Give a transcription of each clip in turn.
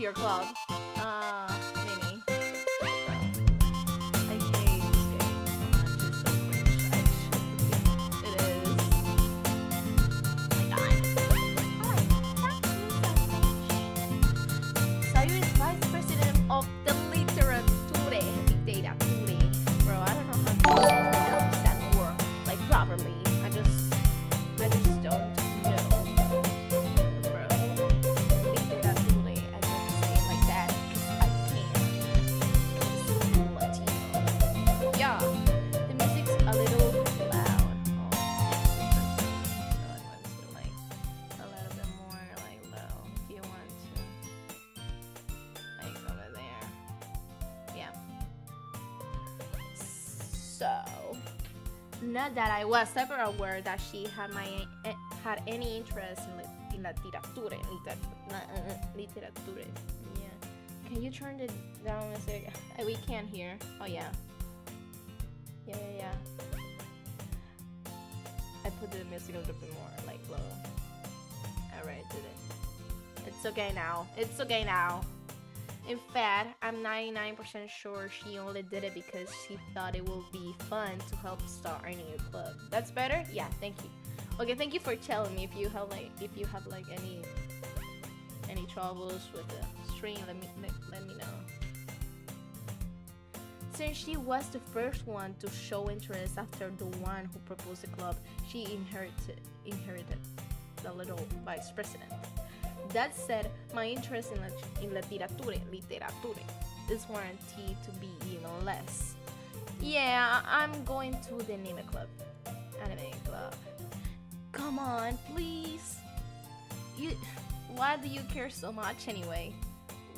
to your club. Mini. I hate this game. It's so cringe. It is. Oh my god. Sayu is vice president of the literature. Bro, I don't know how to pronounce that word like properly. I just don't know. Bro. Literature. I don't say it like that because I can't. It's Latino. Yeah. The music's a little loud. Oh, so I want to like a little bit more like low if you want to. Like over there. Yeah. So, not that I was ever aware that she had any interest in literature. Literature. Yeah. Can you turn it down a sec? We can't hear. Oh yeah. Yeah. I put the music a little bit more like low. Alright, did it. It's okay now. It's okay now. In fact, I'm 99% sure she only did it because she thought it would be fun to help start a new club. That's better? Yeah, thank you. Okay, thank you for telling me. If you have like any troubles with the stream, let me know. Since she was the first one to show interest after the one who proposed the club, she inherited the little vice president. That said, my interest in literature is warranted to be even less. Yeah, I'm going to the anime club. Come on, please. Why do you care so much anyway?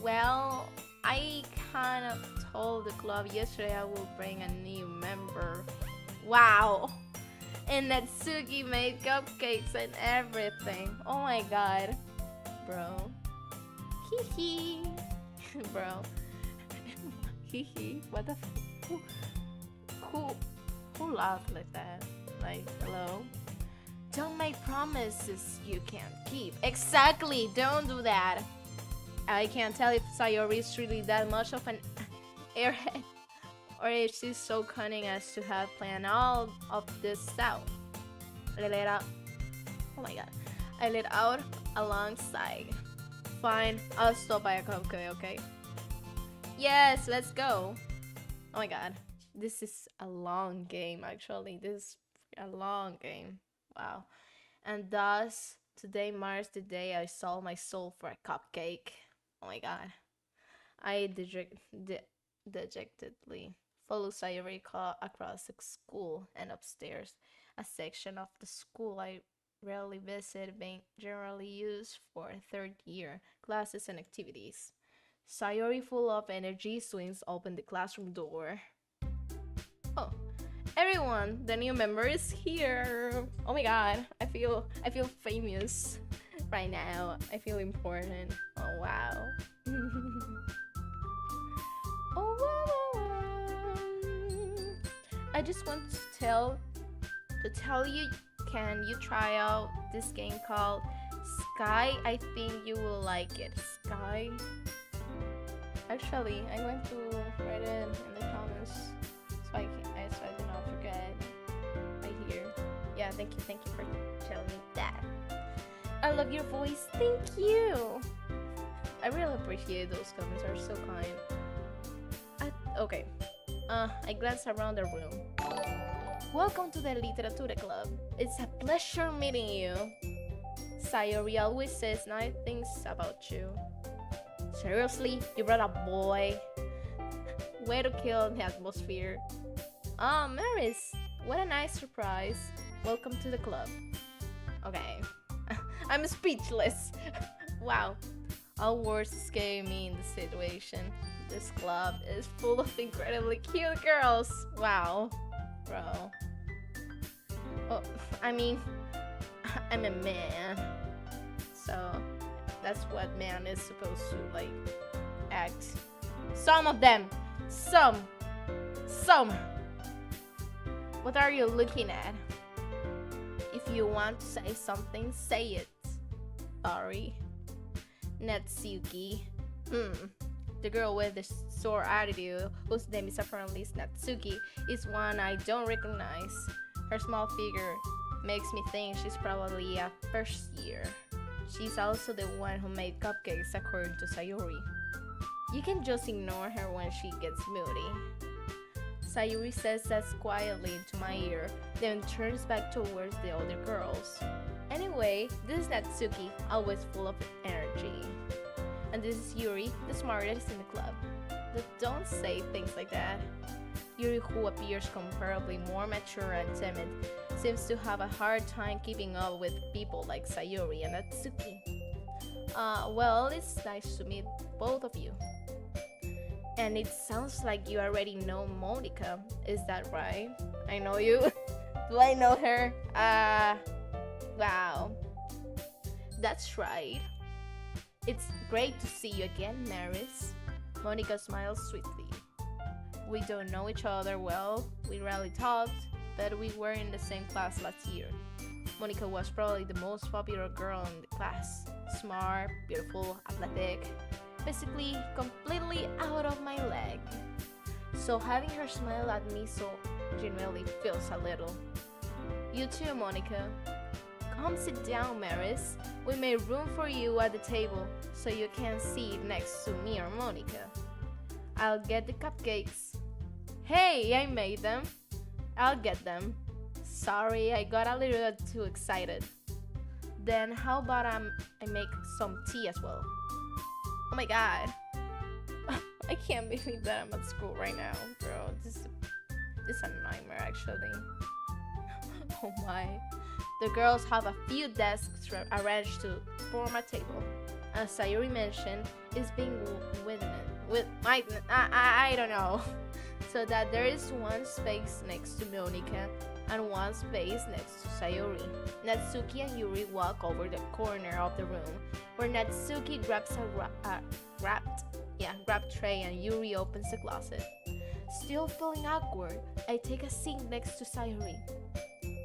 Well, I kind of told the club yesterday I will bring a new member. Wow. And Natsuki made cupcakes and everything. Oh my god. Bro. Hee. Bro. Hee. What the who laughed like that? Like, hello? Don't make promises you can't keep. Exactly, don't do that. I can't tell if Sayori is really that much of an airhead or if she's so cunning as to have planned all of this out. Oh my god. I let out alongside. Fine, I'll stop by a cupcake, okay? Yes, let's go. Oh my god. This is a long game, actually. This is a long game. Wow. And thus, today marks the day I sold my soul for a cupcake. Oh my god. I dejectedly followed Sayori across the school and upstairs. A section of the school I rarely visit, being generally used for third year classes and activities. Sayori, full of energy, swings open the classroom door. Oh, everyone, the new member is here. Oh my god, I feel famous right now. I feel important. Oh wow. Oh wow. I just want to tell you, can you try out this game called Sky? I think you will like it. Sky. Actually, I'm going to write it in the comments so I do not forget right here. Yeah, thank you for telling me that. I love your voice. Thank you. I really appreciate those comments. Are so kind. Okay. I glance around the room. Welcome to the Literature Club. It's a pleasure meeting you. Sayori always says nice things about you. Seriously? You brought a boy? Way to kill the atmosphere. Maris, what a nice surprise. Welcome to the club. Okay. I'm speechless. Wow. All words escape me in this situation. This club is full of incredibly cute girls. Wow. Bro. Oh, I mean, I'm a man. So, that's what man is supposed to, like, act. Some of them. Some. What are you looking at? If you want to say something, say it. Sorry. Natsuki. Hmm. The girl with the sore attitude, whose name is apparently Natsuki, is one I don't recognize. Her small figure makes me think she's probably a first year. She's also the one who made cupcakes according to Sayuri. You can just ignore her when she gets moody. Sayuri says that quietly into my ear, then turns back towards the other girls. Anyway, this is Natsuki, always full of energy. And this is Yuri, the smartest in the club. But don't say things like that. Yuri, who appears comparably more mature and timid, seems to have a hard time keeping up with people like Sayuri and Natsuki. Well, it's nice to meet both of you. And it sounds like you already know Monica, is that right? I know you. Do I know her? Wow. That's right. It's great to see you again, Maris. Monica smiles sweetly. We don't know each other well, we rarely talked, but we were in the same class last year. Monica was probably the most popular girl in the class. Smart, beautiful, athletic, basically completely out of my leg. So having her smile at me so genuinely feels a little. You too, Monica. Come sit down, Maris. We made room for you at the table so you can sit next to me or Monica. I'll get the cupcakes. Hey, I made them. I'll get them. Sorry, I got a little too excited. Then how about I make some tea as well? Oh my god. I can't believe that I'm at school right now, bro. This is a nightmare, actually. Oh my. The girls have a few desks arranged to form a table. As Sayuri mentioned, it's being I don't know. So that there is one space next to Monica and one space next to Sayuri. Natsuki and Yuri walk over the corner of the room, where Natsuki grabs a wrapped tray and Yuri opens the closet. Still feeling awkward, I take a seat next to Sayuri.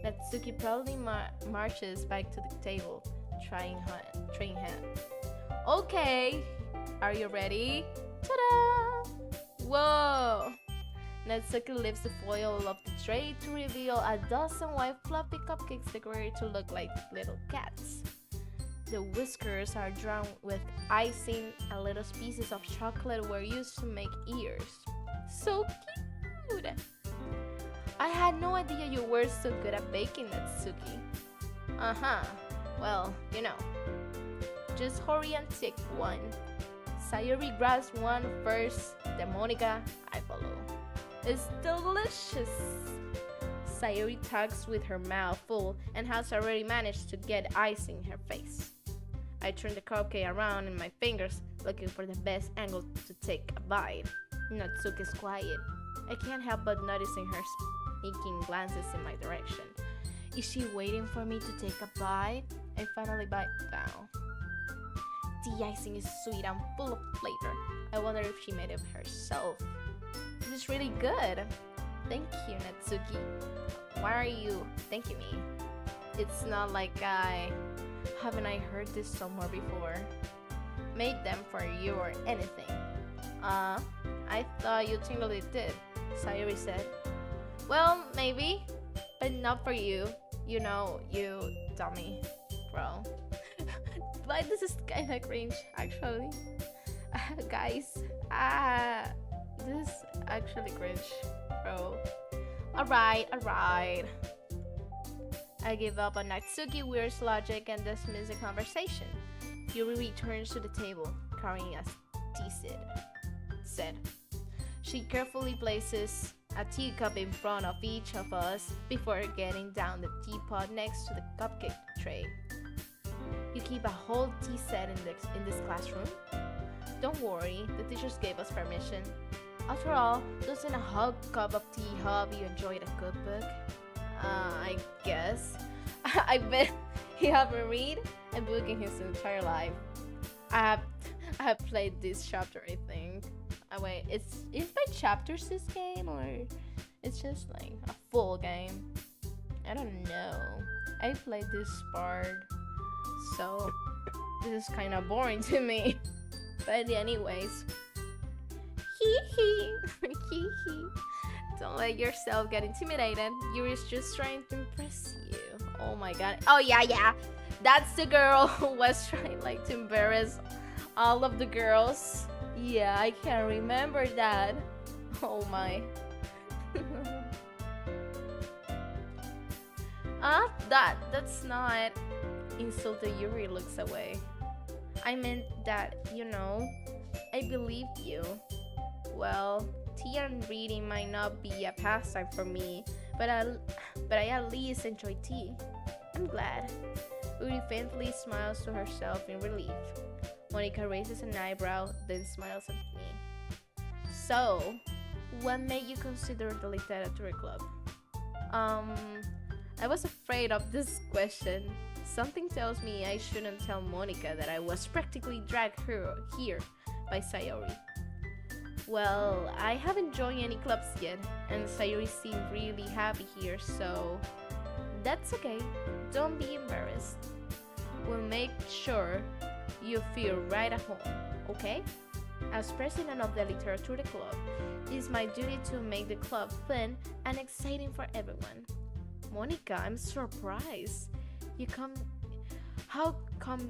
Natsuki proudly marches back to the table, trying hand. Okay, are you ready? Ta-da! Whoa! Natsuki lifts the foil of the tray to reveal a dozen white fluffy cupcakes decorated to look like little cats. The whiskers are drawn with icing and little pieces of chocolate were used to make ears. So cute! I had no idea you were so good at baking, Natsuki. Uh-huh. Well, you know. Just hurry and take one. Sayuri grabs one first, then Monica, I follow. It's delicious! Sayuri tugs with her mouth full and has already managed to get ice in her face. I turn the cupcake around in my fingers, looking for the best angle to take a bite. Natsuki is quiet. I can't help but noticing her sneaking glances in my direction. Is she waiting for me to take a bite? I finally bite down. The icing is sweet and full of flavor. I wonder if she made it herself. This is really good. Thank you, Natsuki. Why are you thanking me? It's not like haven't I heard this somewhere before? Made them for you or anything. I thought you totally did, Sayuri said. Well, maybe, but not for you. You know, you dummy, bro. But this is kinda cringe, actually. Guys, this is actually cringe, bro. Alright. I give up on Natsuki Weird's logic and dismiss the conversation. Yuri returns to the table, carrying a tea set. She carefully places a teacup in front of each of us before getting down the teapot next to the cupcake tray. You keep a whole tea set in this classroom? Don't worry, the teachers gave us permission. After all, doesn't a hot cup of tea help you enjoy a good book? I guess. I bet he haven't read a book in his entire life. I have played this chapter, I think. Wait, it's by chapters this game, or it's just like a full game? I don't know. I played this part, so this is kind of boring to me. But anyways, hee hee, hee hee. Don't let yourself get intimidated. Yuri's just trying to impress you. Oh my god. Oh yeah, yeah. That's the girl who was trying like to embarrass all of the girls. Yeah, I can remember that. Oh my. That's not insult that Yuri looks away. I meant that, I believed you. Well, tea and reading might not be a pastime for me, but I at least enjoy tea. I'm glad. Yuri faintly smiles to herself in relief. Monica raises an eyebrow, then smiles at me. So, what made you consider the literature club? I was afraid of this question. Something tells me I shouldn't tell Monica that I was practically dragged here by Sayori. Well, I haven't joined any clubs yet, and Sayori seemed really happy here, so that's okay. Don't be embarrassed. We'll make sure you feel right at home, okay? As president of the Literature Club, it is my duty to make the club fun and exciting for everyone. Monica, I'm surprised. How come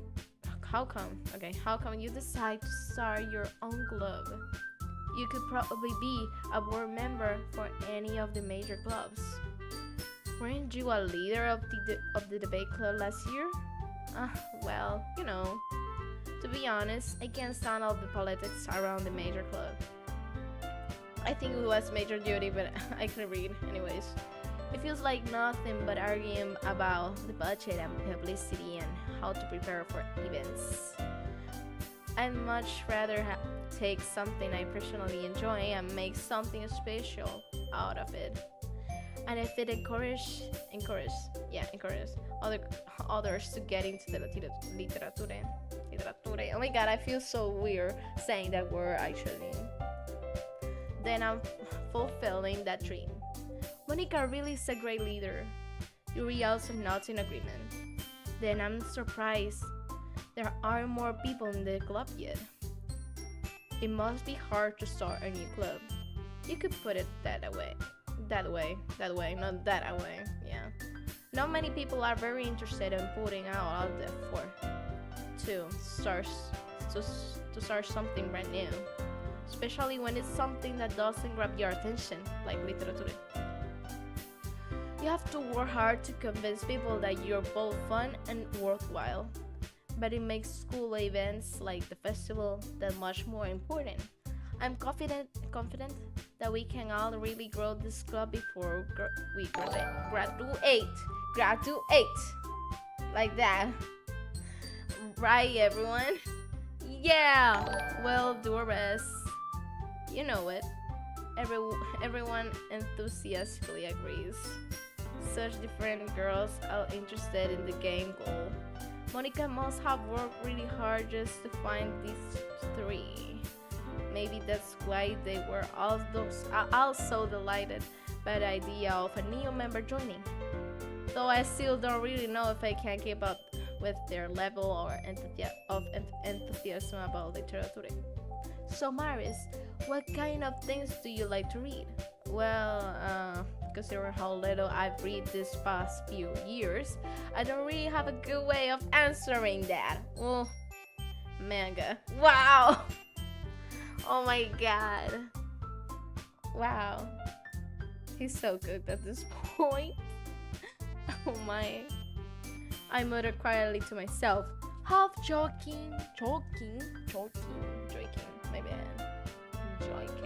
you decide to start your own club? You could probably be a board member for any of the major clubs. Weren't you a leader of the debate club last year? Well, to be honest, I can't stand all the politics around the major club. I think it was major duty, but I couldn't read. Anyways, it feels like nothing but arguing about the budget and publicity and how to prepare for events. I'd much rather take something I personally enjoy and make something special out of it. And if it encourage others to get into the literature. Oh my god, I feel so weird saying that word actually. Then I'm fulfilling that dream. Monica really is a great leader. Yuri also nods in agreement. Then I'm surprised there aren't more people in the club yet. It must be hard to start a new club. You could put it that way, not that way, yeah. Not many people are very interested in putting out the effort to start something brand new, especially when it's something that doesn't grab your attention, like literature. You have to work hard to convince people that you're both fun and worthwhile, but it makes school events like the festival that much more important. I'm confident that we can all really grow this club before we graduate. Like that. Right, everyone? Yeah, we'll do our best. You know it. Everyone enthusiastically agrees. Such different girls are interested in the game goal. Monica must have worked really hard just to find these three. Maybe that's why they were also delighted by the idea of a new member joining. Though I still don't really know if I can keep up with their level of enthusiasm about literature. So Maris, what kind of things do you like to read? Well, considering how little I've read this past few years, I don't really have a good way of answering that. Oh, manga. Wow! Oh my god. Wow. He's so good at this point. Oh my. I muttered quietly to myself, half joking, my bad. Joking.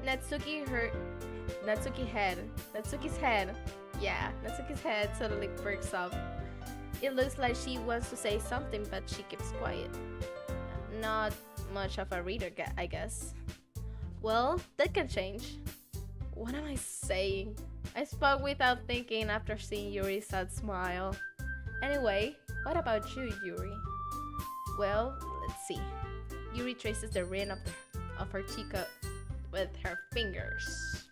Natsuki's head. Yeah, Natsuki's head suddenly perks up. It looks like she wants to say something, but she keeps quiet. Not much of a reader, I guess. Well, that can change. What am I saying? I spoke without thinking after seeing Yuri's sad smile. Anyway, what about you, Yuri? Well, let's see. Yuri traces the rim of her teacup with her fingers.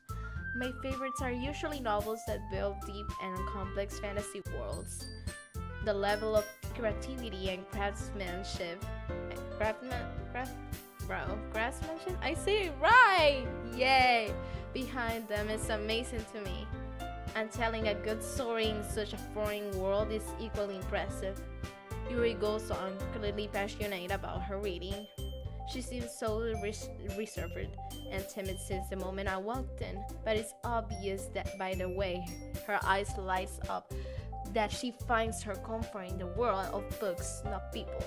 My favorites are usually novels that build deep and complex fantasy worlds. The level of creativity and craftsmanship. Craftsman, craft, craftsmanship? I say it right! Yay! Behind them is amazing to me. And telling a good story in such a foreign world is equally impressive. Yuri goes on, clearly passionate about her reading. She seems so reserved and timid since the moment I walked in, but it's obvious that by the way her eyes lights up that she finds her comfort in the world of books, not people.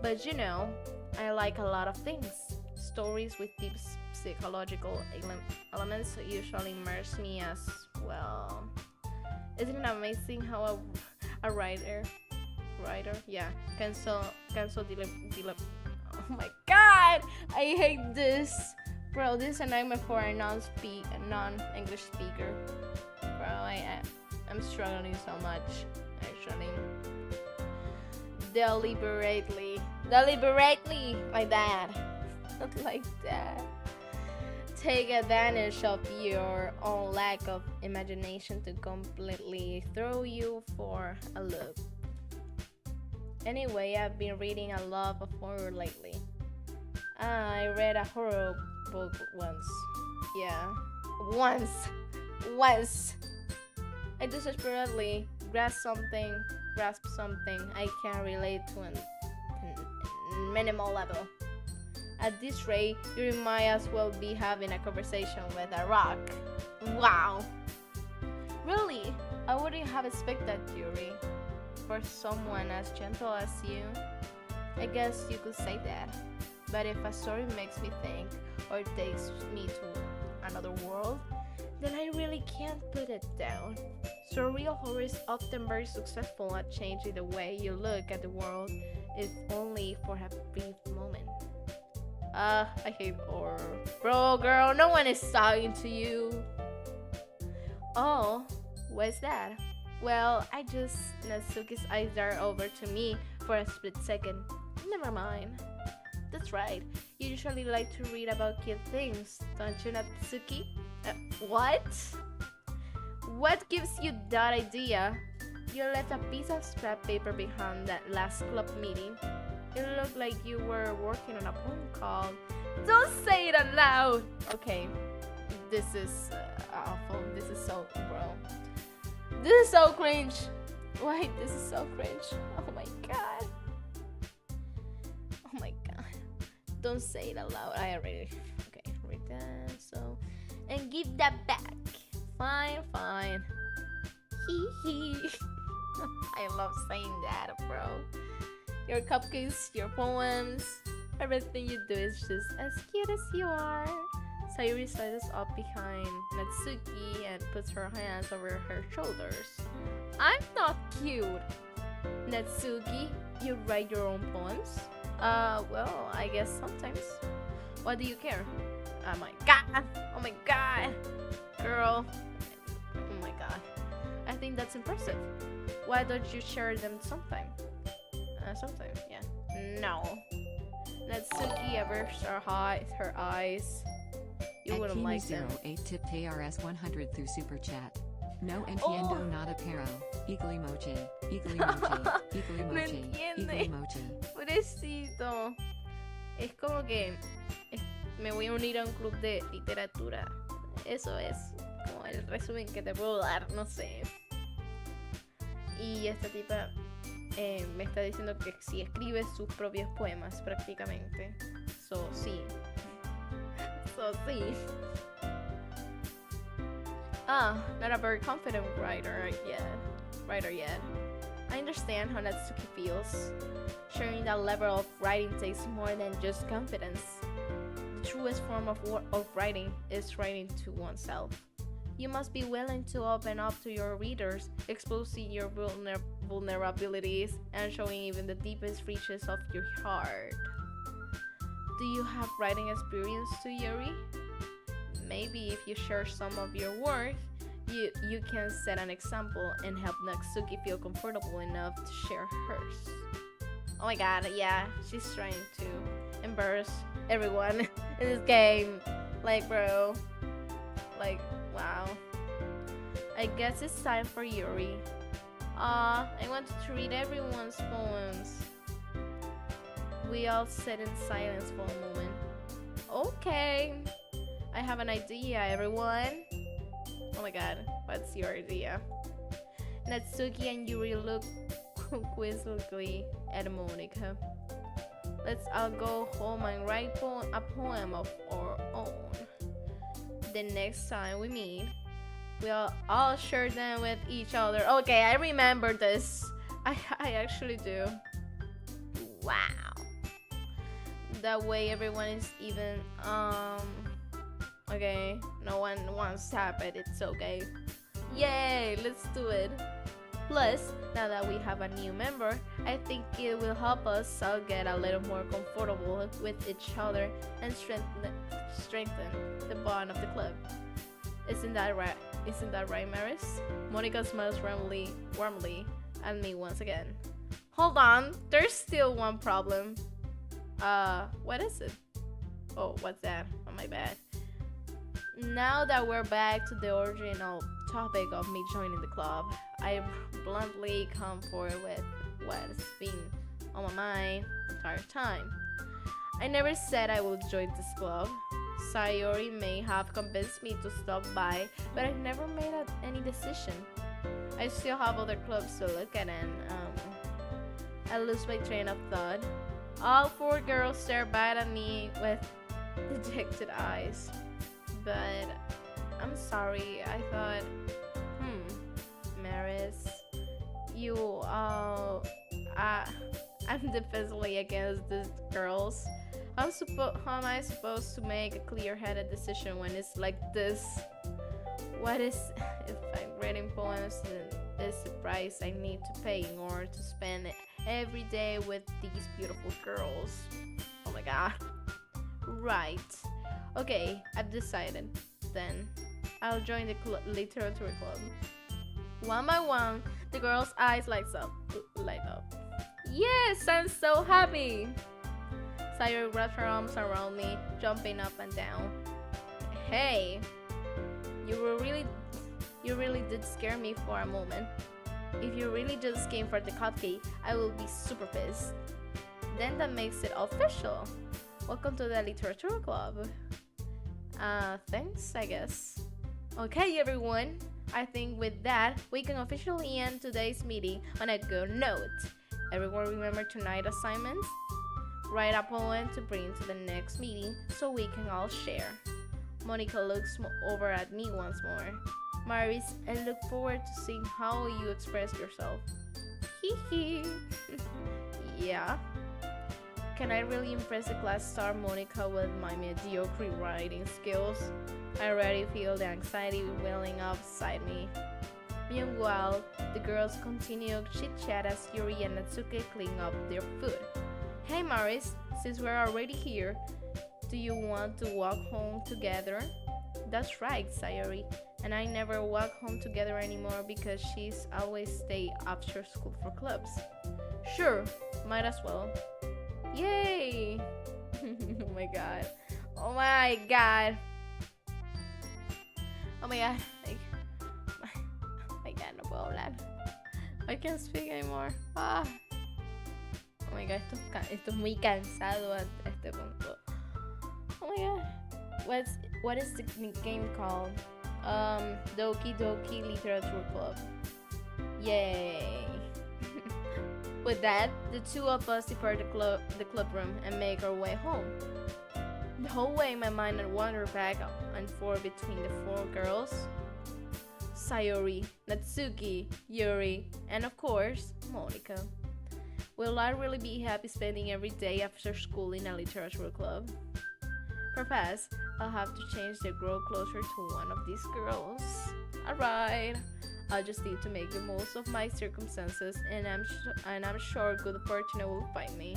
But you know, I like a lot of things. Stories with deep psychological elements usually immerse me as well. Isn't it amazing how a writer, yeah, can so oh my god, I hate this, bro. This is a nightmare for a non-English speaker, bro. I'm struggling so much, actually. Deliberately, like that, not like that. Take advantage of your own lack of imagination to completely throw you for a loop. Anyway, I've been reading a lot of horror lately. I read a horror book once. Yeah, once. I desperately grasp something I can relate to on minimal level. At this rate, you might as well be having a conversation with a rock. Wow. Really? I wouldn't have expected Yuri. For someone as gentle as you, I guess you could say that. But if a story makes me think or takes me to another world, then I really can't put it down. Surreal horror is often very successful at changing the way you look at the world, if only for a brief moment. I hate horror. Bro, girl, no one is talking to you. Oh, what's that? Well, Natsuki's eyes dart over to me for a split second. Never mind. That's right. You usually like to read about cute things, don't you, Natsuki? What? What gives you that idea? You left a piece of scrap paper behind that last club meeting. It looked like you were working on a poem called... Don't say it out loud! Okay, this is awful. This is so... bro. This is so cringe. Wait, this is so cringe. Oh my god. Oh my god. Don't say it out loud. I already... Okay, read that. So... And give that back. Fine. Hee hee. I love saying that, bro. Your cupcakes, your poems, everything you do is just as cute as you are. Sayuri slides up behind Natsuki and puts her hands over her shoulders. I'm not cute. Natsuki, you write your own poems? Well, I guess sometimes. Why do you care? Oh my god! Girl. Oh my god. I think that's impressive. Why don't you share them sometime? Sometime, yeah. No. Natsuki averts her eyes. You At wouldn't like them. 08 tip KRS 100 through Super Chat. No entiendo nada pero. Eagle emoji. No entiende. Pobrecito. Es como que me voy a unir a un club de literatura. Eso es como el resumen que te puedo dar, no sé. Y esta tipa me está diciendo que si escribe sus propios poemas prácticamente. Sí. Not a very confident writer yet. I understand how Natsuki feels. Sharing that level of writing takes more than just confidence. The truest form of writing is writing to oneself. You must be willing to open up to your readers, exposing your vulnerabilities and showing even the deepest reaches of your heart. Do you have writing experience too, Yuri? Maybe if you share some of your work, you can set an example and help Natsuki feel comfortable enough to share hers. Oh my god, yeah, she's trying to embarrass everyone in this game. Like, bro. Like, wow. I guess it's time for Yuri. I wanted to read everyone's poems. We all sat in silence for a moment. Okay, I have an idea, everyone. Oh my god, what's your idea? Natsuki and Yuri look quizzically at Monica. Let's all go home and write a poem of our own. The next time we meet, we'll all share them with each other. Okay, I remember this. I actually do. Wow. That way everyone is even. Okay, no one wants to tap it. It's okay. Yay, let's do it. Plus, now that we have a new member, I think it will help us all get a little more comfortable with each other and strengthen the bond of the club. Isn't that right? Isn't that right, Maris? Monica smiles warmly at me once again. Hold on, there's still one problem. What is it? Oh, what's that? Oh, my bad. Now that we're back to the original topic of me joining the club, I bluntly come forward with what's been on my mind the entire time. I never said I would join this club. Sayori may have convinced me to stop by, but I never made any decision. I still have other clubs to look at and I lose my train of thought. All four girls stare back at me with dejected eyes. But I'm sorry, I thought, Maris, I'm defensively against these girls. How am I supposed to make a clear-headed decision when it's like this? What is if I'm reading poems is the price I need to pay in order to spend every day with these beautiful girls? Oh my god. Right. Okay, I've decided. Then I'll join the literature club. One by one, the girls' eyes light up. Yes, I'm so happy. Sayori wraps her arms around me, jumping up and down. Hey, you really did scare me for a moment. If you really just came for the coffee, I will be super pissed. Then that makes it official. Welcome to the literature club. Thanks, I guess. Okay, everyone. I think with that, we can officially end today's meeting on a good note. Everyone remember tonight's assignments? Write a poem to bring to the next meeting so we can all share. Monica looks over at me once more. Maris, I look forward to seeing how you express yourself. Hee hee. Yeah. Can I really impress the class star Monica with my mediocre writing skills? I already feel the anxiety welling up inside me. Meanwhile, the girls continue chit-chat as Yuri and Natsuki clean up their food. Hey Maris, since we're already here, do you want to walk home together? That's right, Sayori. And I never walk home together anymore because she's always stay after school for clubs. Sure, might as well. Yay! Oh my god. Oh my god. Oh my god. Oh my god, no puedo hablar. I can't speak anymore. Ah. Oh my god, esto es muy cansado a este punto. Oh my god. What is the game called? Doki Doki Literature Club. Yay. With that, the two of us depart the club room and make our way home. The whole way my mind had wandered back and forth between the four girls. Sayori, Natsuki, Yuri, and of course, Monica. Will I really be happy spending every day after school in a literature club? Perhaps I'll have to change the grow closer to one of these girls. Alright, I'll just need to make the most of my circumstances, and I'm sure good fortune will find me.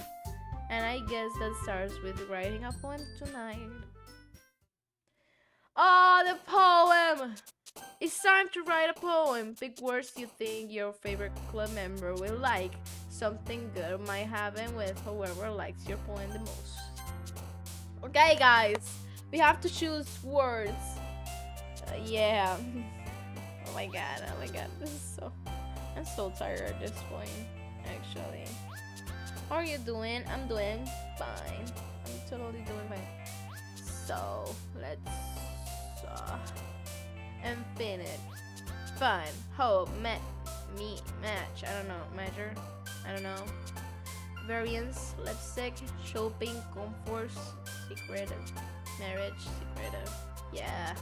And I guess that starts with writing a poem tonight. Oh, the poem! It's time to write a poem. Pick words you think your favorite club member will like. Something good might happen with whoever likes your poem the most. Okay, guys, we have to choose words. Yeah. Oh my god, this is so. I'm so tired at this point, actually. How are you doing? I'm doing fine. I'm totally doing fine. So, let's infinite fun hope match. I don't know, measure. I don't know. Variance, lipstick, shopping, comforts, secretive, marriage, secretive. Yeah.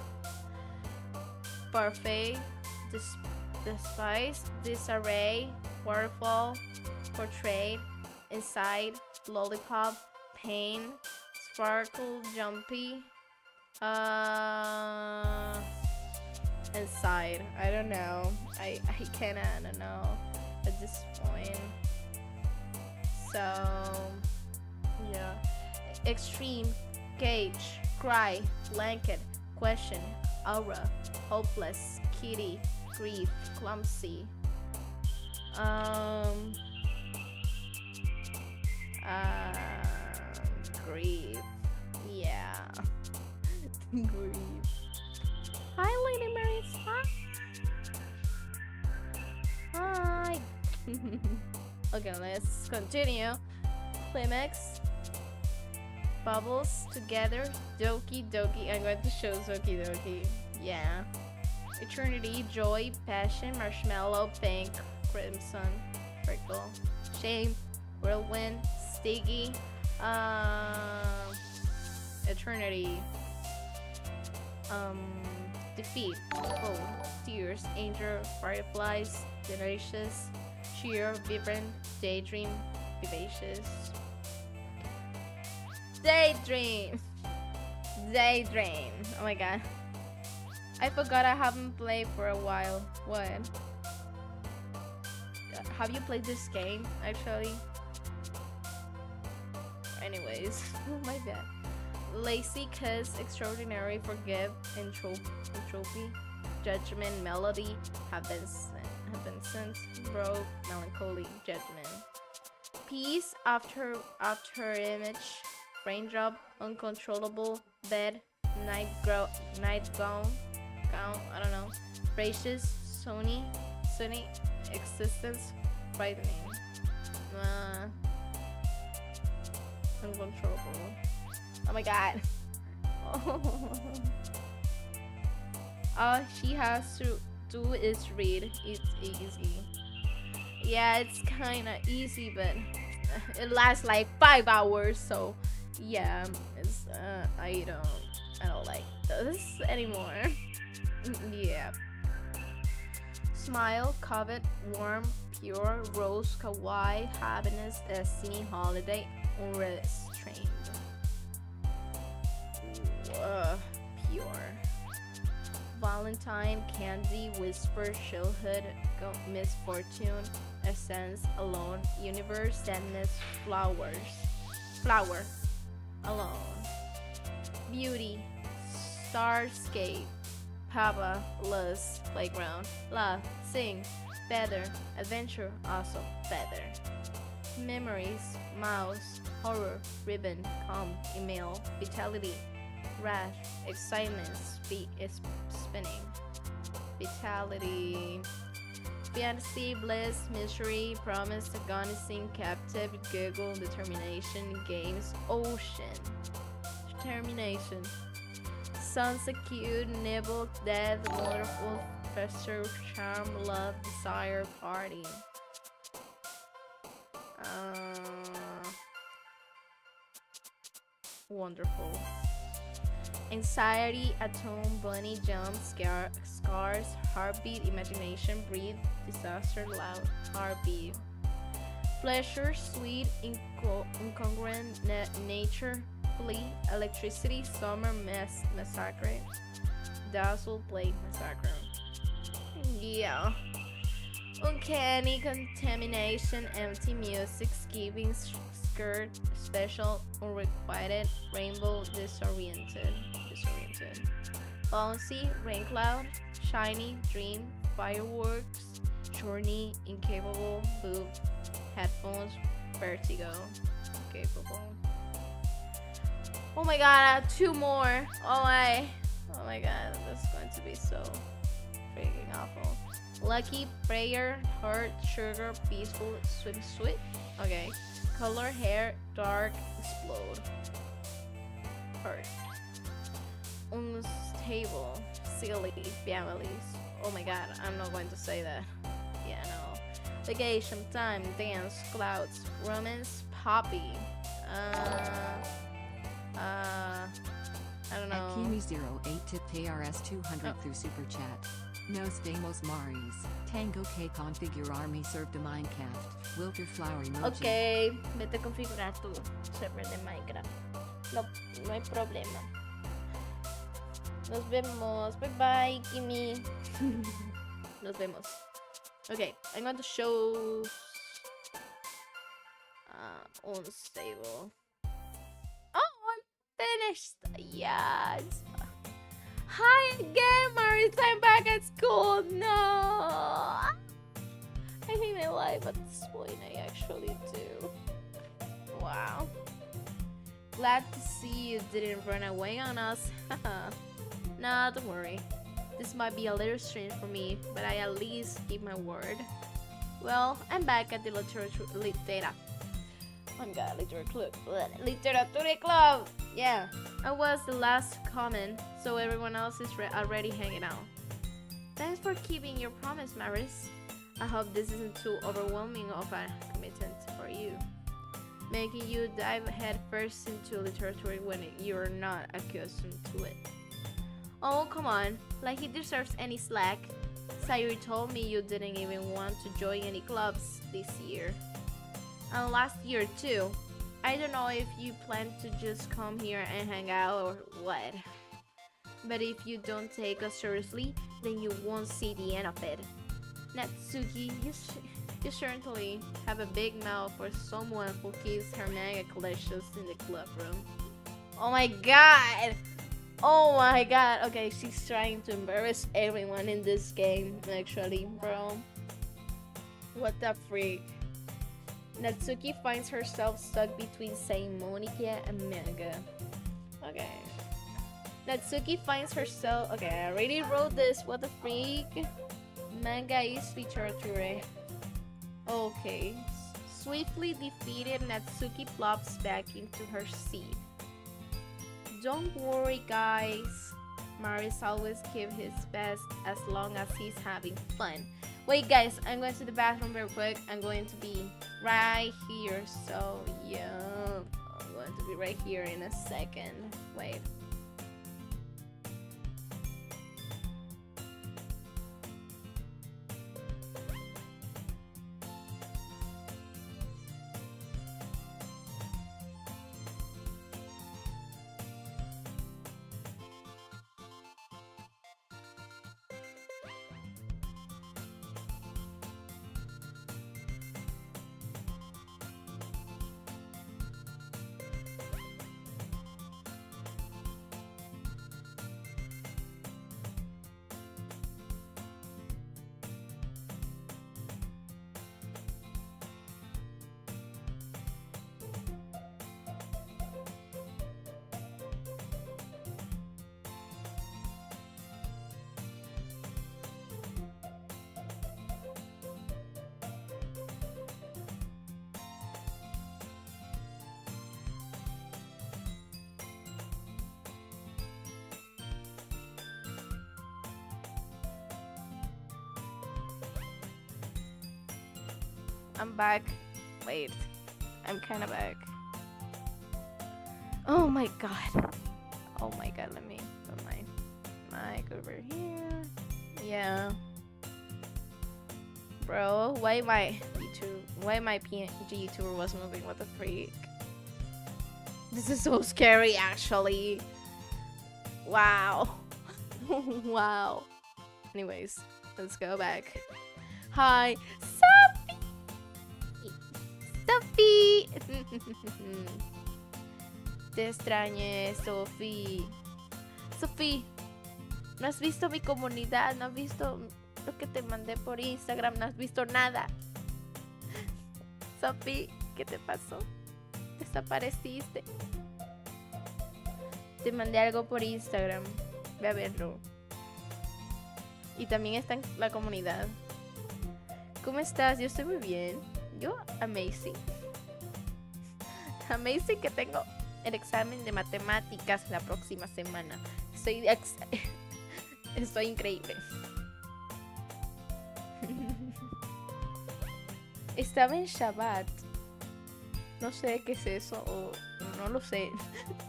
Parfait, despise, disarray, waterfall, portrait, inside, lollipop, pain, sparkle, jumpy, inside. I don't know. I kinda don't know at this point. So yeah. Extreme, gauge, cry, blanket, question, aura, hopeless, kitty, grief, clumsy. Grief. Yeah. Grief. Hi, Lady Marisa. Hi. Okay, let's continue. Climax. Bubbles together. Doki Doki. I'm going to show Doki Doki. Yeah. Eternity, joy, passion, marshmallow, pink, crimson, prickle, shame, whirlwind, sticky, eternity, defeat, hope, tears, angel, fireflies, delicious, cheer, vibrant, daydream, vivacious, daydream, daydream. Oh my god. I forgot I haven't played for a while. What? Have you played this game, actually? Anyways, oh my bad. Lazy Kiss, Extraordinary, Forgive, Entropy, Judgment, Melody, Have been sent, Broke, Melancholy, Judgment. Peace, After Image, Raindrop, Uncontrollable, Bed, Night Gown, I don't know. Gracious, Sunny, Existence, Frightening. Uncontrollable. Oh my god. All she has to do is read. It's easy. Yeah, it's kinda easy, but it lasts like 5 hours, so yeah, it's I don't like this anymore. Yeah. Smile, covet, warm, pure, rose, kawaii, happiness, destiny, holiday, unrestrained. Pure. Valentine, candy, whisper, childhood, misfortune, essence, alone, universe, sadness, flower, alone. Beauty, starscape, Papa, lust, playground, love, sing, feather, adventure, also feather. Memories, mouse, horror, ribbon, calm, email, vitality, rash, excitement, is spinning, vitality, fantasy, bliss, mystery, promise, agonizing, captive, giggle, determination, games, ocean, determination. Sunset, cute, nibble, death, wonderful, fester, charm, love, desire, party. Wonderful. Anxiety, atone, bunny, jump, scars, heartbeat, imagination, breathe, disaster, loud, heartbeat. Pleasure, sweet, incongruent, nature, flee, electricity, summer, massacre, dazzle, play, massacre. Yeah. Uncanny, contamination, empty music, giving, skirt, special, unrequited, rainbow, disoriented. Bouncy, rain cloud, shiny, dream, fireworks, journey, incapable, boob, headphones, vertigo, incapable. Oh my god, I have 2 more. Oh my god, that's going to be so freaking awful. Lucky, prayer, heart, sugar, peaceful, swim, sweet. Okay. Color, hair, dark, explode. Heart. Unstable, silly, families. Oh my god, I'm not going to say that. Yeah, no. Vacation, time, dance, clouds, romance, poppy. I don't know. Akimi08 tip KRS 200 through Super Chat. Nos vemos Maris. Tango K configure army served a Minecraft. Wilter flower emoji. Ok, vete a configurar tu server de Minecraft. No, no hay problema. Nos vemos. Bye bye, Kimi. Nos vemos. Okay, I'm going to show unstable. Oh, I'm finished. Yes. Hi again, Maris. I'm back at school. No. I hate my life at this point. I actually do. Wow. Glad to see you didn't run away on us. Nah, don't worry. This might be a little strange for me, but I at least keep my word. Well, I'm back at the Literatura Club. Yeah, I was the last comment, so everyone else is already hanging out. Thanks for keeping your promise, Maris. I hope this isn't too overwhelming of a commitment for you, making you dive head first into literature when you're not accustomed to it. Oh, come on, like he deserves any slack. Sayuri told me you didn't even want to join any clubs this year. And last year too. I don't know if you plan to just come here and hang out or what. But if you don't take us seriously, then you won't see the end of it. Natsuki, you certainly have a big mouth for someone who keeps her manga collections in the club room. Oh my god! Oh my god, okay, she's trying to embarrass everyone in this game, actually, bro. What the freak? Natsuki finds herself stuck between saying Monica and manga. Okay. Natsuki finds herself... Okay, I already wrote this, what the freak? Manga is literature. Okay. Swiftly defeated, Natsuki plops back into her seat. Don't worry, guys. Maris always gives his best as long as he's having fun. Wait, guys, I'm going to the bathroom very quick. I'm going to be right here. So, yeah. I'm going to be right here in a second. Wait. I'm back. Wait, I'm kind of back. Oh my god. Oh my god, let me put my mic over here. Yeah. Bro, why my PNG YouTuber was moving? What the freak? This is so scary, actually. Wow. Wow. Anyways, let's go back. Hi, Sophie. Te extrañé, Sophie. Sophie, ¿no has visto mi comunidad? ¿No has visto lo que te mandé por Instagram? ¿No has visto nada? Sophie, ¿qué te pasó? Desapareciste. Te mandé algo por Instagram. Ve a verlo. Y también está en la comunidad. ¿Cómo estás? Yo estoy muy bien. Yo, amazing. Amazing que tengo el examen de matemáticas la próxima semana. Estoy increíble. Estaba en Shabbat. No sé qué es eso, o no lo sé.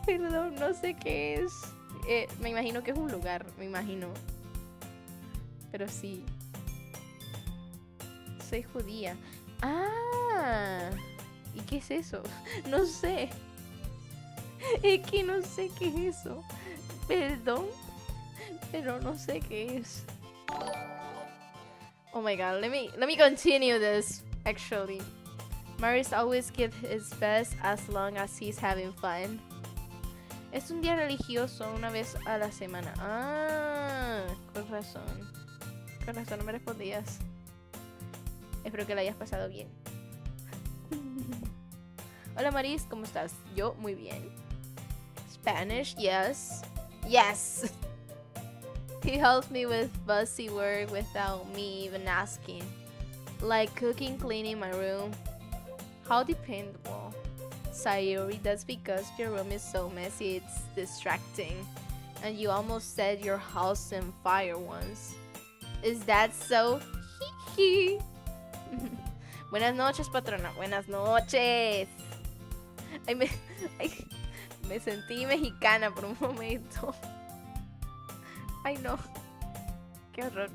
Perdón, no sé qué es. Me imagino que es un lugar, me imagino. Pero sí. Soy judía. Ah, ¿y qué es eso? No sé. Es que no sé qué es eso. Perdón, pero no sé qué es. Oh my god, let me continue this actually. Marius always gives his best as long as he's having fun. Es un día religioso una vez a la semana. Ah, con razón. Con razón no me respondías. Espero que la hayas pasado bien. Hola Maris, ¿cómo estás? Yo muy bien. Spanish, yes. Yes. He helps me with fussy work without me even asking. Like cooking, cleaning my room. How dependable. Sayuri, that's because your room is so messy it's distracting. And you almost set your house on fire once. Is that so? Hee. Buenas noches, patrona. Buenas noches. Ay, me sentí mexicana por un momento. Ay, no. Qué horror.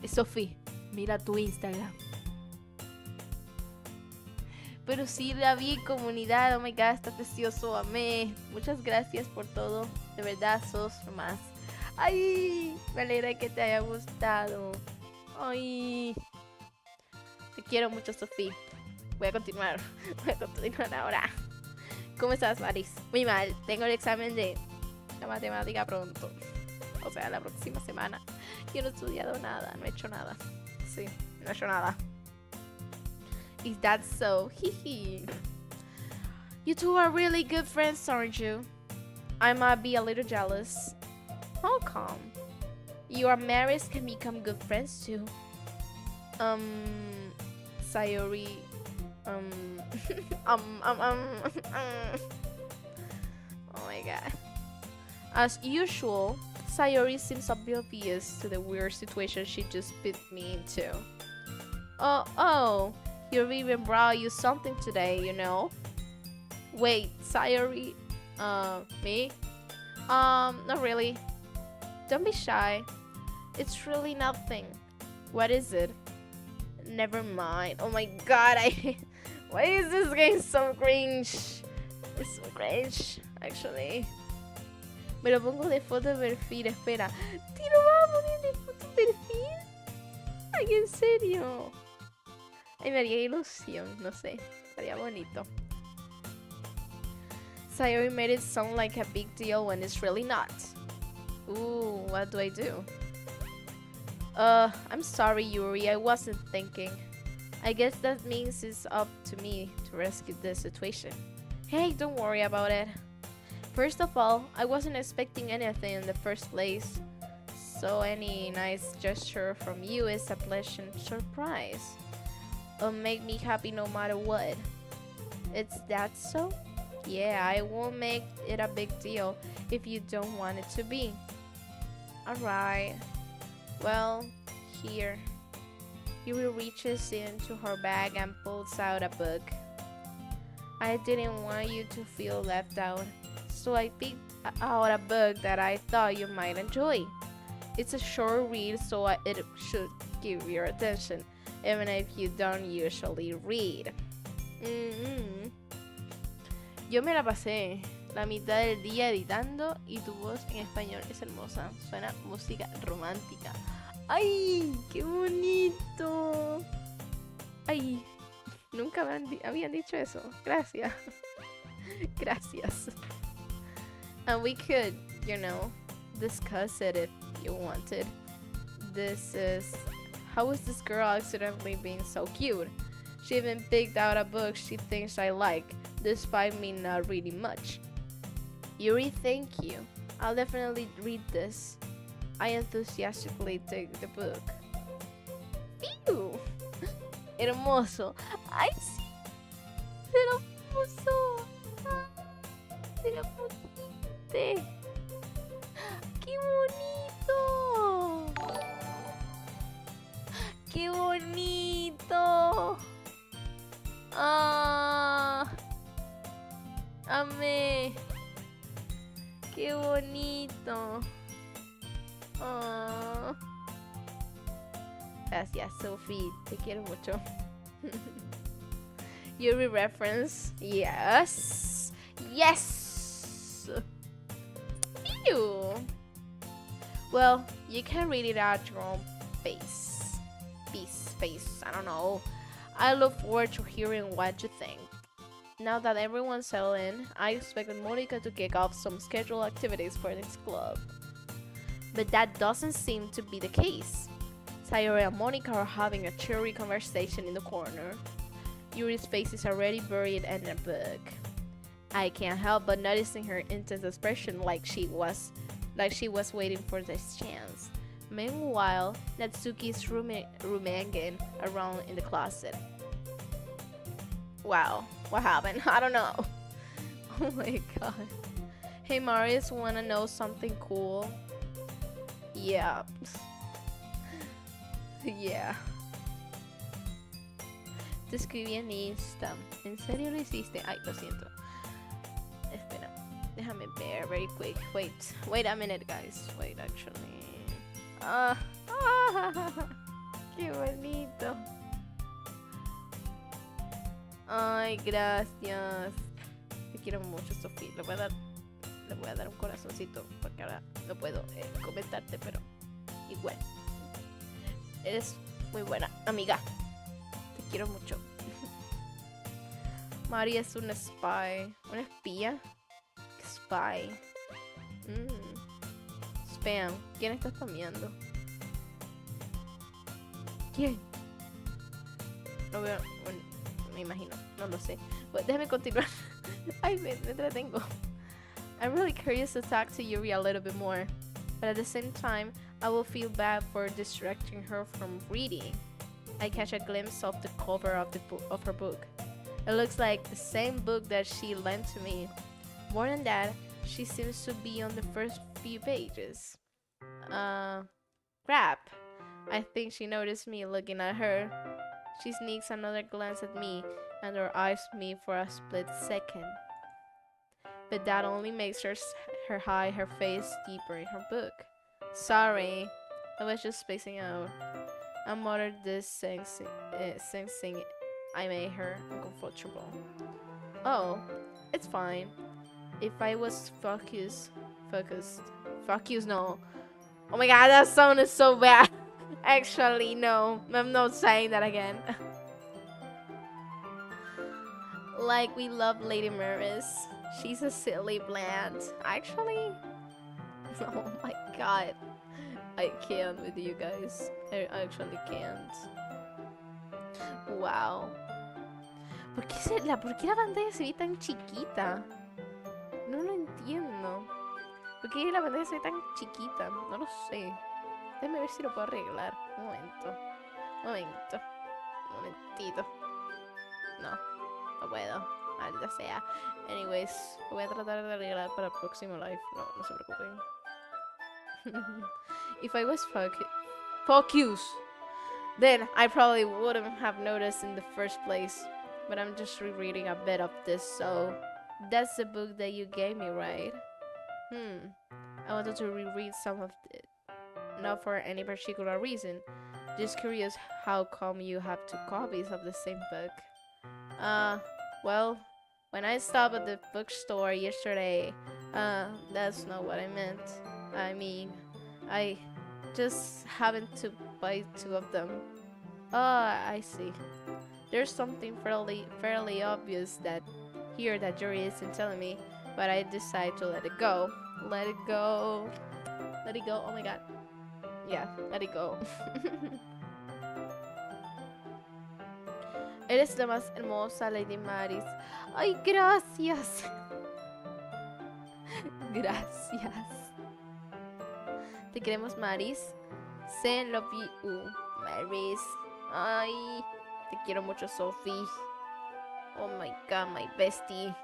Sophie, mira tu Instagram. Pero sí, la vi, comunidad. Oh my god, está precioso. Amé. Muchas gracias por todo. De verdad, sos más. Ay, me alegra que te haya gustado. Ay. Te quiero mucho, Sophie. Voy a continuar. Voy a continuar ahora. ¿Cómo estás, Maris? Muy mal. Tengo el examen de la matemática pronto. O sea, la próxima semana. Yo no he estudiado nada. No he hecho nada. Sí, no he hecho nada. Is that so? Hehe. You two are really good friends, aren't you? I might be a little jealous. How come? You and Maris can become good friends too. Sayori. Oh my god. As usual, Sayori seems oblivious to the weird situation she just put me into. Oh, Yuri even brought you something today, you know? Wait, Sayori? Me? Not really. Don't be shy. It's really nothing. What is it? Never mind. Oh my god, why is this game so cringe? It's so cringe, actually. Me lo pongo de foto de perfil, espera. ¿Te lo vas a poner de foto de perfil? Ay, en serio. Ay, me haría ilusión, no sé. Estaría bonito. Sayori made it sound like a big deal when it's really not. Ooh, what do I do? I'm sorry, Yuri, I wasn't thinking. I guess that means it's up to me to rescue this situation. Hey, don't worry about it. First of all, I wasn't expecting anything in the first place. So any nice gesture from you is a pleasant surprise. It'll make me happy no matter what. It's that so? Yeah, I won't make it a big deal if you don't want it to be. Alright. Well, here. Yuri reaches into her bag and pulls out a book. I didn't want you to feel left out, so I picked out a book that I thought you might enjoy. It's a short read, so it should give your attention, even if you don't usually read. Yo me la pasé la mitad del día editando y tu voz en español es hermosa. Suena música romántica. ¡Ay! ¡Qué bonito! ¡Ay! Nunca me habían dicho eso. Gracias. Gracias. And we could, discuss it if you wanted. How is this girl accidentally being so cute? She even picked out a book she thinks I like, despite me not reading much. Yuri, thank you. I'll definitely read this. I enthusiastically take the book. Phew! Hermoso. ¡Ay, sí! ¡Se lo puso! ¡Ah! ¡Se lo pusiste! ¡Qué bonito! ¡Qué bonito! ¡Ah! ¡Amé! ¡Qué bonito! ¡Ah! Gracias, Sophie. Te quiero mucho. Yuri reference. Yes. Yes. Ew. Well, you can read it at your own pace. Pace. I don't know. I look forward to hearing what you think. Now that everyone's settled in, I expected Monica to kick off some scheduled activities for this club. But that doesn't seem to be the case. Sayori and Monica are having a cheery conversation in the corner. Yuri's face is already buried in a book. I can't help but noticing her intense expression like she was waiting for this chance. Meanwhile, Natsuki is rooming around in the closet. Wow, what happened? I don't know. Oh my god. Hey Marius, wanna know something cool? Yeah. Yeah. Te escribí en Insta. ¿En serio lo hiciste? Ay, lo siento. Espera. Déjame ver very quick. Wait a minute, guys. Wait, actually. Qué bonito. Ay, gracias. Te quiero mucho, Sofía. Le voy a dar un corazoncito porque ahora no puedo comentarte, pero igual. Eres muy buena amiga. Te quiero mucho. Mari es una spy. ¿Una espía? Spy. Spam. ¿Quién está spameando? ¿Quién? No veo. Bueno, me imagino. No lo sé. Bueno, déjame continuar. Ay, me entretengo. I'm really curious to talk to Yuri a little bit more. But at the same time, I will feel bad for distracting her from reading. I catch a glimpse of the cover of her book. It looks like the same book that she lent to me. More than that, she seems to be on the first few pages. Crap. I think she noticed me looking at her. She sneaks another glance at me, and her eyes meet for a split second. But that only makes her hide her face deeper in her book. Sorry, I was just spacing out. I muttered this, sensing I made her uncomfortable. Oh, it's fine. If I was focused, no. Oh my god, that sounded so bad. Actually, no, I'm not saying that again. Like we love Lady Maris. She's a silly bland. Actually, oh my god. I can't with you guys. I actually can't. Wow. ¿Por qué la pantalla se ve tan chiquita? No lo entiendo. ¿Por qué la pantalla se ve tan chiquita? No lo sé. Déjame ver si lo puedo arreglar. Un momentito. No puedo. Maldita sea. Anyways, lo voy a tratar de arreglar para el próximo live. No se preocupen. If I was focused, then I probably wouldn't have noticed in the first place. But I'm just rereading a bit of this, so that's the book that you gave me, right? I wanted to reread some of it. Not for any particular reason. Just curious how come you have two copies of the same book. Well, when I stopped at the bookstore yesterday, that's not what I meant. I mean, I just happened to buy two of them. Oh, I see. There's something fairly obvious that Yuri isn't telling me, but I decide to let it go. Let it go. Oh my god. Yeah, let it go. Eres la más hermosa, Lady Maris. Ay, gracias. Gracias. Te queremos, Maris. Say love you, Maris. Ay, Te quiero mucho, Sophie. Oh my god, my bestie.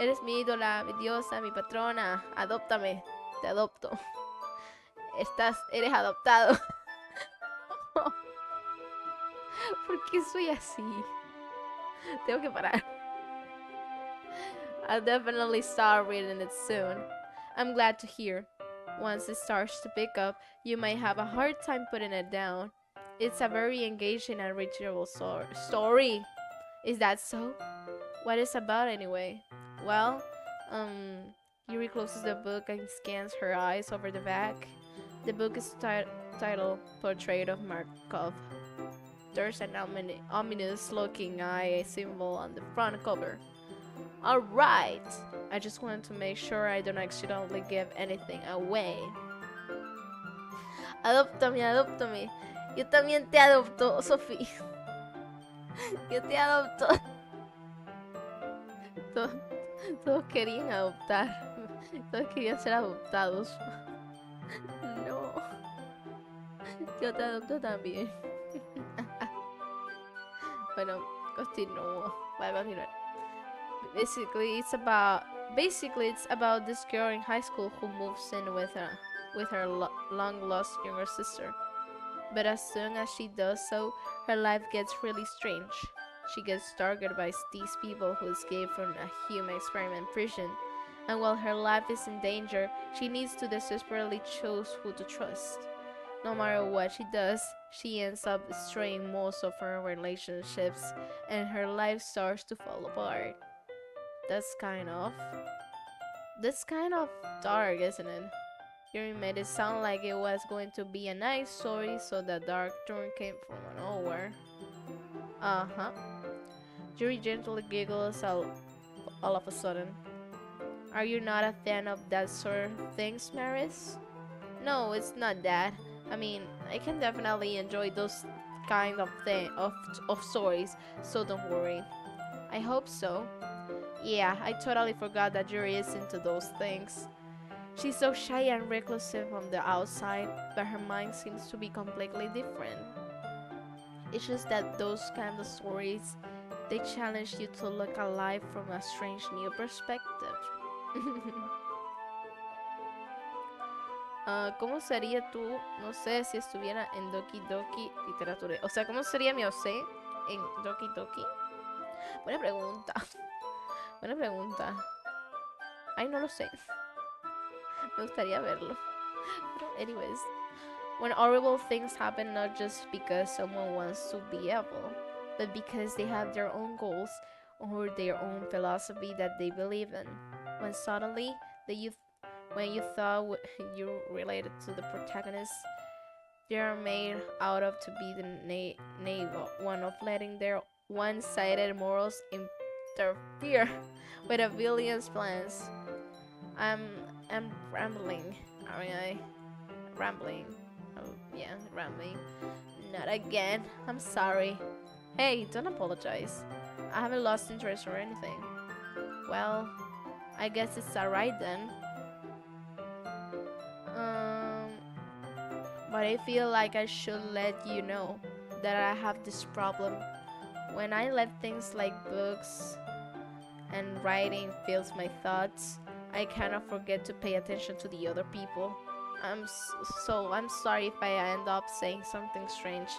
Eres mi ídola, mi diosa, mi patrona. Adóptame. Te adopto. Eres adoptado. ¿Por qué soy así? Tengo que parar. I'll definitely start reading it soon. I'm glad to hear. Once it starts to pick up, you might have a hard time putting it down. It's a very engaging and reachable story. Is that so? What is it about anyway? Well, Yuri closes the book and scans her eyes over the back. The book is titled Portrait of Markov. There's an ominous looking eye symbol on the front cover. Alright! I just wanted to make sure I don't accidentally give anything away. Adóptame, adóptame. Yo también te adopto, Sophie. Yo te adopto. Todos querían adoptar. Todos querían ser adoptados. No. Yo te adopto también. Bueno, continúo. Voy a continuar. Basically, it's about this girl in high school who moves in with her long lost younger sister. But as soon as she does so, her life gets really strange. She gets targeted by these people who escape from a human experiment prison, and while her life is in danger, she needs to desperately choose who to trust. No matter what she does, she ends up straying most of her relationships, and her life starts to fall apart. That's kind of dark, isn't it? You made it sound like it was going to be a nice story, so the dark turn came from nowhere. Uh-huh. Yuri gently giggles all of a sudden. Are you not a fan of that sort of things, Maris? No, it's not that. I mean, I can definitely enjoy those kind of stories, so don't worry. I hope so. Yeah, I totally forgot that Yuri is into those things. She's so shy and reclusive on the outside, but her mind seems to be completely different. It's just that those kind of stories, they challenge you to look at life from a strange new perspective. ¿Cómo sería tú, no sé, si estuviera en Doki Doki Literatura? O sea, ¿cómo sería mi OC en Doki Doki? Buena pregunta. Buena pregunta. Ay, no lo sé. Me gustaría verlo. Pero anyways, when horrible things happen not just because someone wants to be evil, but because they have their own goals or their own philosophy that they believe in. When suddenly when you thought you related to the protagonist, they are made out of to be the navel one of letting their one-sided morals interfere with a villain's plans. I'm rambling, aren't I? Rambling. Oh, yeah, rambling. Not again. I'm sorry. Hey, don't apologize. I haven't lost interest or anything. Well, I guess it's alright then. But I feel like I should let you know that I have this problem. When I let things like books and writing fills my thoughts, I kind of forget to pay attention to the other people. I'm sorry if I end up saying something strange,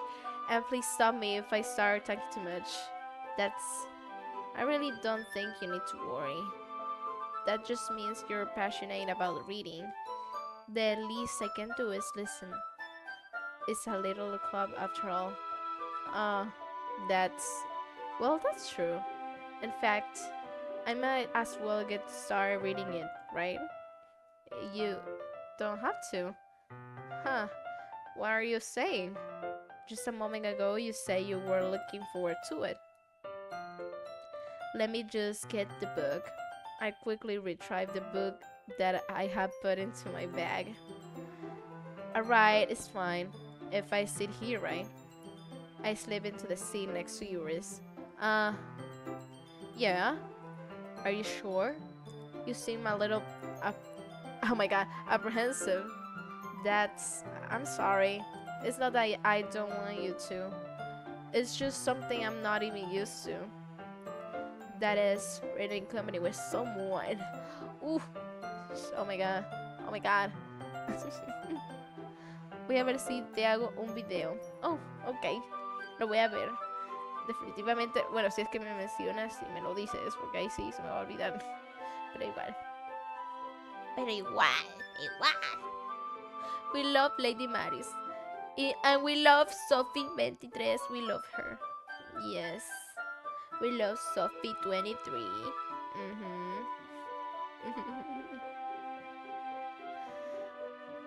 and please stop me if I start talking too much. I really don't think you need to worry. That just means you're passionate about reading. The least I can do is listen. It's a little club after all. Uh, that's true. In fact, I might as well get started reading it, right? You don't have to. Huh, what are you saying? Just a moment ago you said you were looking forward to it. Let me just get the book. I quickly retrieved the book that I had put into my bag. Alright, it's fine. If I sit here, right? I slip into the seat next to yours. Yeah? Are you sure? You seem a little... oh my god, apprehensive. I'm sorry. It's not that I don't want you to. It's just something I'm not even used to. That is reading company with someone. Ooh. Oh my god. Oh my god. Voy a ver si te hago un video. Oh, ok. Lo voy a ver. Definitivamente, bueno, si es que me mencionas y me lo dices, porque ahí sí se me va a olvidar. Pero igual. Pero igual, igual. We love Lady Maris. And we love Sophie 23. We love her. Yes. We love Sophie 23.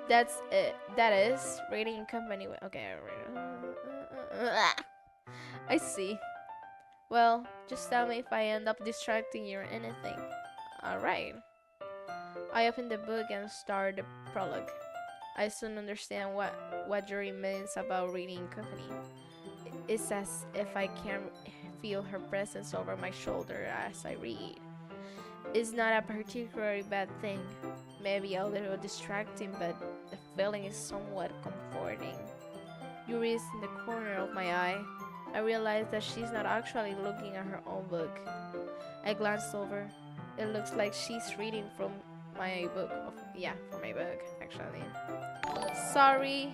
That's it. That is rating company. Okay. I see. Well, just tell me if I end up distracting you or anything. Alright. I open the book and start the prologue. I soon understand what Yuri means about reading company. It's as if I can feel her presence over my shoulder as I read. It's not a particularly bad thing. Maybe a little distracting, but the feeling is somewhat comforting. Yuri is in the corner of my eye. I realize that she's not actually looking at her own book. I glance over. It looks like she's reading from my book. From my book, actually. Sorry,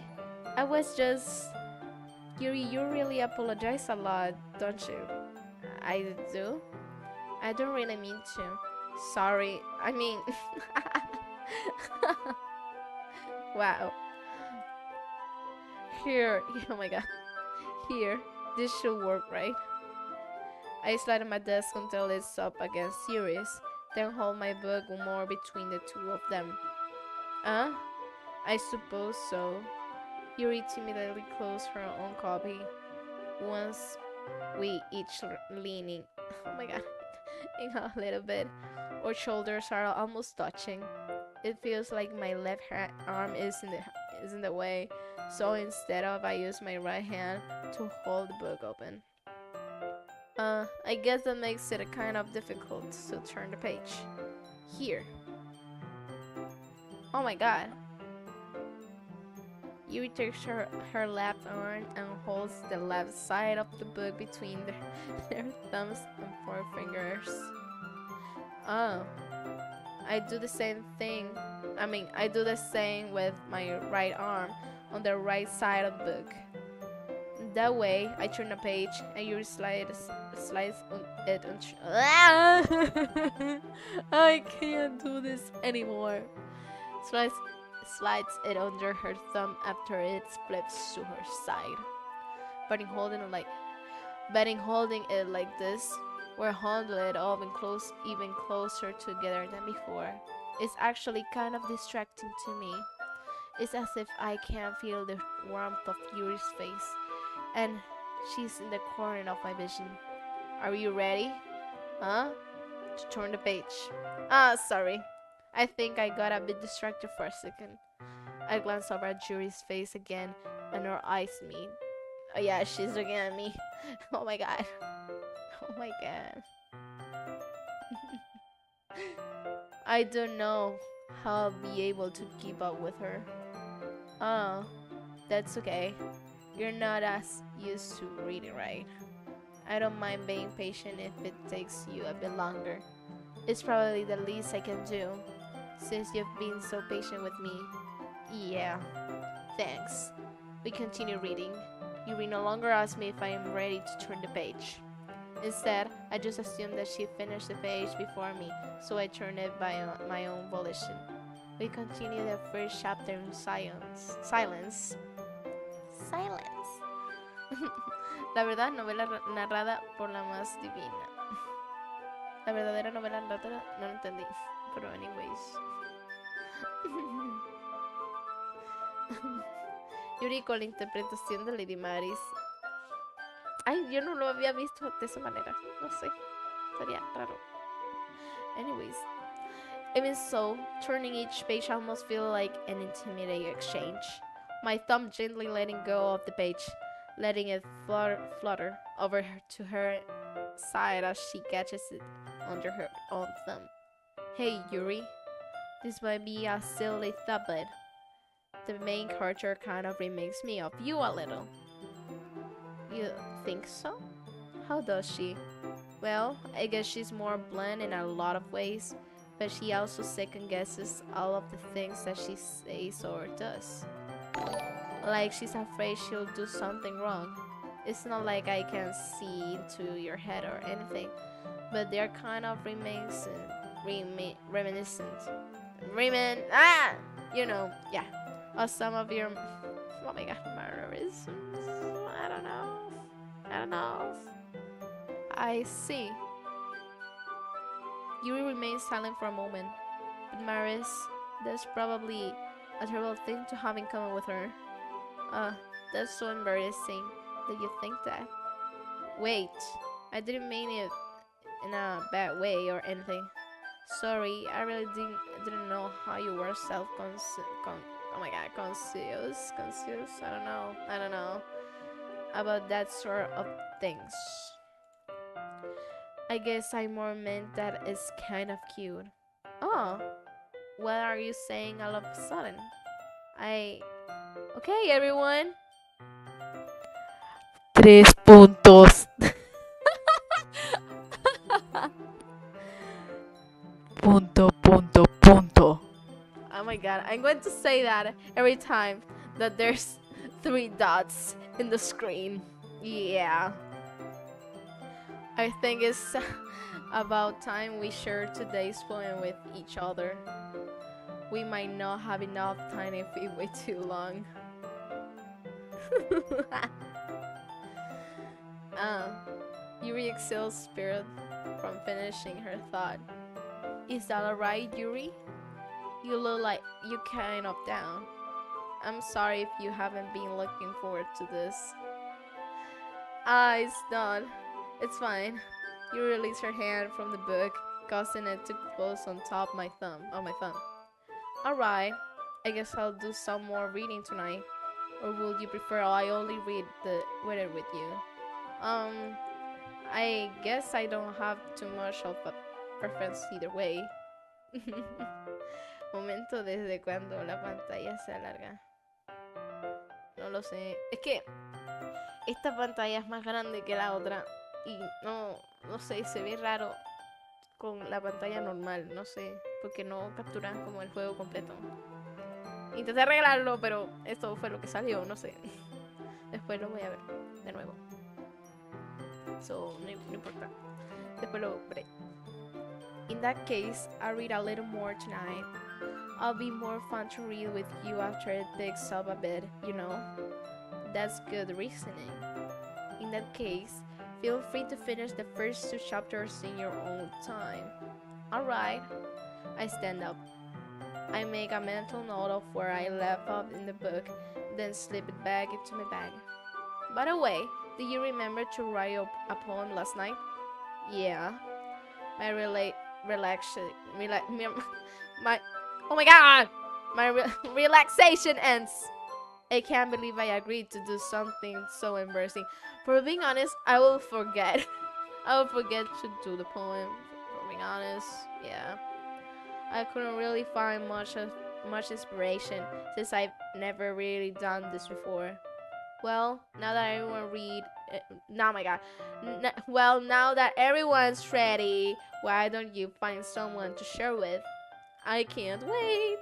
I was just... Yuri, you really apologize a lot, don't you? I do? I don't really mean to. Sorry, I mean... Wow. Here, oh my god. Here, this should work, right? I slide on my desk until it's up against Yuri's, then hold my book more between the two of them. I suppose so. Yuri timidly closed her own copy. Once we each leaning, oh my god, in a little bit. Our shoulders are almost touching. It feels like my left arm is in the way, so instead of I use my right hand to hold the book open. I guess that makes it kind of difficult to turn the page. Here. Oh my god. Yuri takes her left arm and holds the left side of the book between their thumbs and forefingers. Oh. I do the same thing. I do the same with my right arm on the right side of the book. That way, I turn a page and Yuri slides it on. I can't do this anymore. Slides it under her thumb after it flips to her side. But in holding it like this, we're handled even closer together than before. It's actually kind of distracting to me. It's as if I can feel the warmth of Yuri's face, and she's in the corner of my vision. Are you ready? Huh? To turn the page. Sorry. I think I got a bit distracted for a second. I glance over at Yuri's face again, and our eyes meet. Oh yeah, she's looking at me. Oh my god. Oh my god. I don't know how I'll be able to keep up with her. Oh, that's okay. You're not as used to reading, right? I don't mind being patient if it takes you a bit longer. It's probably the least I can do, since you've been so patient with me. Yeah, thanks. We continue reading. Yuri no longer asks me if I am ready to turn the page. Instead, I just assume that she finished the page before me, so I turn it by my own volition. We continue the first chapter in silence. La verdad, novela narrada por la más divina. La verdadera novela narrada, no lo entendí, pero anyways. Yuri con la interpretación de Lady Maris. Ay, yo no lo había visto de esa manera. No sé. Sería raro. Anyways. Even so, turning each page almost feels like an intimidating exchange. My thumb gently letting go of the page, letting it flutter over to her side as she catches it under her own thumb. Hey, Yuri. This might be a silly thought, but the main character kind of reminds me of you a little. You think so? How does she? Well, I guess she's more blunt in a lot of ways, but she also second guesses all of the things that she says or does. Like she's afraid she'll do something wrong. It's not like I can see into your head or anything, but they're kind of reminiscent. You know, yeah. Or some of your, oh my god, mannerisms. I don't know. I don't know. I see. Yuri remains silent for a moment, but Maris, that's probably a terrible thing to have in common with her. That's so embarrassing that you think that. Wait, I didn't mean it in a bad way or anything. Sorry, I really didn't know how you were oh my god, conscious. I don't know about that sort of things. I guess I more meant that it's kind of cute. Oh, what are you saying all of a sudden? Okay, everyone. 3 puntos. Punto. Oh my god, I'm going to say that every time that there's 3 dots in the screen. Yeah. I think it's about time we share today's poem with each other. We might not have enough time if we wait too long. Yuri exhales spirit from finishing her thought. Is that alright, Yuri? You look like you kind of down. I'm sorry if you haven't been looking forward to this. It's not. It's fine. You release her hand from the book, causing it to close on top of my thumb. Alright. I guess I'll do some more reading tonight. Or would you prefer I only read the weather with you? I guess I don't have too much of a preference either way. Momento desde cuando la pantalla se alarga. No lo sé. Es que esta pantalla es más grande que la otra y no sé, se ve raro con la pantalla normal, no sé, porque no capturan como el juego completo. Intenté arreglarlo, pero esto fue lo que salió, no sé. Después lo voy a ver de nuevo. So, no importa. Después lo veré. In that case, I'll read a little more tonight. I'll be more fun to read with you after it picks up a bit, you know? That's good reasoning. In that case, feel free to finish the first 2 chapters in your own time. Alright. I stand up. I make a mental note of where I left off in the book, then slip it back into my bag. By the way, do you remember to write a poem last night? Yeah. My relaxation ends. I can't believe I agreed to do something so embarrassing. For being honest, I will forget. I will forget to do the poem. For being honest, yeah. I couldn't really find much inspiration since I've never really done this before. Well, now that everyone's ready, why don't you find someone to share with? I can't wait.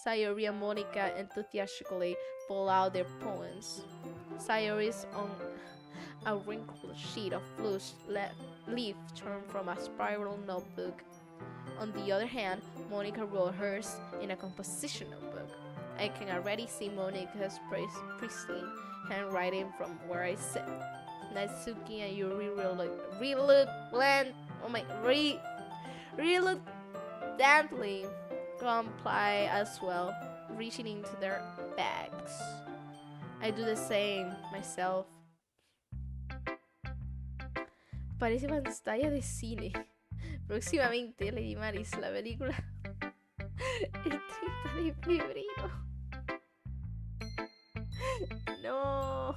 Sayori and Monica enthusiastically pull out their poems. Sayori is on a wrinkled sheet of loose leaf torn from a spiral notebook. On the other hand, Monica wrote hers in a composition notebook. I can already see Monica's pristine handwriting from where I sit. Natsuki and Yuri reluctantly comply as well, reaching into their bags. I do the same myself. Parece pantalla de cine. Próximamente, Lady Maris, la película el 30 de febrero. No,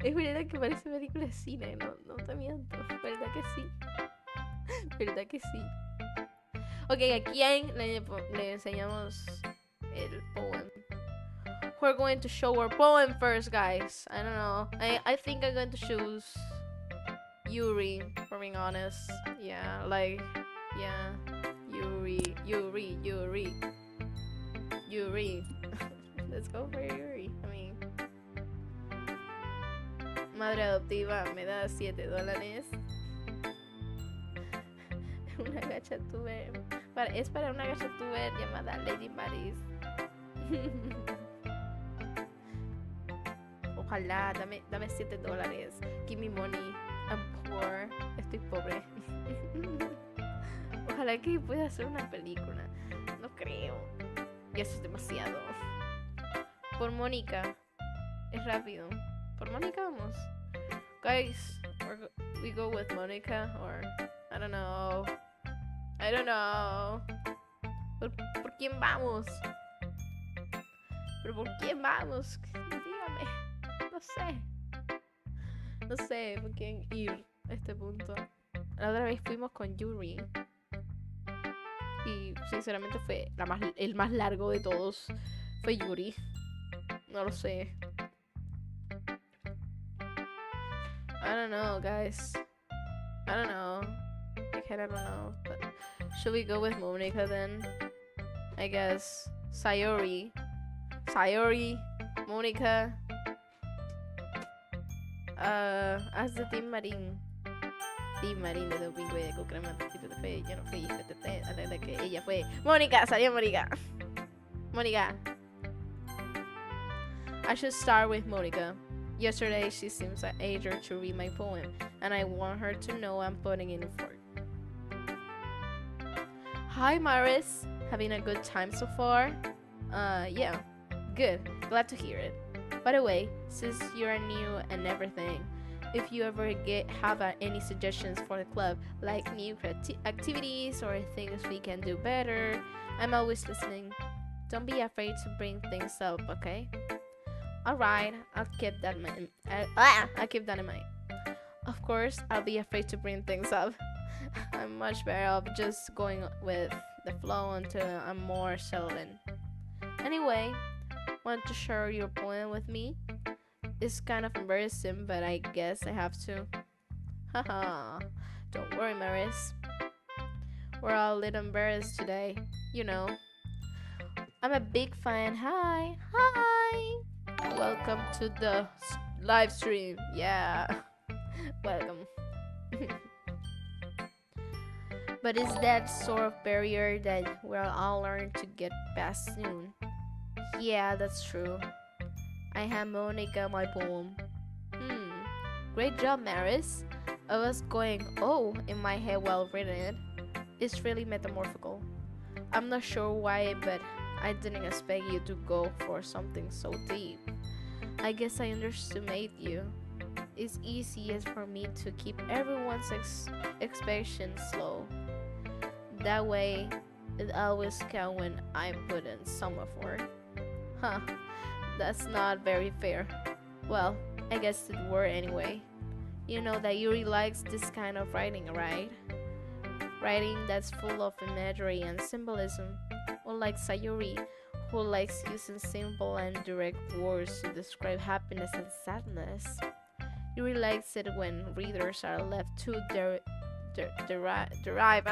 es verdad que parece película de cine, no te miento. ¿Verdad que sí? ¿Verdad que sí? Ok, aquí le enseñamos el poem. We're going to show our poem first, guys. I don't know. I think I'm going to choose Yuri, for being honest. Yeah, like, yeah. Yuri, Yuri, Yuri, Yuri. Let's go for Yuri. I mean, madre adoptiva me da $7. Una gacha tuber. Es para una gacha tuber llamada Lady Maris. Ojalá, dame $7. Give me money. I'm poor. Estoy pobre. Ojalá que pueda hacer una película. No creo. Y eso es demasiado. Por Mónica. Es rápido. Por Mónica vamos. Guys, we go with Mónica or I don't know. I don't know. ¿Por quién vamos? ¿Pero por quién vamos? Dígame. No sé. No sé por quién ir a este punto. La otra vez fuimos con Yuri. Y sinceramente fue el más largo de todos. Fue Yuri. No lo sé. I don't know, guys. I don't know. I don't know. But should we go with Monica then? I guess. Sayori, Monica. As the Team Marín. Team Marín de Domingo y de Cucrema de Fe. Yo no fui FTT. A la de que ella fue. Mónica, salió Mónica. Mónica. I should start with Monica. Yesterday she seems eager to read my poem, and I want her to know I'm putting in effort. Hi Maris, having a good time so far? Yeah, good, glad to hear it. By the way, since you're new and everything, if you ever have any suggestions for the club, like new activities or things we can do better, I'm always listening. Don't be afraid to bring things up, okay? Alright, I'll keep that in mind. I'll keep that in mind. Of course, I'll be afraid to bring things up. I'm much better off just going with the flow until I'm more settled in. Anyway, want to share your poem with me? It's kind of embarrassing, but I guess I have to. Haha, don't worry, Maris. We're all a little embarrassed today, you know. I'm a big fan. Hi! Welcome to the live stream. Yeah. Welcome. But it's that sort of barrier that we'll all learn to get past soon. Yeah, that's true. I have Monica my poem. Great job, Maris. I was going, oh, in my head while reading it. It's really metamorphical. I'm not sure why, but I didn't expect you to go for something so deep. I guess I underestimate you. It's easiest for me to keep everyone's expectations low. That way, it always counts when I put in some effort. Huh, that's not very fair. Well, I guess it were anyway. You know that Yuri likes this kind of writing, right? Writing that's full of imagery and symbolism, unlike Sayuri, who likes using simple and direct words to describe happiness and sadness. Yuri likes it when readers are left to derive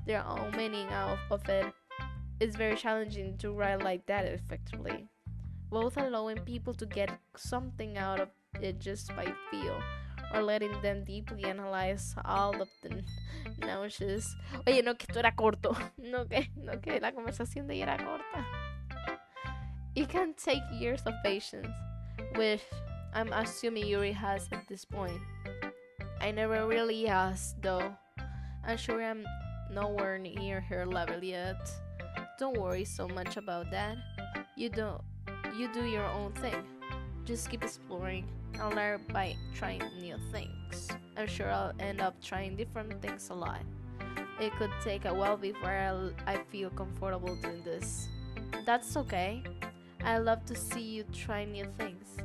their own meaning out of it. It's very challenging to write like that effectively, both allowing people to get something out of it just by feel, or letting them deeply analyze all of the nuances. Oye, no, que esto era corto. No, que la conversación de ella era corta. It can take years of patience, which I'm assuming Yuri has at this point. I never really asked, though. I'm sure I'm nowhere near her level yet. Don't worry so much about that. You do your own thing. Just keep exploring. I'll learn by trying new things. I'm sure I'll end up trying different things a lot. It could take a while before I feel comfortable doing this. That's okay. I love to see you try new things.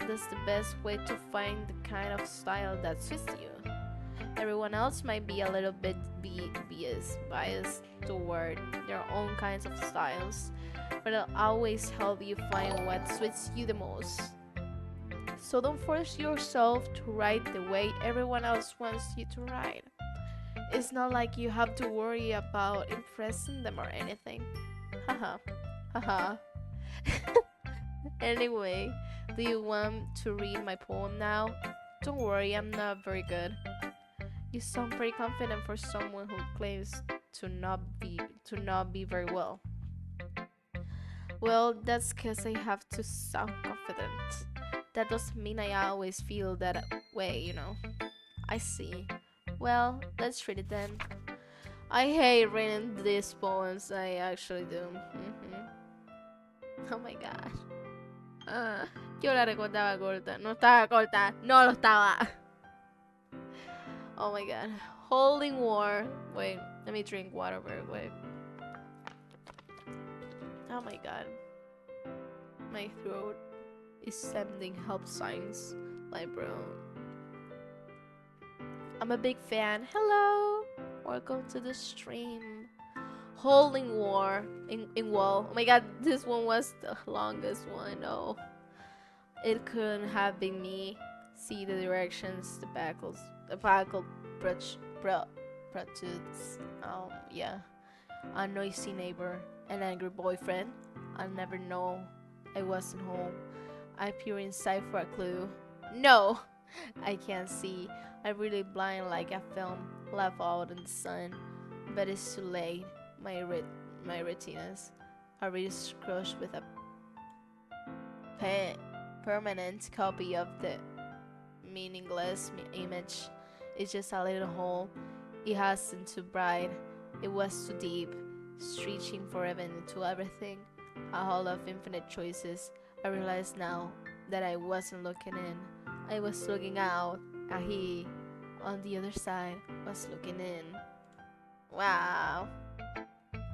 That's the best way to find the kind of style that suits you. Everyone else might be a little bit biased toward their own kinds of styles, but I'll always help you find what suits you the most. So don't force yourself to write the way everyone else wants you to write. It's not like you have to worry about impressing them or anything. Haha. Haha. Anyway, do you want to read my poem now? Don't worry, I'm not very good. You sound pretty confident for someone who claims to not be very well. Well, that's because I have to sound confident. That doesn't mean I always feel that way. I see. Well, let's read it then. I hate reading these poems. I actually do. Oh my gosh. Yo la recordaba corta. No estaba corta. No lo estaba. Oh my god. Holding war. Wait, let me drink water very quick. Oh my god. My throat is sending help signs. Like, bro. I'm a big fan. Hello. Welcome to the stream. Holding war in wall. Oh my god, this one was the longest one. Oh, it couldn't have been me. See the directions, the buckle, protrudes. Yeah. A noisy neighbor, an angry boyfriend. I'll never know I wasn't home. I peer inside for a clue. No, I can't see. I'm really blind like a film left out in the sun. But it's too late. My retinas are really crushed with a permanent copy of the meaningless image. It's just a little hole. It hasn't too bright. It was too deep, stretching forever into everything. A hole of infinite choices. I realize now that I wasn't looking in. I was looking out, and he, on the other side, was looking in. Wow.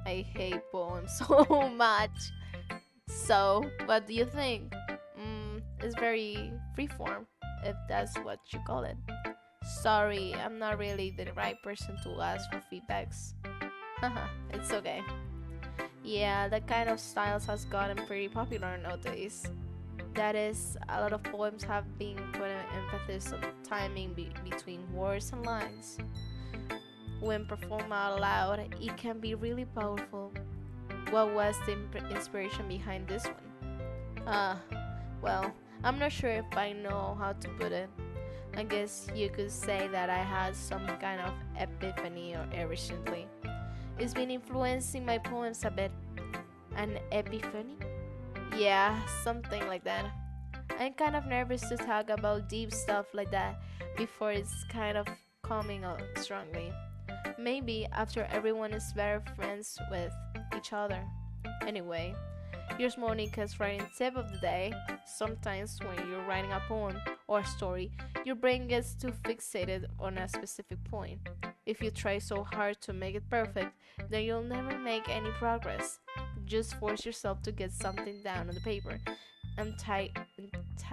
I hate poems so much. So, what do you think? It's very freeform, if that's what you call it. Sorry, I'm not really the right person to ask for feedbacks. Haha, it's okay. Yeah, that kind of styles has gotten pretty popular nowadays. That is, a lot of poems have been putting emphasis on timing between words and lines. When performed out loud, it can be really powerful. What was the inspiration behind this one? Well, I'm not sure if I know how to put it. I guess you could say that I had some kind of epiphany or recently. It's been influencing my poems a bit. An epiphany? Yeah, something like that. I'm kind of nervous to talk about deep stuff like that before it's kind of coming out strongly. Maybe after everyone is better friends with each other. Anyway, here's Monica's writing tip of the day. Sometimes when you're writing a poem or a story, your brain gets too fixated on a specific point. If you try so hard to make it perfect, then you'll never make any progress. Just force yourself to get something down on the paper and tidy,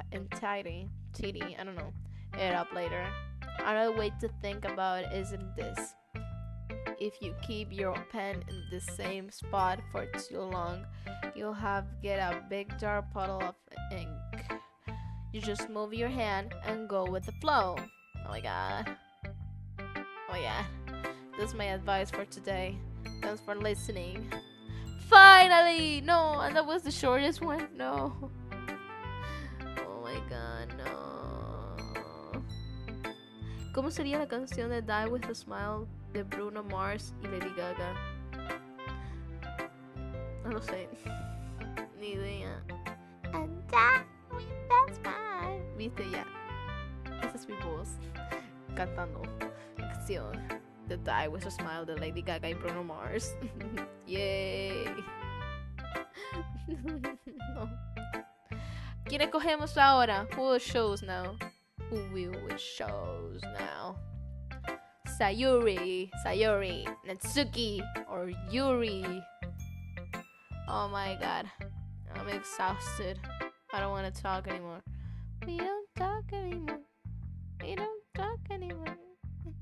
I don't know, it up later. Another way to think about it isn't this. If you keep your pen in the same spot for too long, you'll get a big dark puddle of ink. You just move your hand and go with the flow. Oh my god. Oh yeah. That's my advice for today. Thanks for listening. Finally! No, and that was the shortest one. No. Oh my god, no. ¿Cómo sería la canción de Die With a Smile de Bruno Mars y Lady Gaga? No lo sé. Ni idea. And die with a smile. Viste ya. Esa es mi voz. Cantando la canción de Die With a Smile de Lady Gaga y Bruno Mars. Yay. No. ¿Quién escogemos ahora? Who will shows now? Who will shows now? Sayuri, Natsuki, or Yuri. Oh my god. I'm exhausted. I don't want to talk anymore. We don't talk anymore. We don't talk anymore.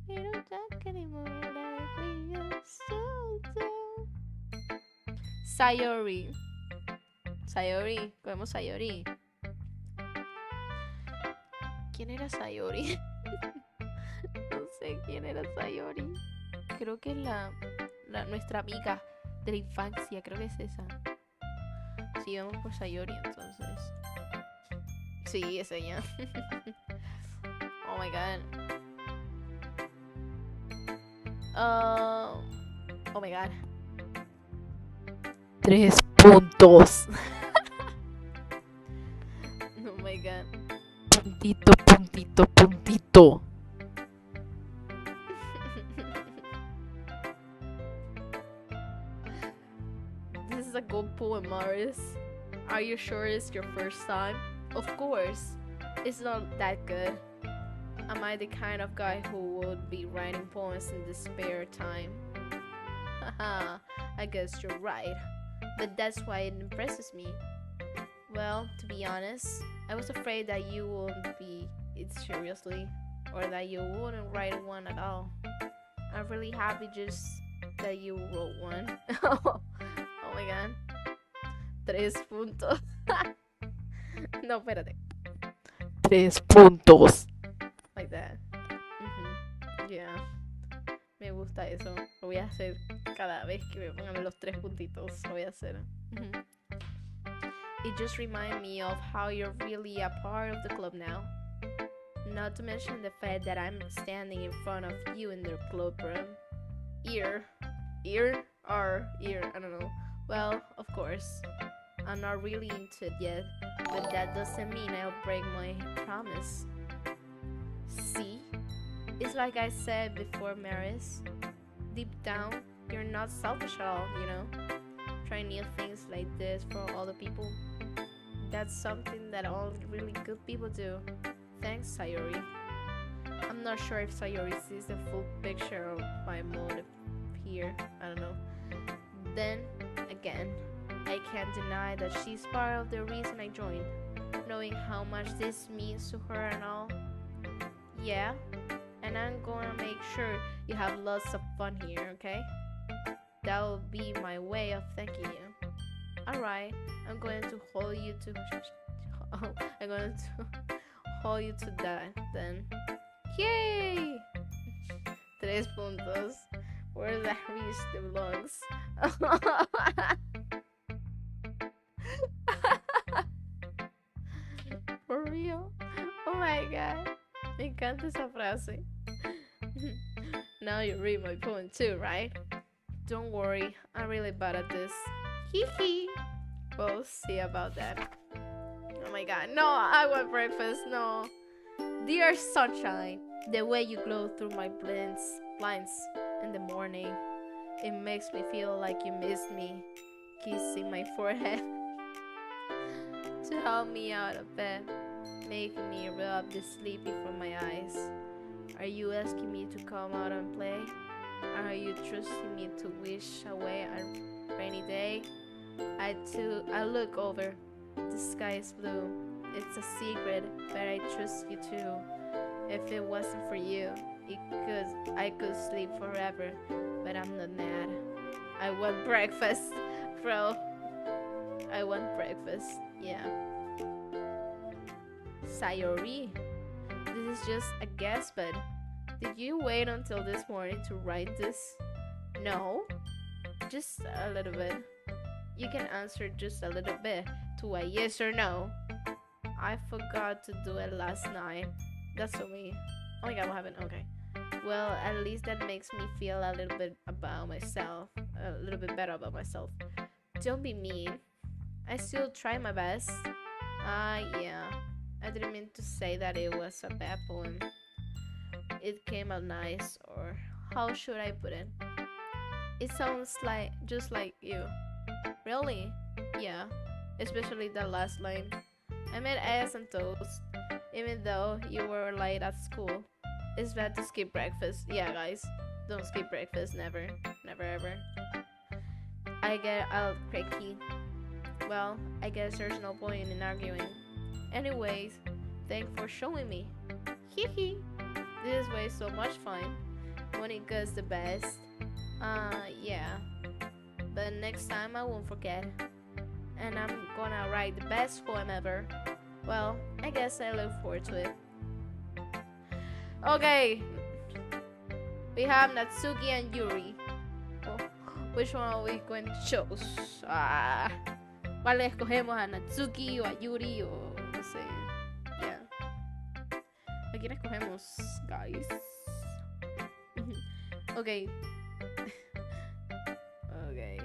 We don't talk anymore like we used to do. Sayuri. Sayori. Comemos Sayori. ¿Quién era Sayori? No sé quién era Sayori. Creo que es nuestra amiga de la infancia. Creo que es esa. Sí, vamos por Sayori entonces. Sí, es ella. Oh my god. Oh my god. 3 puntos. Oh my god. Puntito, puntito, puntito. This is a good poem, Maris. Are you sure it's your first time? Of course. It's not that good. Am I the kind of guy who would be writing poems in the spare time? Haha, I guess you're right. But that's why it impresses me. Well, to be honest, I was afraid that you wouldn't be it seriously, or that you wouldn't write one at all. I'm really happy just that you wrote one. Oh my god. 3 puntos. No, espérate. 3 puntos. Like that. Yeah. Me gusta eso. Lo voy a hacer cada vez que me pongan los 3 puntitos. Lo voy a hacer. It just reminds me of how you're really a part of the club now. Not to mention the fact that I'm standing in front of you in the club room. Ear? I don't know. Well, of course. I'm not really into it yet, but that doesn't mean I'll break my promise. See? It's like I said before, Maris. Deep down, you're not selfish at all, you know? Trying new things like this for other people. That's something that all really good people do. Thanks, Sayori. I'm not sure if Sayori sees the full picture of my motive here. I don't know. Then, again, I can't deny that she's part of the reason I joined. Knowing how much this means to her and all. Yeah, and I'm gonna make sure you have lots of fun here, okay? That'll be my way of thanking you. Alright, I'm going to hold you to I'm going to hold you to that then. Yay! 3 puntos. Where that reach the vlogs? For real? Oh my god. Me encanta esa frase. Now you read my poem too, right? Don't worry, I'm really bad at this. Hee hee. We'll see about that. Oh my god, no, I want breakfast, no. Dear sunshine, the way you glow through my blinds in the morning, it makes me feel like you missed me, kissing my forehead to help me out of bed, making me rub the sleepy from my eyes. Are you asking me to come out and play? Are you trusting me to wish away a rainy day? I look over. The sky is blue. It's a secret, but I trust you too. If it wasn't for you, I could sleep forever, but I'm not mad. I want breakfast, bro. I want breakfast, yeah. Sayori, this is just a guess, but did you wait until this morning to write this? No? Just a little bit. You can answer just a little bit to a yes or no. I forgot to do it last night. That's so me. Oh my god, what happened? Okay. Well, at least that makes me feel a little bit about myself. A little bit better about myself. Don't be mean. I still try my best. Yeah. I didn't mean to say that it was a bad poem. It came out nice, or how should I put it? It sounds like just like you. Really? Yeah. Especially the last line. I made eggs and toast, even though you were late at school. It's bad to skip breakfast. Yeah, guys. Don't skip breakfast. Never. Never ever. I get out cranky. Well, I guess there's no point in arguing. Anyways, thanks for showing me. Hee hee. This way is so much fun. When it goes the best. Yeah. But next time I won't forget. and I'm gonna write the best poem ever. Well, I guess I look forward to it. Okay, we have Natsuki and Yuri. Oh, which one are we going to choose? ¿Cuál escogemos? ¿A Natsuki o a Yuri o no sé? Yeah. ¿A quién escogemos, guys? Okay. Okay.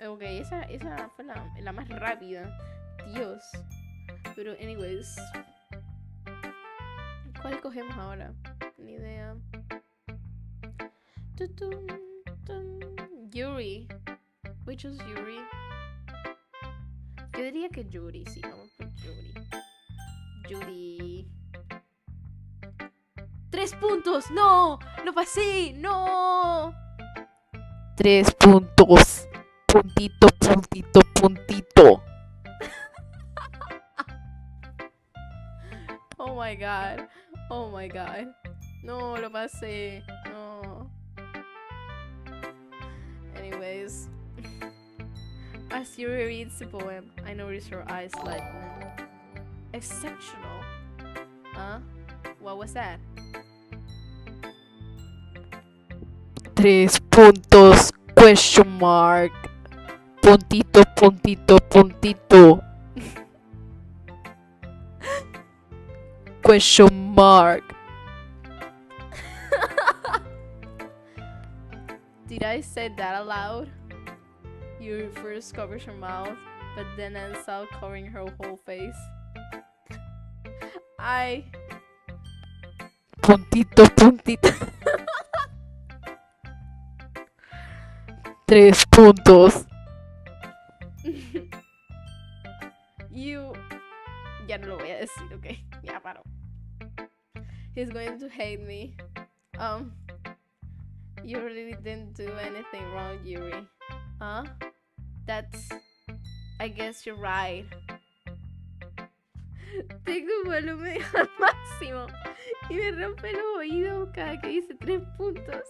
Okay, esa fue la más rápida. Dios. Pero anyways. ¿Cuál escogemos ahora? Ni idea. Yuri. We choose Yuri. Yo diría que Yuri, sí, vamos por Yuri. Yuri. 3 puntos, no, lo pasé, no. 3 puntos. Puntito, puntito, puntito. Oh my god. Oh my god. No, lo pasé. No. Anyways. As Yuri reads the poem, I notice her eyes lightening. Exceptional. Huh? What was that? 3 puntos. Question mark. Puntito, puntito, puntito. Question mark. Did I say that aloud? Yuri first covers her mouth, but then ends up covering her whole face. Puntito, puntito. 3 puntos. You... Ya no lo voy a decir, okay? Ya paro. He's going to hate me. You really didn't do anything wrong, Yuri. Huh? That's... I guess you're right. Tengo volumen al máximo y me rompe los oídos cada que dice 3 puntos.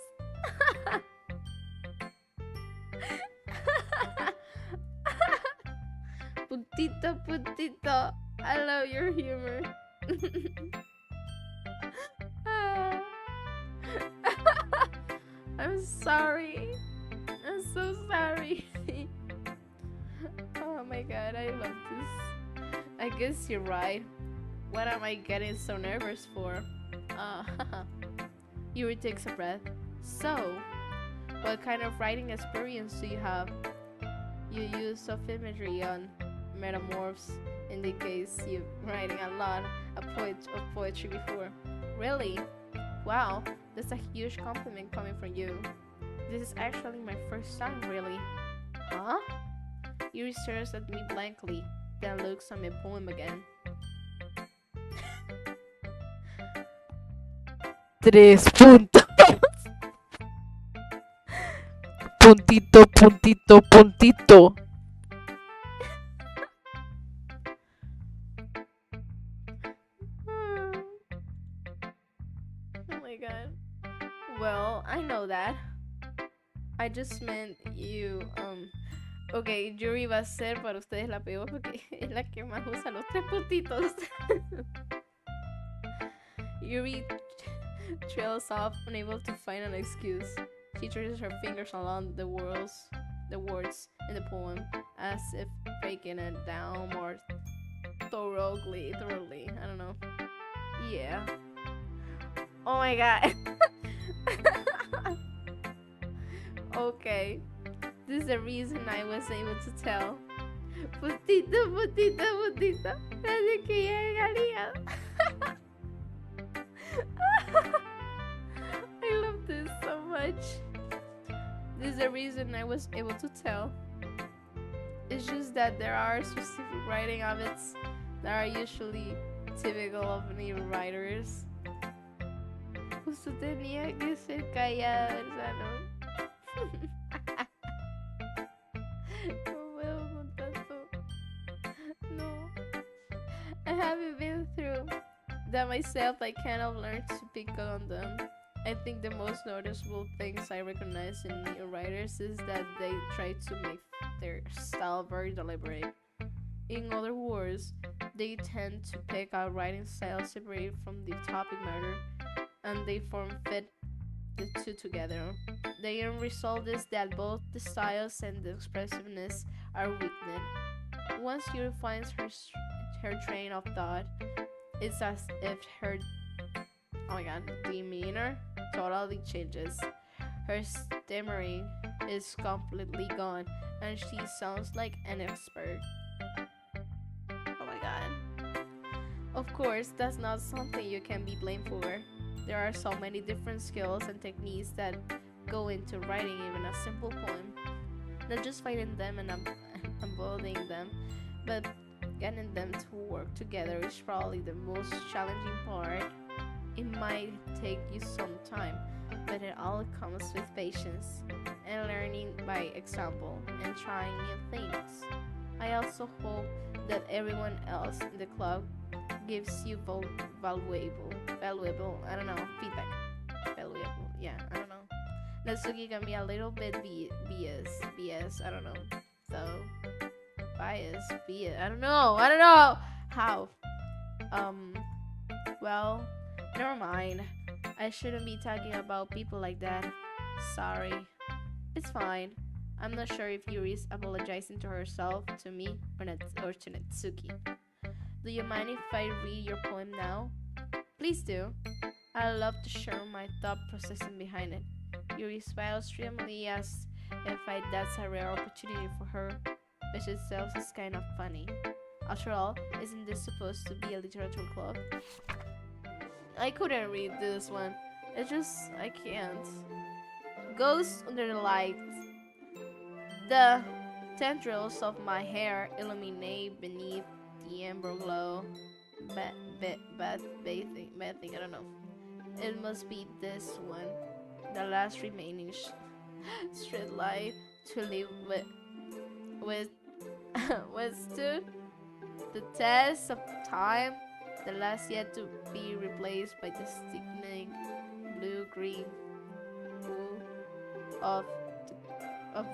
Puntito, puntito. I love your humor. I'm sorry. I'm so sorry. Oh my god, I love this. I guess you're right. What am I getting so nervous for? Yuri takes a breath. So, what kind of writing experience do you have? You use soft imagery on metamorphs indicates you've writing a lot of poetry before. Really? Wow, that's a huge compliment coming from you. This is actually my first time, really. Huh? Yuri stares at me blankly, then looks at my poem again. 3 puntos. Puntito, puntito, puntito. Oh my god. Well, I know that. I just meant you, Ok, Yuri va a ser para ustedes la peor porque es la que más usa los 3 puntitos. Yuri trails off, unable to find an excuse. She traces her fingers along the words in the poem, as if breaking it down more thoroughly. I don't know. Yeah. Oh my god. Okay. This is the reason I was able to tell. Putito, putito, putito. Desde que llegaría. I love this so much. This is the reason I was able to tell. It's just that there are specific writing habits that are usually typical of new writers. Justo tenía que ser callada, ¿no? No puedo con tanto. No. I haven't been through that myself. I kind of learned to pick on them. I think the most noticeable things I recognize in new writers is that they try to make their style very deliberate. In other words, they tend to pick out writing styles separate from the topic matter and they form fit the two together. The end result is that both the styles and the expressiveness are weakened. Once Yuri finds her train of thought, it's as if her oh my god demeanor totally changes. Her stammering is completely gone, and she sounds like an expert. Oh my god. Of course, that's not something you can be blamed for. There are so many different skills and techniques that go into writing even a simple poem. Not just finding them and embodying them, but getting them to work together is probably the most challenging part. It might take you some time, but it all comes with patience and learning by example and trying new things. I also hope that everyone else in the club gives you valuable, I don't know, feedback. Valuable, yeah, I don't know. Natsuki can be a little bit BS, I don't know. So, bias, BS, I don't know how. Um, well, never mind. I shouldn't be talking about people like that. Sorry. It's fine. I'm not sure if Yuri is apologizing to herself, to me, or to Natsuki. Do you mind if I read your poem now? Please do. I love to share my thought processing behind it. Yuri smiles dreamily as if that's a rare opportunity for her, which itself is kind of funny. After all, isn't this supposed to be a literature club? I couldn't read this one. I can't. Ghosts under the light. The tendrils of my hair illuminate beneath the amber glow. Bathing, I don't know. It must be this one. The last remaining street light to live with withstood the test of time, the last yet to be replaced by the sickening blue-green pool of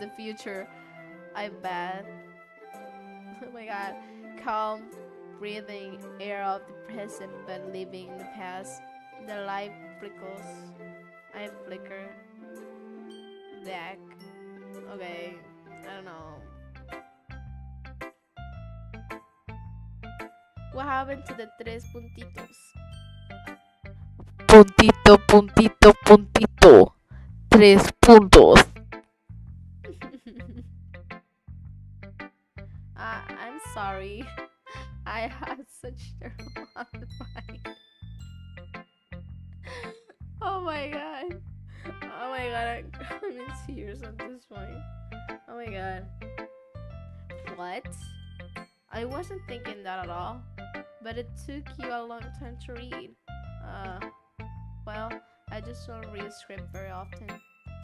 the future. I bet. Oh my god. Calm, breathing air of the present but living in the past. The light flickers. I flicker back. Okay, I don't know. What happened to the tres puntitos? Puntito, puntito, puntito. 3 puntos. I'm sorry. I had such terrible mind. Oh my god. Oh my god, I'm in tears at this point. Oh my god. What? I wasn't thinking that at all. But it took you a long time to read. Well, I just don't read script very often.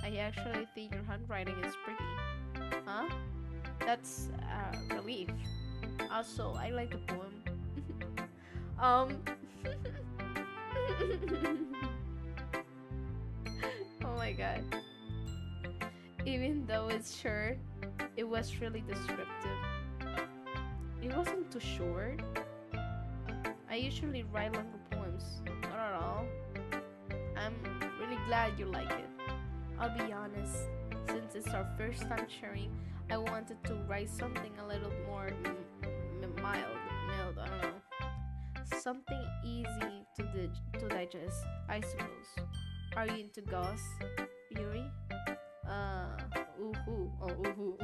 I actually think your handwriting is pretty. Huh? That's a relief. Also, I like the poem. um. Oh my god. Even though it's short, it was really descriptive. It wasn't too short. I usually write longer poems. Not at all. I'm really glad you like it. I'll be honest, since it's our first time sharing, I wanted to write something a little more mild, I don't know. Something easy to digest, I suppose. Are you into ghosts, Yuri? Ooh.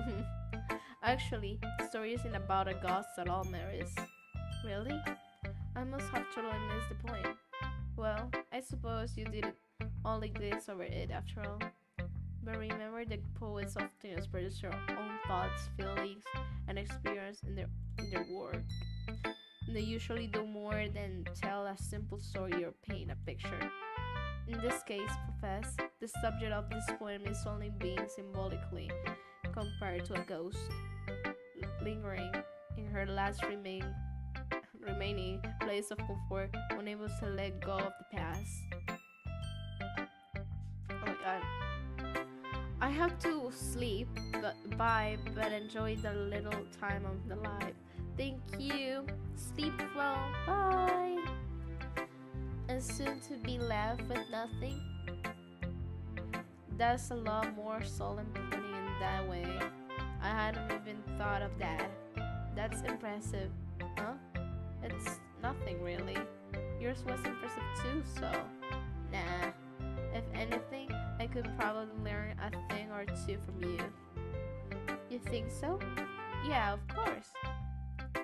Actually, the story isn't about a ghost at all, Maris. Really? I must have totally missed the point. Well, I suppose you didn't only glaze over it after all. But remember that poets often express their own thoughts, feelings, and experience in their work. And they usually do more than tell a simple story or paint a picture. In this case, Profess, the subject of this poem is only being symbolically compared to a ghost lingering in her last remaining place of comfort, unable to let go of the past. I have to sleep, but enjoy the little time of the life. Thank you. Sleep well. Bye. And soon to be left with nothing. That's a lot more solemn putting in that way. I hadn't even thought of that. That's impressive, huh? It's nothing really. Yours was impressive too, so nah. If anything, I could probably learn a thing or two from you. You think so? Yeah, of course.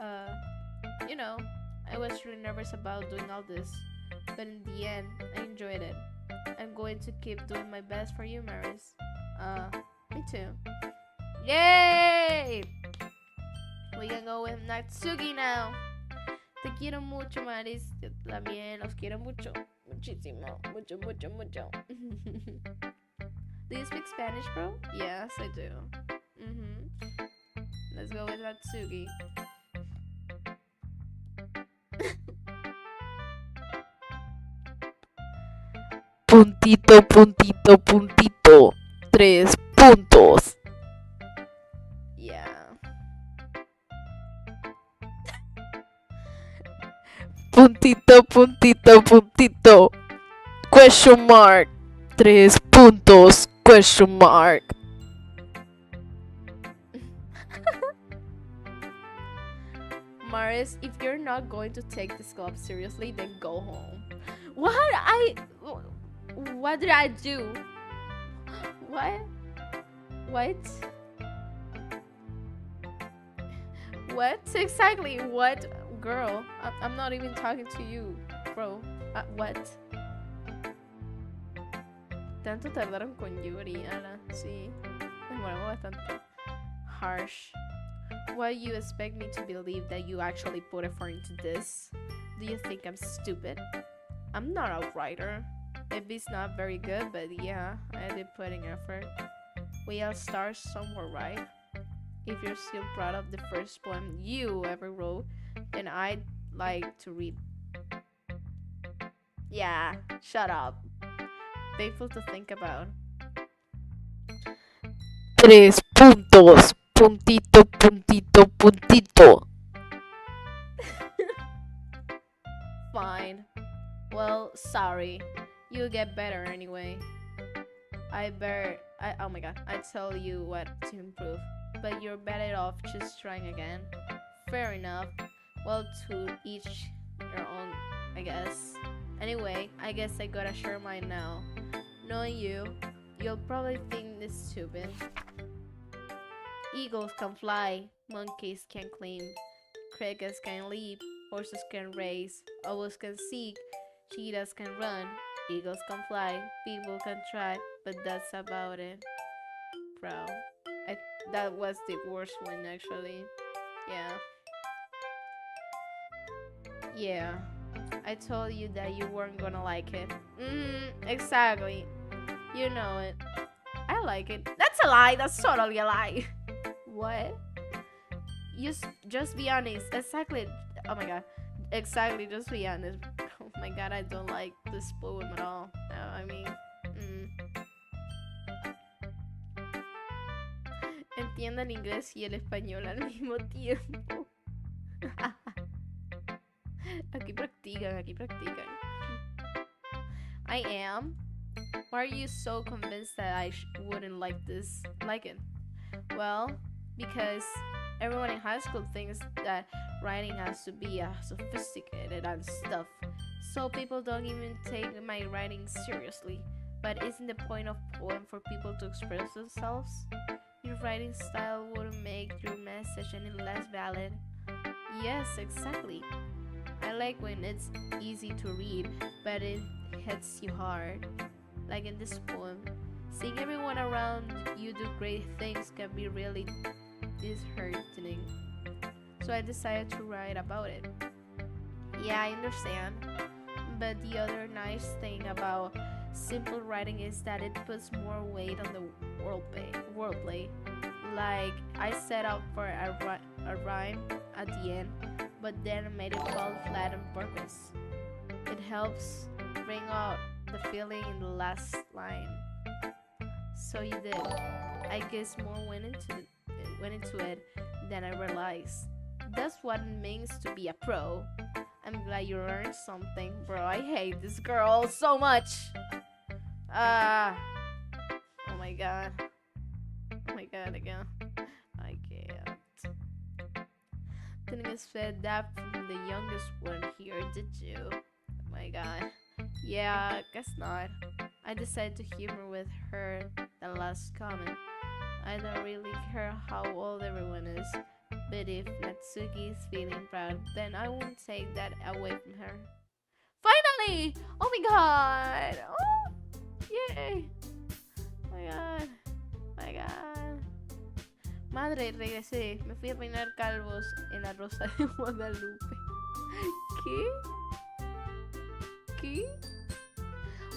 Uh, you know, I was really nervous about doing all this, but in the end, I enjoyed it. I'm going to keep doing my best for you, Maris. Me too. Yay! We can go with Natsuki now. Te quiero mucho, Maris. Yo también los quiero mucho. Muchísimo. Mucho, mucho, mucho. Do you speak Spanish, bro? Yes, I do. Let's go with Natsuki. Puntito, puntito, puntito. 3 puntos. Yeah. Puntito, puntito, puntito. Question mark. 3 puntos. Question mark. Maris, if you're not going to take this club seriously, then go home. What did I do? What? What? What? Exactly. What? Girl, I'm not even talking to you, bro. What? Tanto tardaron con Yuri, Ana. Sí. Demoramos bastante. Harsh. Why you expect me to believe that you actually put effort into this? Do you think I'm stupid? I'm not a writer. Maybe it's not very good, but yeah, I did put in effort. We all start somewhere, right? If you're still proud of the first poem you ever wrote, then I'd like to read. Yeah, shut up. Painful to think about. 3 puntos. Puntito, puntito, puntito. Fine. Well, sorry. You'll get better anyway. Oh my god, I tell you what to improve. But you're better off just trying again. Fair enough. Well, to each your own, I guess. Anyway, I guess I gotta share mine now. Knowing you, you'll probably think this stupid. Eagles can fly, monkeys can climb, crickets can leap, horses can race, owls can seek, cheetahs can run, eagles can fly, people can try, but that's about it. Bro, that was the worst one actually. Yeah. Yeah. I told you that you weren't gonna like it. Exactly. You know it. I like it. That's a lie. That's totally a lie. What? Just be honest. Exactly. Oh my god. Exactly. Just be honest. Oh my god. I don't like this poem at all. I mean. Entiendo el inglés y el español al mismo tiempo. Aquí practican, aquí practican. I am. Why are you so convinced that I wouldn't like it? Well, because everyone in high school thinks that writing has to be sophisticated and stuff. So people don't even take my writing seriously. But isn't the point of poem for people to express themselves? Your writing style wouldn't make your message any less valid. Yes, exactly. I like when it's easy to read, but it hits you hard. Like in this poem, seeing everyone around you do great things can be really disheartening. So I decided to write about it. Yeah, I understand. But the other nice thing about simple writing is that it puts more weight on the wordplay. Like I set up for a rhyme at the end, but then made it fall flat on purpose. It helps bring out the feeling in the last line. So you did. I guess more went into it than I realized. That's what it means to be a pro. I'm glad you learned something, bro. I hate this girl so much. Ah. Oh my god. Oh my god again. I can't. Didn't expect that from the youngest one here, did you? Oh my god. Yeah, guess not. I decided to humor with her the last comment. I don't really care how old everyone is, but if Natsuki is feeling proud, then I won't take that away from her. Finally! Oh my god! Oh, yay! Oh my god. Oh my god. Madre, regresé. Me fui a peinar calvos en la Rosa de Guadalupe. ¿Qué? ¿Qué?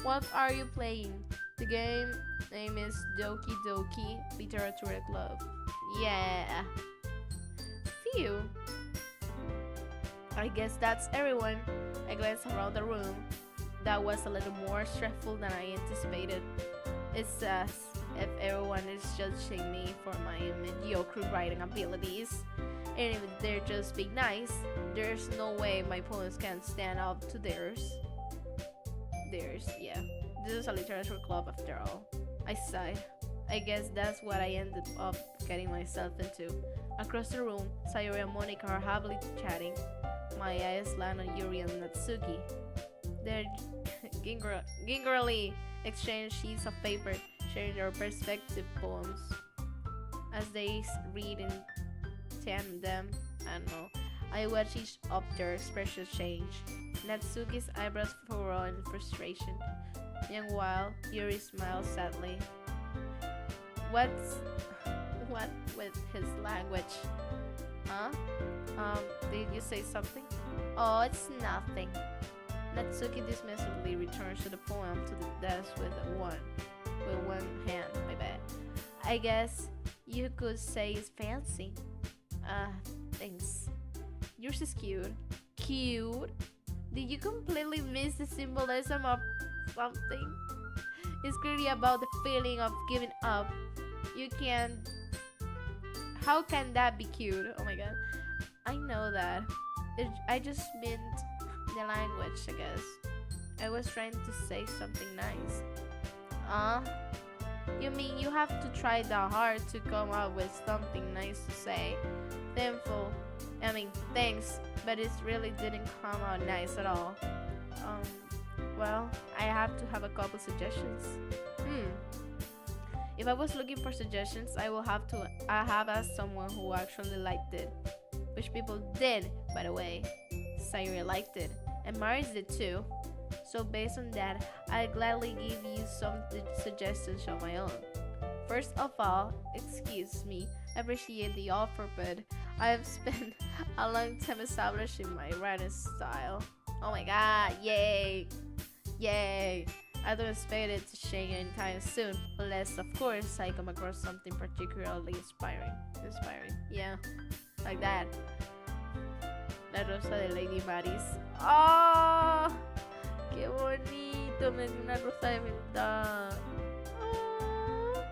What are you playing? The game name is Doki Doki Literature Club. Yeah. Phew. I guess that's everyone. I glanced around the room. That was a little more stressful than I anticipated. It's as if everyone is judging me for my mediocre writing abilities. And if they're just being nice, there's no way my poems can stand up to theirs. Yeah. This is a literature club after all. I sighed. I guess that's what I ended up getting myself into. Across the room, Sayori and Monica are happily chatting. My eyes land on Yuri and Natsuki. They're gingerly exchange sheets of paper, sharing their perspective poems. As they read in tandem, I don't know, I watch each of their expressions change. Natsuki's eyebrows furrow in frustration. Meanwhile, Yuri smiles sadly. What with his language? Huh? Did you say something? Oh, it's nothing. Natsuki dismissively returns to the poem to the desk with one hand. My bad. I guess you could say it's fancy. Thanks. Yours is cute. Cute? Did you completely miss the symbolism of something? It's clearly about the feeling of giving up. You can't. How can that be cute? Oh my god. I know that. I just meant the language, I guess. I was trying to say something nice. You mean you have to try that hard to come up with something nice to say? Thanks, but it really didn't come out nice at all. Well, I have to have a couple suggestions. If I was looking for suggestions, I have asked someone who actually liked it. Which people did, by the way. Sayuri liked it, and Maris did too. So based on that, I'd gladly give you some suggestions of my own. First of all, excuse me, I appreciate the offer, but I have spent a long time establishing my writing style. Oh my god, yay! Yay! I don't expect it to change anytime soon, unless of course I come across something particularly inspiring. Yeah, like that. La rosa de Lady Maris. ¡Oh! ¡Qué bonito! Me dio una rosa de verdad. Oh.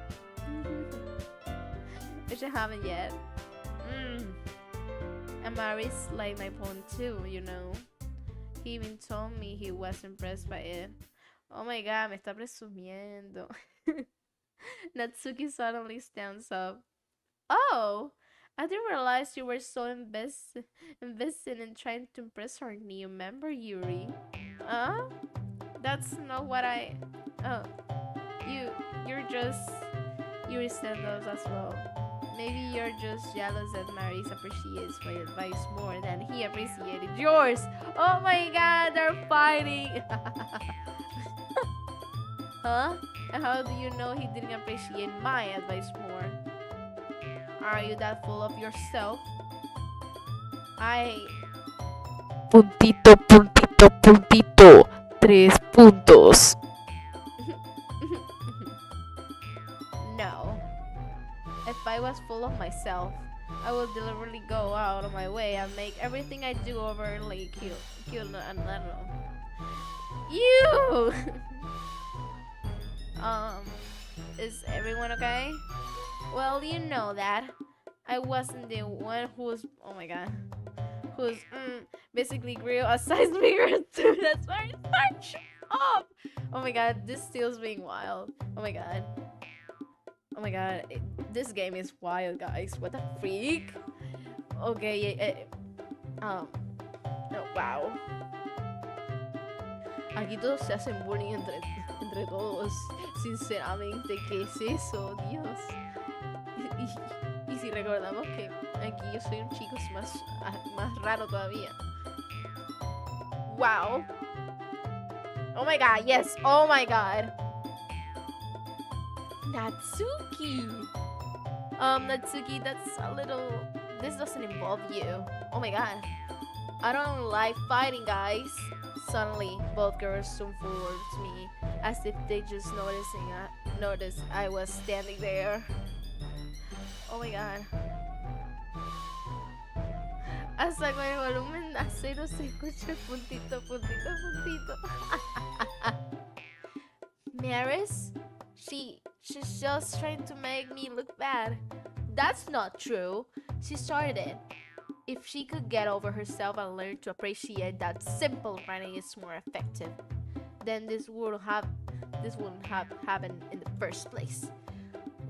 Which I haven't yet. And Maris liked my poem too, you know. He even told me he was impressed by it. Oh my god, me está presumiendo. Natsuki suddenly stands up. Oh! I didn't realize you were so invested in trying to impress our new member, Yuri. That's not what I... Oh. You're just... Yuri stands as well. Maybe you're just jealous that Maris appreciates my advice more than he appreciated yours. Oh my god, they're fighting. Huh? And how do you know he didn't appreciate my advice more? Are you that full of yourself? Puntito, puntito, puntito. 3 puntos. No. If I was full of myself, I would deliberately go out of my way and make everything I do overly cute and I don't know. You! Is everyone okay? Well, you know that I wasn't the one who was. Oh my god. Who's basically grew a size bigger too. That's very much up. Oh my god, this still's being wild. Oh my god. Oh my god, this game is wild, guys. What the freak? Okay, oh wow. Aquí todos se hacen bullying entre todos. Sinceramente, ¿qué es eso? Dios. Y si recordamos que aquí yo soy un chico es más raro todavía. Wow. Oh my god, yes. Oh my god. Natsuki. Natsuki, that's a little... This doesn't involve you. Oh my god. I don't like fighting, guys. Suddenly, both girls zoomed towards me, as if they just noticed I was standing there. Oh my god. Hasta con el volumen a cero se escucha el puntito, puntito, puntito. Maris? She's just trying to make me look bad. That's not true. She started it. If she could get over herself and learn to appreciate that simple writing is more effective, then this wouldn't have happened in the first place.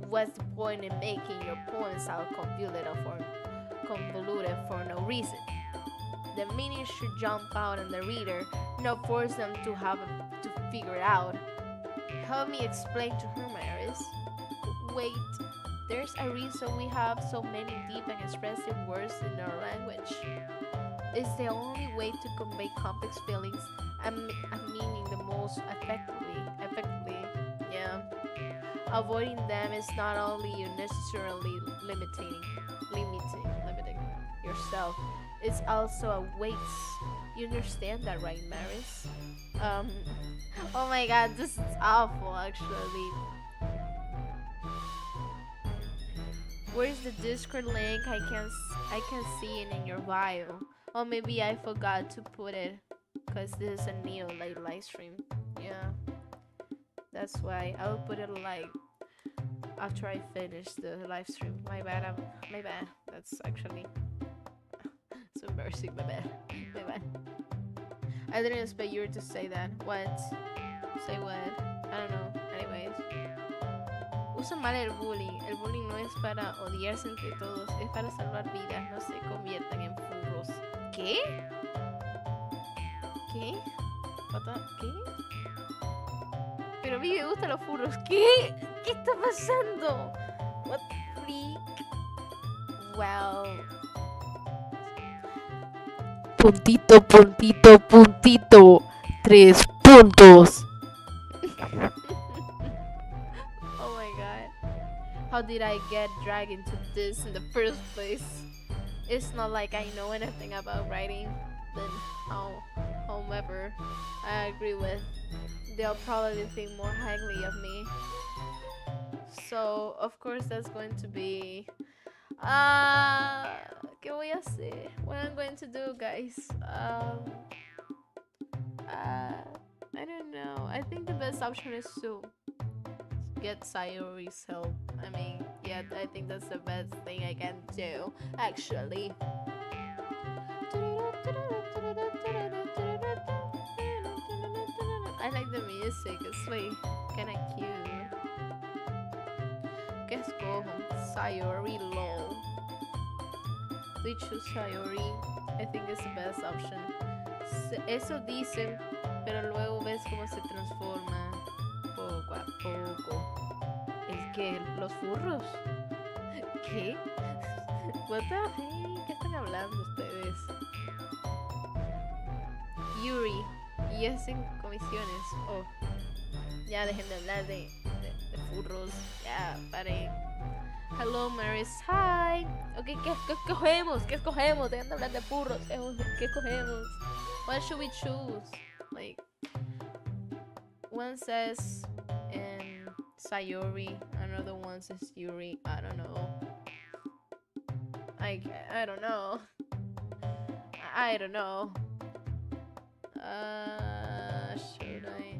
What's the point in making your poems sound convoluted for no reason? The meaning should jump out on the reader, not force them to have to figure it out. Help me explain to her, Maris. Wait. There's a reason we have so many deep and expressive words in our language. It's the only way to convey complex feelings and meaning the most effectively. Yeah. Avoiding them is not only unnecessarily limiting yourself, it's also a waste. You understand that, right, Maris? Oh my god, this is awful, actually. Where's the Discord link? I can see it in your bio. Or maybe I forgot to put it, cause this is a new live stream. Yeah, that's why I'll put it like after I finish the live stream. My bad. My bad. That's actually so embarrassing. My bad. My bad. I didn't expect you to say that. What? Say what? I don't know. Anyways. Usan mal el bullying. El bullying no es para odiarse entre todos, es para salvar vidas. No se conviertan en furros. ¿Qué? ¿Qué? ¿Qué? Pero a mí me gustan los furros. ¿Qué? ¿Qué está pasando? What the freak? Well. Puntito, puntito, puntito. 3 puntos. How did I get dragged into this in the first place? It's not like I know anything about writing, then however, I agree with. They'll probably think more highly of me. So, of course, that's going to be... ¿Qué voy a hacer? What I'm going to do, guys? I don't know. I think the best option is to get Sayori's help. I mean, yeah, I think that's the best thing I can do, actually. I like the music, it's like kinda cute. ¿Qué escojo? Sayori lol. We choose Sayori. I think it's the best option. Eso dicen, pero luego ves cómo se transforma poco a poco. ¿El qué? ¿Los furros? ¿Qué? What the heck? ¿Qué están hablando ustedes? Yuri. Y es en comisiones. Oh. Ya dejen de hablar de furros. Ya, pare. Hello, Maris. Hi. Ok, ¿qué escogemos? ¿Qué escogemos? Dejen de hablar de furros. ¿Qué escogemos? What should we choose? Like, one says Sayori, another one says Yuri. I don't know. I don't know. I don't know. Should I?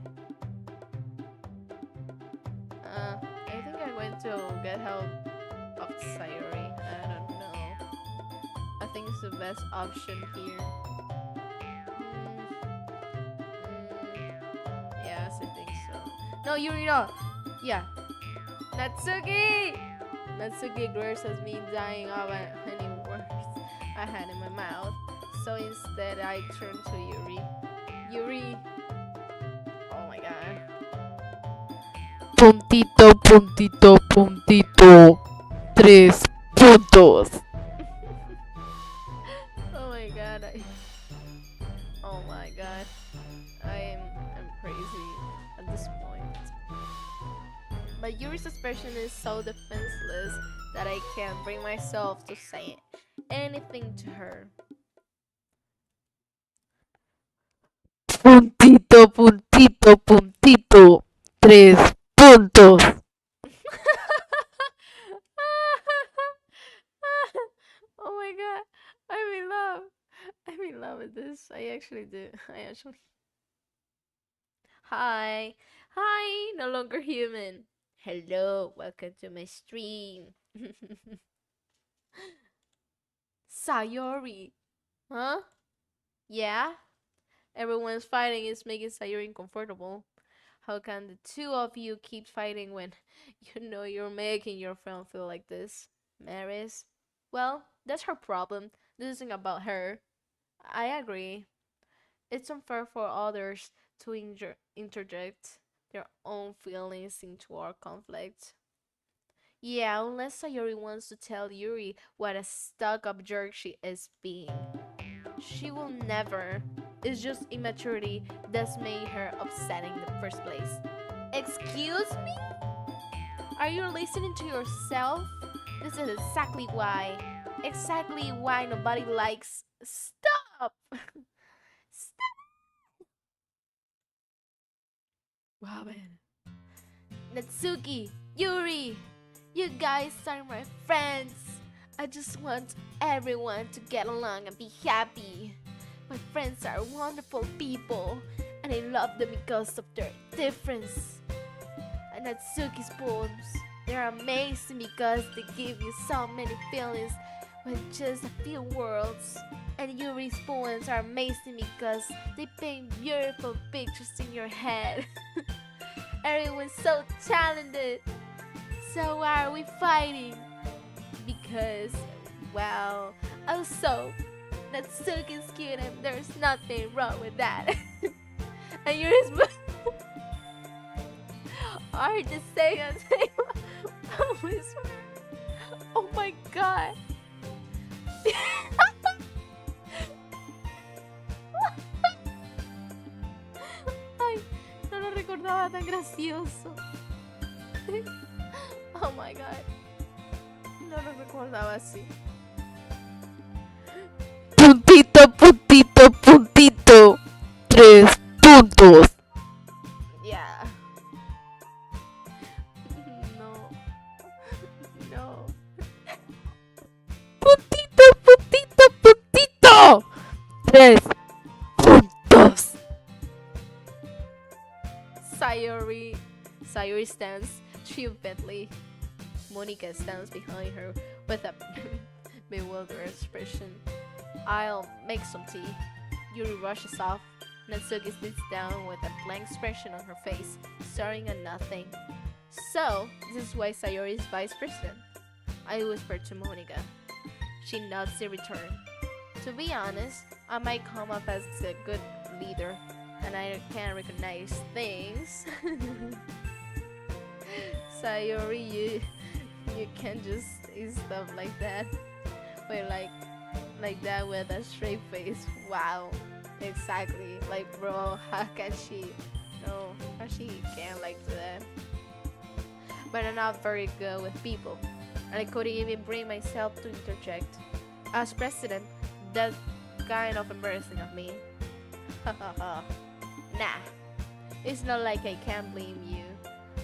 I think I'm going to get help of Sayori. I don't know. I think it's the best option here. Yes, I think so. No, Yuri, no. Yeah. Natsuki! Natsuki glares at me, dying of any words I had in my mouth. So instead, I turn to Yuri. Yuri. Oh my god. Puntito, puntito, puntito. 3 puntos. Oh my god. Oh my god. I'm crazy at this point. But Yuri's expression is so defenseless that I can't bring myself to say anything to her. Puntito, puntito, puntito. 3 puntos. Oh my god. I'm in love. I'm in love with this. I actually do. I actually. Hi. Hi. No longer human. Hello. Welcome to my stream. Sayori. Huh? Yeah? Everyone's fighting is making Sayori uncomfortable. How can the two of you keep fighting when you know you're making your friend feel like this? Maris? Well, that's her problem. This isn't about her. I agree. It's unfair for others to interject their own feelings into our conflict. Yeah, unless Sayori wants to tell Yuri what a stuck up jerk she is being. She will never. It's just immaturity that's made her upset in the first place. Excuse me? Are you listening to yourself? This is exactly why. Exactly why nobody likes. Stop! Stop! Wow, man. Natsuki, Yuri, you guys are my friends. I just want everyone to get along and be happy. My friends are wonderful people, and I love them because of their difference. And Natsuki's poems, they're amazing because they give you so many feelings with just a few words. And Yuri's poems are amazing because they paint beautiful pictures in your head. Everyone's so talented. So why are we fighting? Because, well, also, Natsuki's cute and there's nothing wrong with that. And Yuri's are the same as Oh my god. Ay, no lo recordaba tan gracioso. Oh my god. No lo recordaba así. Puntito, puntito, puntito. 3 puntos. Yeah. No. No. Puntito, puntito, puntito. 3 puntos. Sayori stands triumphantly. Monica stands behind her with a bewildered expression. I'll make some tea. Yuri rushes off. Natsuki sits down with a blank expression on her face, staring at nothing. So, this is why Sayori is vice president. I whisper to Monica. She nods in return. To be honest, I might come up as a good leader, and I can recognize things. Sayori, you can just say stuff like that. Wait, like that with a straight face. Wow. Exactly. Like, bro, how can she? No, how she can't like do that. But I'm not very good with people, and I couldn't even bring myself to interject. As president, that's kind of embarrassing of me. Nah, it's not like I can't blame you.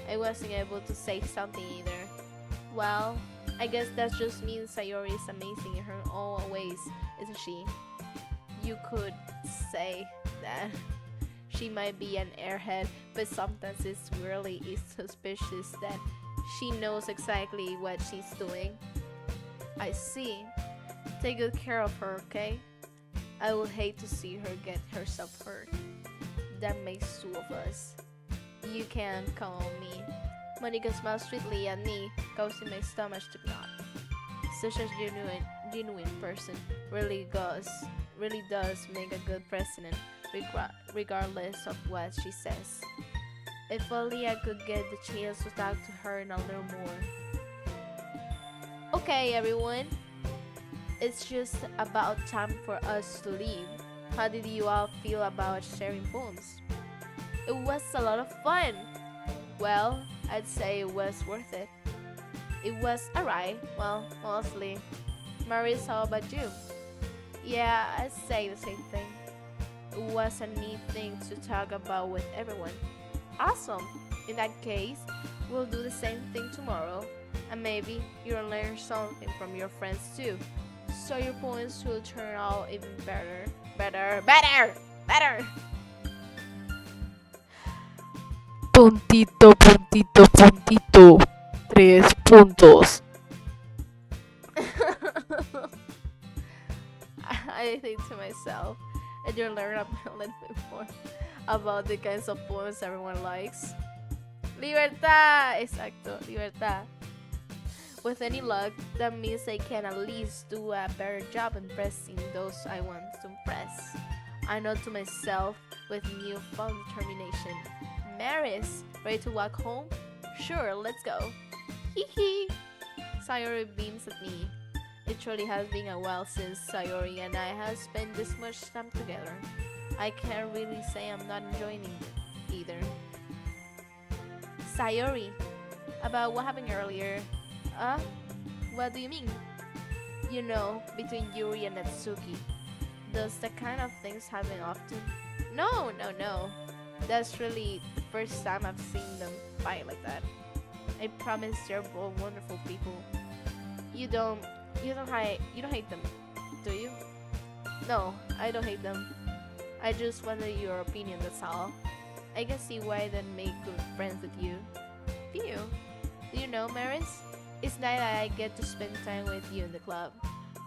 I wasn't able to say something either. Well, I guess that just means Sayori is amazing in her own ways, isn't she? You could say that. She might be an airhead, but sometimes it's really suspicious that She knows exactly what she's doing. I see. Take good care of her, okay? I will hate to see her get herself hurt. That makes two of us. You can count on me. Monica smiles sweetly at me, causing my stomach to knot. Such a genuine person really does make a good president, regardless of what she says. If only I could get the chance to talk to her a little more. Okay, everyone. It's just about time for us to leave. How did you all feel about sharing poems? It was a lot of fun. Well, I'd say it was worth it. It was alright. Well, mostly. Maurice, how about you? Yeah, I'd say the same thing. It was a neat thing to talk about with everyone. Awesome! In that case, we'll do the same thing tomorrow. And maybe you'll learn something from your friends too. So your poems will turn out even better. Better! Puntito, puntito, puntito. 3 puntos. I think to myself, and you'll learn a little bit more about the kinds of poems everyone likes. Libertad! Exacto, libertad. With any luck, that means I can at least do a better job impressing those I want to impress. I know to myself with newfound determination. Maris, ready to walk home? Sure, let's go. Hee hee. Sayori beams at me. It truly has been a while since Sayori and I have spent this much time together. I can't really say I'm not enjoying it either. Sayori, about what happened earlier. What do you mean? You know, between Yuri and Natsuki. Does that kind of things happen often? No. That's really the first time I've seen them fight like that. I promise they're both wonderful people. You don't hate them, do you? No, I don't hate them. I just wanted your opinion, that's all. I can see why they make good friends with you. Phew. Do you know, Maris? It's nice that I get to spend time with you in the club,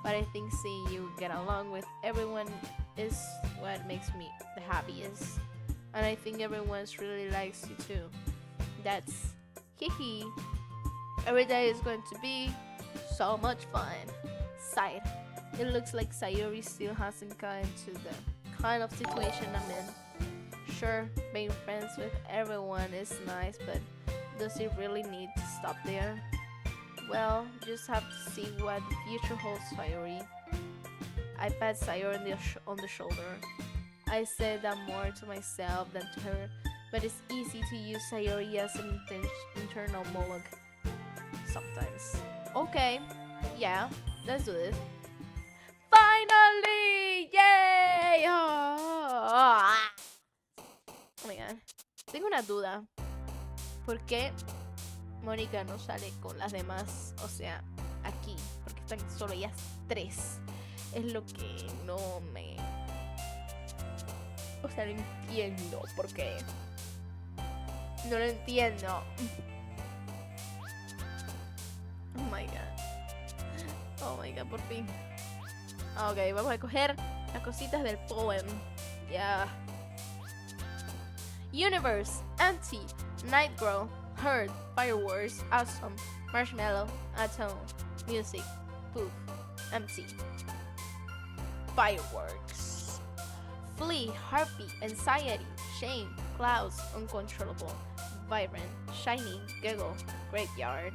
but I think seeing you get along with everyone is what makes me the happiest. And I think everyone really likes you too. That's hee. Every day is going to be so much fun. Sighed. It looks like Sayori still hasn't gotten to the kind of situation I'm in. Sure, being friends with everyone is nice, but does it really need to stop there? Well, just have to see what the future holds, Sayori. I pat Sayori on the shoulder. I said that more to myself than to her, but it's easy to use Sayori as an internal monologue sometimes. Okay, yeah, let's do this. Finally! Yay! Oh my god. Tengo una duda. ¿Por qué Mónica no sale con las demás? O sea, aquí. Porque están solo ellas 3. Es lo que no me... O sea, no entiendo por qué. No lo entiendo. Oh my god, por fin. Ok, vamos a coger las cositas del poem. Ya. Universe, Empty, Night Girl, Heard, Fireworks, Awesome, Marshmallow, Atom, Music, Poof, Empty. Fireworks. Flee, Heartbeat, Anxiety, Shame, Clouds, Uncontrollable, Vibrant, Shiny, Giggle, Graveyard.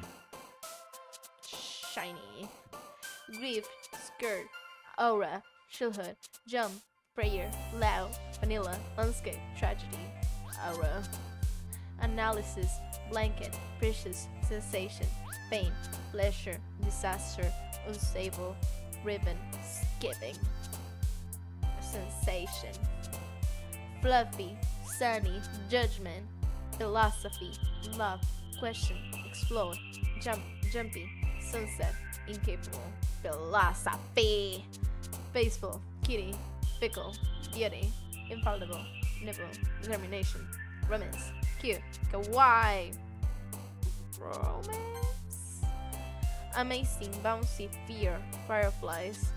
Shiny. Grief, Skirt, Aura, Childhood, Jump, Prayer, Loud, Vanilla, Landscape, Tragedy, Aura. Analysis, Blanket, Precious, Sensation, Pain, Pleasure, Disaster, Unstable, Ribbon, Skipping. Sensation. Fluffy, Sunny, Judgment, Philosophy, Love, Question, Explore, Jumpy, Sunset, Incapable, Philosophy. Peaceful, Kitty, Fickle, Beauty, Infallible, Nibble, Determination, Romance, Cute, Kawaii. romance. Amazing, bouncy, fear, fireflies,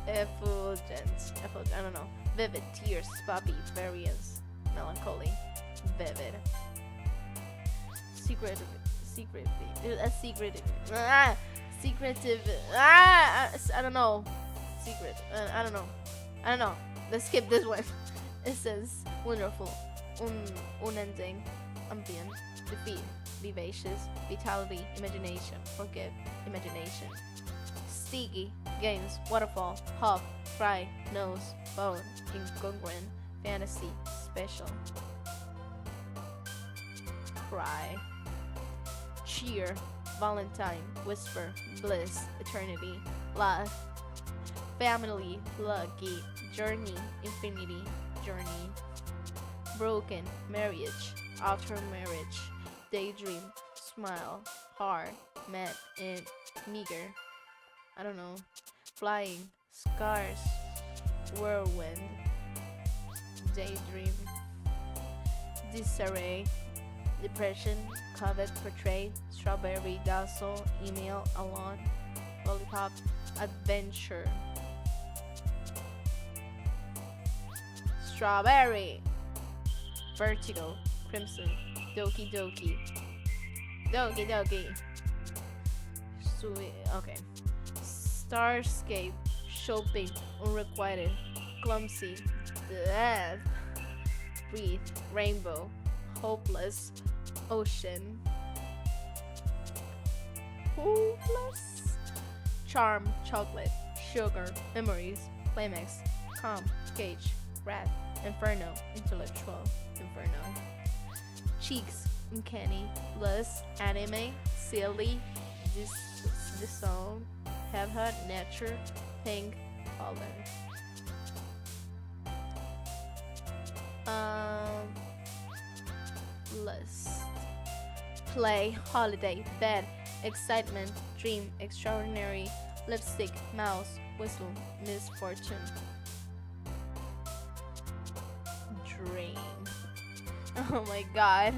effulgence, I don't know. Vivid, tears, puppy, variance, melancholy, vivid. Secretive, I don't know. Secret, I don't know. Let's skip this one. It says wonderful, unending, ambient, defeat, vivacious, vitality, imagination, forgive, imagination. Sticky, games, waterfall, hop, cry, nose, bone, incongruent, fantasy, special. Cry. Cheer, Valentine, whisper, bliss, eternity, laugh, family, lucky, journey, infinity, journey, broken, marriage, after marriage, daydream, smile, heart, met, and meager, I don't know, flying, scars, whirlwind, daydream, disarray, depression, covet, portray, strawberry, dazzle, email, alone, lollipop, adventure. Strawberry, vertigo, crimson, doki doki, doki doki. Okay. Starscape, shopping, unrequited, clumsy, death, breathe, rainbow, hopeless, ocean, hopeless, charm, chocolate, sugar, memories, climax, calm, cage, wrath, inferno, intellectual, inferno, cheeks, uncanny, plus, anime, silly, disown, have had, nature, pink, color. List. Play, holiday, bed, excitement, dream, extraordinary, lipstick, mouse, whistle, misfortune, dream. Oh my god.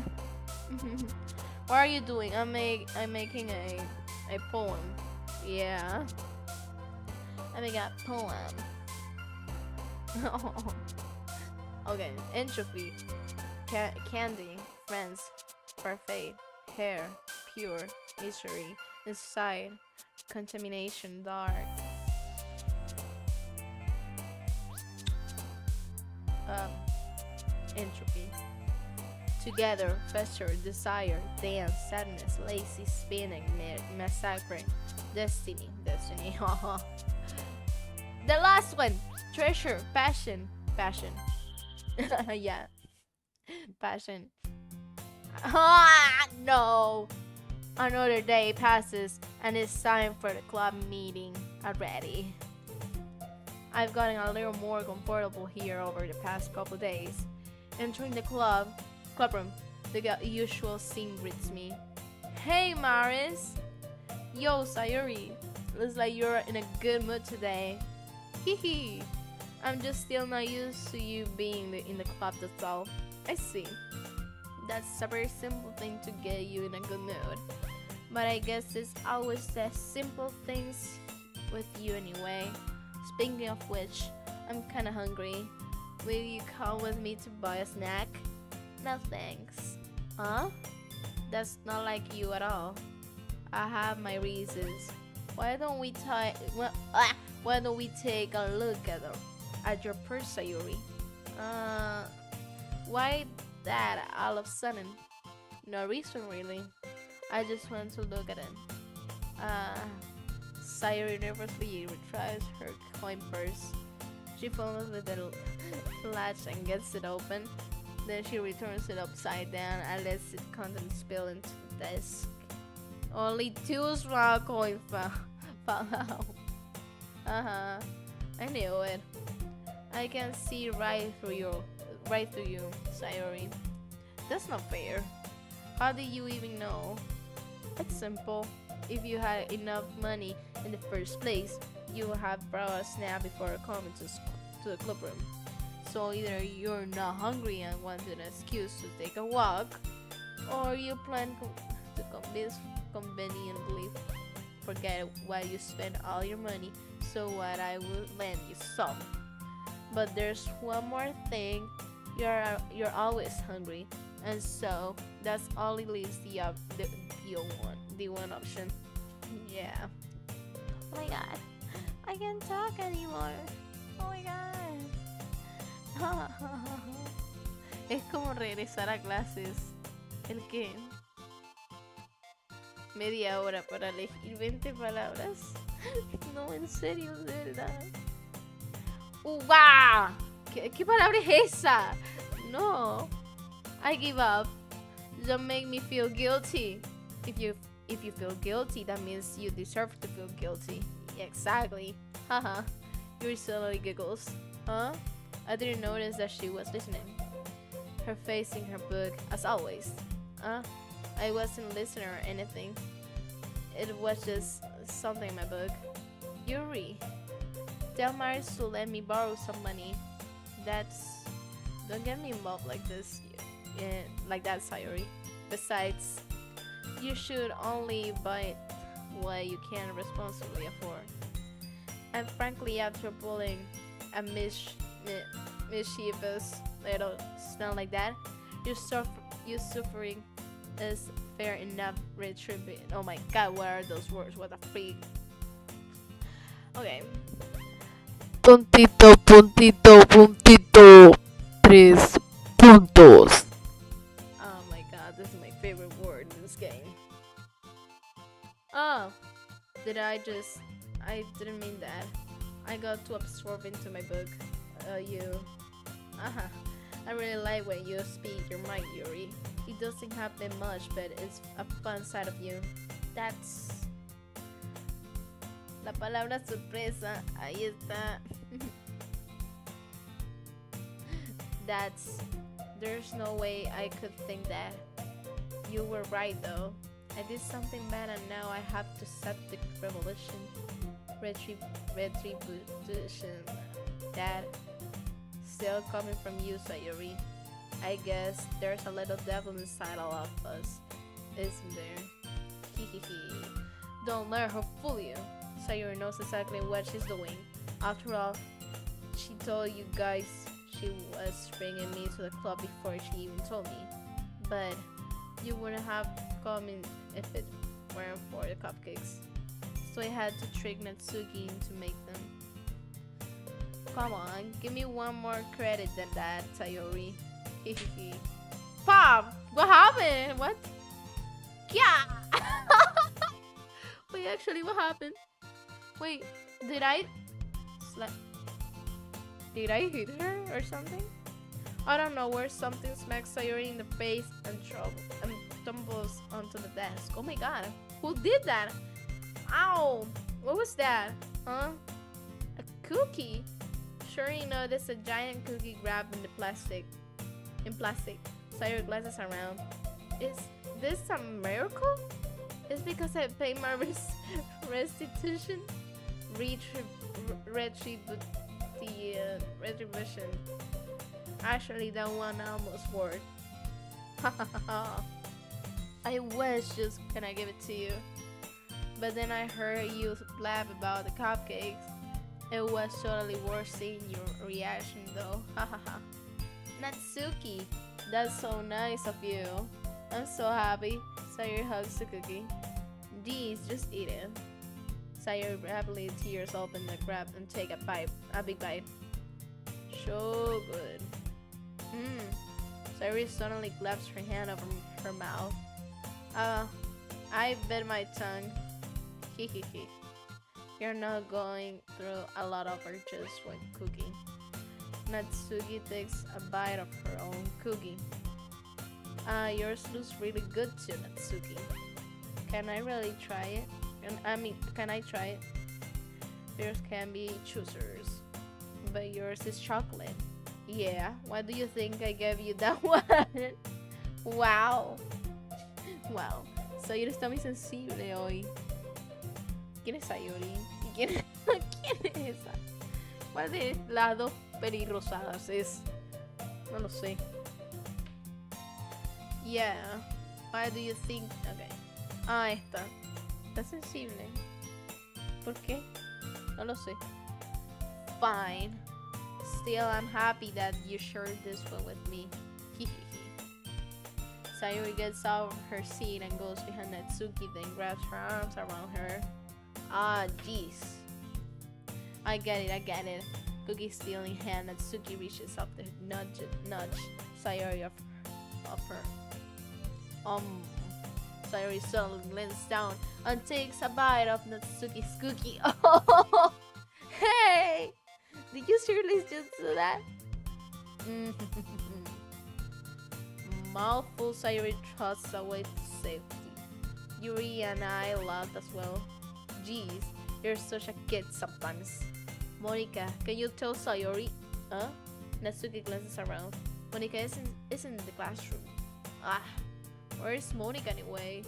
What are you doing? I'm making a poem. Yeah. I make a poem. Okay, entropy, candy, friends, parfait, hair, pure, history, inside, contamination, dark. Entropy. Together, fester, desire, dance, sadness, lazy, spinning, massacre, destiny. The last one, treasure, passion. Yeah, passion. No. Another day passes and it's time for the club meeting already. I've gotten a little more comfortable here over the past couple days. Entering the clubroom, the usual scene greets me. Hey Maris! Yo Sayuri! Looks like you're in a good mood today. Hehe. I'm just still not used to you being in the club, that's all. I see. That's a very simple thing to get you in a good mood. But I guess it's always the simple things with you anyway. Speaking of which, I'm kinda hungry. Will you come with me to buy a snack? No thanks. Huh? That's not like you at all. I have my reasons. Why don't we take a look at your purse, Yuri? Why that all of a sudden? No reason really. I just want to look at it. Sayuri nervously retrieves her coin purse. She fumbles with the latch and gets it open. Then she returns it upside down and lets its contents spill into the desk. Only 2 small coins fall out. I knew it. I can see right through you, Sayuri. That's not fair. How did you even know? It's simple. If you had enough money in the first place, you would have brought a snack before coming to the clubroom. So either you're not hungry and wanted an excuse to take a walk, or you plan to conveniently forget why you spend all your money, so what I will lend you some. But there's one more thing. You're always hungry, and so that's only leaves the one option. Yeah. Oh my god. I can't talk anymore. Oh my god. Es como regresar a clases. ¿El qué? Media hora para elegir 20 palabras. No, en serio, de verdad. ¡Wow! ¿Qué palabra es esa? No. I give up. Don't make me feel guilty. If you feel guilty, that means you deserve to feel guilty. Exactly. Haha. Yuri suddenly giggles. Huh? I didn't notice that she was listening. Her face in her book, as always. I wasn't listening or anything. It was just something in my book. Yuri, tell Maris to let me borrow some money. Don't get me involved like this. Like that, Sayori. Besides, you should only buy what you can responsibly afford. And frankly, after pulling a mischievous little stunt like that, your suffering is fair enough retribution. Oh my god, what are those words? What the freak? Okay. Puntito, puntito, puntito. 3 puntos. Oh my god, this is my favorite word in this game. Oh, I didn't mean that. I got too absorbed into my book. I really like when you speak your mind, Yuri. It doesn't happen much, but it's a fun side of you. That's la palabra sorpresa. Ahí está. There's no way I could think that. You were right though. I did something bad and now I have to set the retribution. That still coming from you, Sayori. I guess there's a little devil inside all of us, isn't there? Hehehe. Don't let her fool you. Sayori knows exactly what she's doing. After all, she told you guys she was bringing me to the club before she even told me. But you wouldn't have come in if it weren't for the cupcakes. So I had to trick Natsuki into make them. Come on, give me one more credit than that, Sayori. Hehehe. Pop! What happened? What? Yeah! Wait, actually, what happened? Wait, did I hit her or something? I don't know where something smacks Sayori in the face and tumbles onto the desk. Oh my god, who did that? Ow! What was that? Huh? A cookie? Sure enough, there's a giant cookie grabbed in plastic. Sayori glances around. Is this a miracle? It's because I paid my restitution? Retribution. Actually, that one almost worked. I was just gonna give it to you. But then I heard you blab about the cupcakes. It was totally worth seeing your reaction though. Hahaha. Natsuki, that's so nice of you. I'm so happy. Sayori hugs the cookie. Geez, just eat it. Sayori rapidly tears open the grab and take a big bite. So good. Sayori suddenly claps her hand over her mouth. I bit my tongue. Hehehe. You're not going through a lot of urges when cooking. Natsuki takes a bite of her own cookie. Yours looks really good too, Natsuki. Can I really try it? Can I try it? Yours can be choosers, but yours is chocolate. Yeah, why do you think I gave you that one? Wow. Wow. Sayori está muy sensible hoy. ¿Quién es Sayori? ¿Quién es esa? ¿Cuál de las dos pelirrosadas es? No lo sé. Yeah. Why do you think? Okay. Ah, esta. Está sensible. ¿Por qué? No lo sé. Fine. Still, I'm happy that you shared this one with me. Sayuri gets out of her seat and goes behind Natsuki, then grabs her arms around her. Ah, jeez. I get it. Cookie still in hand, Natsuki reaches up to nudge Sayuri of her. Sayuri suddenly leans down and takes a bite of Natsuki's cookie. Oh, hey! Did you seriously just do that? Mouthful, Sayuri thrusts away to safety. Yuri and I laughed as well. Jeez, you're such a kid sometimes. Monica, can you tell Sayuri? Huh? Natsuki glances around. Monica isn't in the classroom. Ah, where is Monica anyway?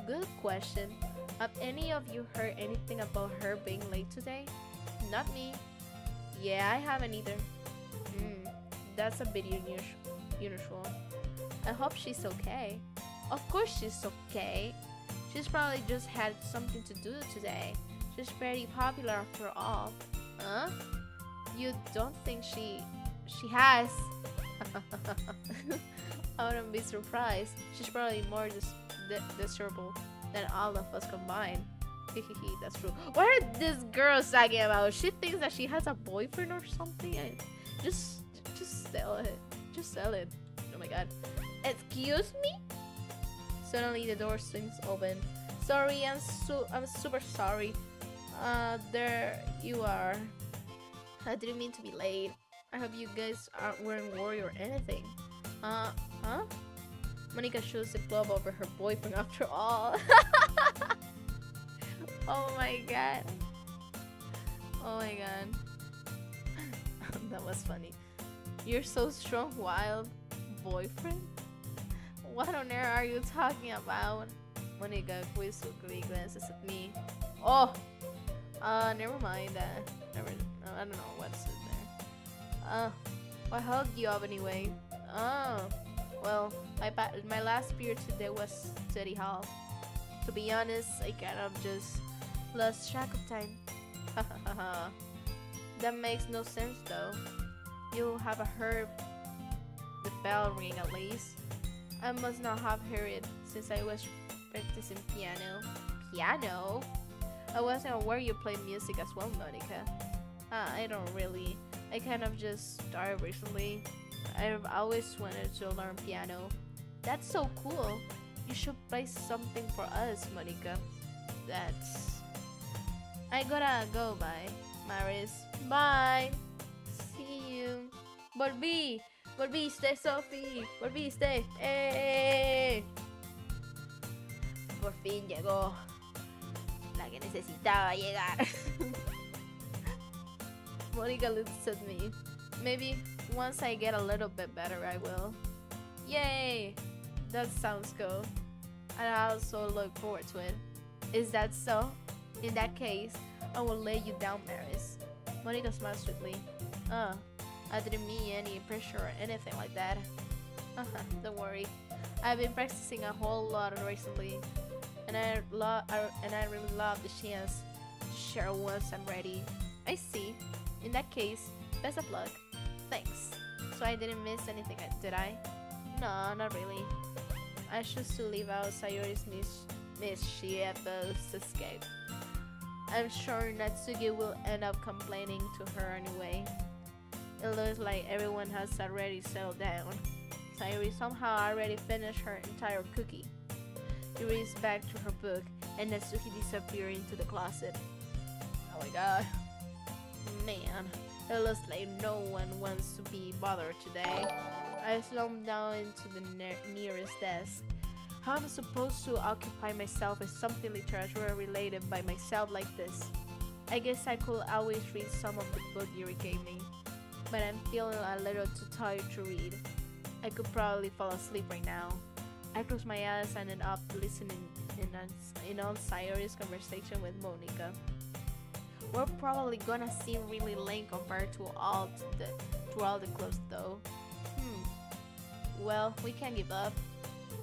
Good question. Have any of you heard anything about her being late today? Not me. Yeah, I haven't either. That's a bit unusual. I hope she's okay. Of course she's okay. She's probably just had something to do today. She's pretty popular after all. Huh? You don't think she has? I wouldn't be surprised. She's probably more desirable than all of us combined. That's true. What are these girls talking about? She thinks that she has a boyfriend or something. Just sell it. Just sell it. Oh my god. Excuse me? Suddenly the door swings open. Sorry, I'm super sorry. There you are. I didn't mean to be late. I hope you guys weren't worried or anything. Huh? Monica shows the glove over her boyfriend after all. Oh my god. Oh my god. That was funny. You're so strong, wild boyfriend? What on earth are you talking about? Monica quizzically glances at me. Oh! Never mind that. I don't know what's in there. I hugged you up anyway. Oh. Well, my last period today was study hall. To be honest, I kind of just lost track of time. That makes no sense though. You have heard the bell ring at least. I must not have heard it since I was practicing piano. Piano? I wasn't aware you play music as well, Monica. I don't really. I kind of just started recently. I've always wanted to learn piano. That's so cool. You should play something for us, Monica. That's... I gotta go, bye. Maris. Bye. See you. Volviste, Sophie. Volviste. Por fin llegó la que necesitaba llegar. Monica looks at me. Maybe once I get a little bit better, I will. Yay! That sounds cool. And I also look forward to it. Is that so? In that case, I will lay you down, Maris. Monica smiles sweetly. I didn't mean any pressure or anything like that. Don't worry. I've been practicing a whole lot recently, and I really love the chance to share once I'm ready. I see. In that case, best of luck. Thanks. So I didn't miss anything, did I? No, not really. I choose to leave out Sayori's mischievous escape. I'm sure Natsuki will end up complaining to her anyway. It looks like everyone has already settled down. Sayori somehow already finished her entire cookie. Yuri is back to her book, and Natsuki disappeared into the closet. Oh my god. Man, it looks like no one wants to be bothered today. I slumped down into the nearest desk. How am I supposed to occupy myself with something literature related by myself like this? I guess I could always read some of the book Yuri gave me, but I'm feeling a little too tired to read. I could probably fall asleep right now. I closed my eyes and ended up listening in on Sayori's conversation with Monica. We're probably gonna seem really lame compared to all the clothes though. Well, we can't give up.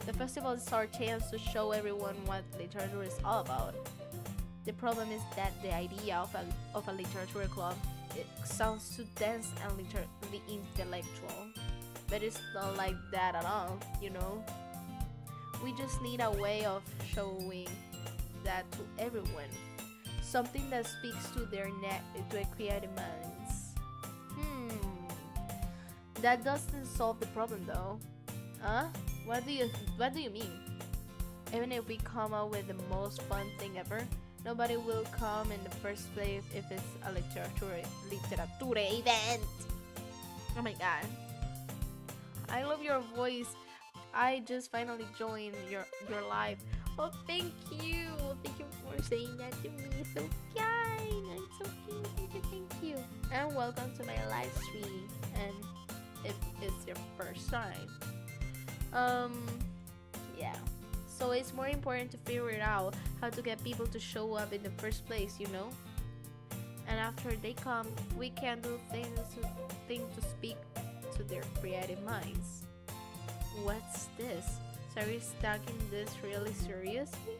The festival is our chance to show everyone what literature is all about. The problem is that the idea of a literature club, it sounds too dense and literally intellectual. But it's not like that at all, you know? We just need a way of showing that to everyone. Something that speaks to to their creative minds. That doesn't solve the problem though. Huh? What do you mean? Even if we come up with the most fun thing ever, nobody will come in the first place if it's a literature event. Oh my god. I love your voice. I just finally joined your live. Oh, thank you. Thank you for saying that to me. So kind. I'm so cute. Thank you. And welcome to my live stream. And if it's your first time. Yeah. So it's more important to figure out how to get people to show up in the first place, you know? And after they come, we can do things to speak to their creative minds. What's this? Sarah's taking this really seriously?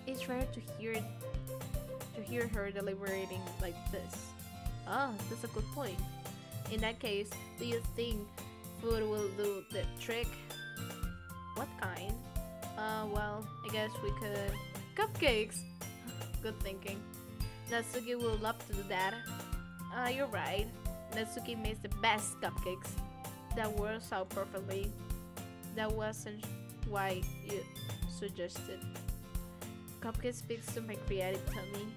It's rare to hear her deliberating like this. Ah, that's a good point. In that case, do you think food will do the trick? What kind? Well, I guess we could... Cupcakes! Good thinking. Natsuki will love to do that. You're right. Natsuki makes the best cupcakes. That works out perfectly. That wasn't why you suggested. Cupcake speaks to my creative tummy.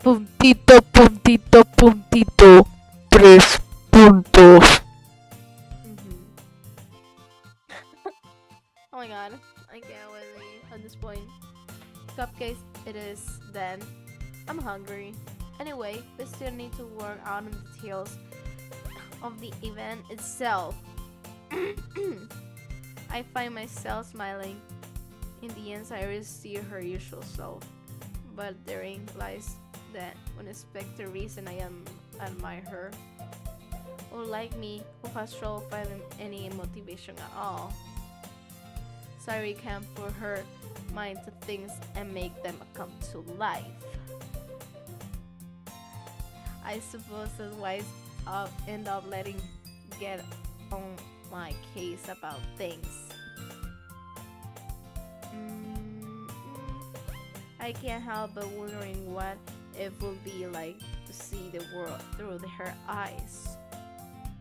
Puntito, puntito, puntito. 3 puntos. Oh my god, I can't wait at this point. Cupcakes it is then. I'm hungry. Anyway, we still need to work out on the details of the event itself. I find myself smiling. In the end, Cyrus see her usual self, but therein lies that unexpected reason I admire her. Unlike me, who has trouble finding any motivation at all, Cyrus can put her mind to things and make them come to life. I suppose that's why I end up letting get on my case about things. I can't help but wondering what it would be like to see the world through her eyes.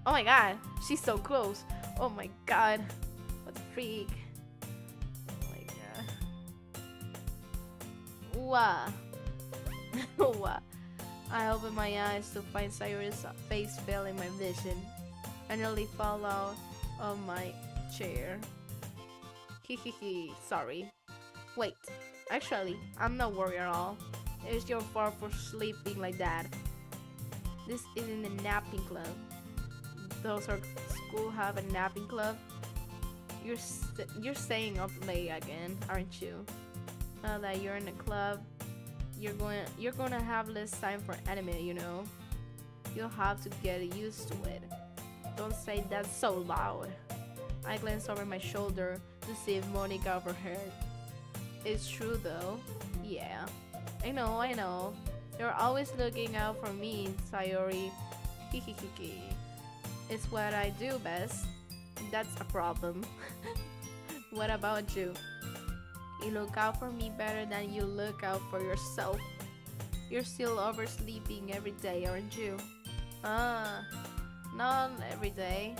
Oh my god, she's so close. Oh my god, what a freak. Oh my god. Wow. Wow. I opened my eyes to find Cyrus' face fell in my vision. I nearly fell out of my chair. Hehehe, sorry. Wait, actually, I'm not worried at all. It's your fault for sleeping like that. This isn't a napping club. Those are school have a napping club. You're staying up late again, aren't you? Now that you're in a club, you're gonna have less time for anime, you know. You'll have to get used to it. Don't say that so loud. I glanced over my shoulder to see if Monica overheard. It's true though. Yeah. I know. You're always looking out for me, Sayori. Hihihiki. It's what I do best. That's a problem. What about you? You look out for me better than you look out for yourself. You're still oversleeping every day, aren't you? Not every day.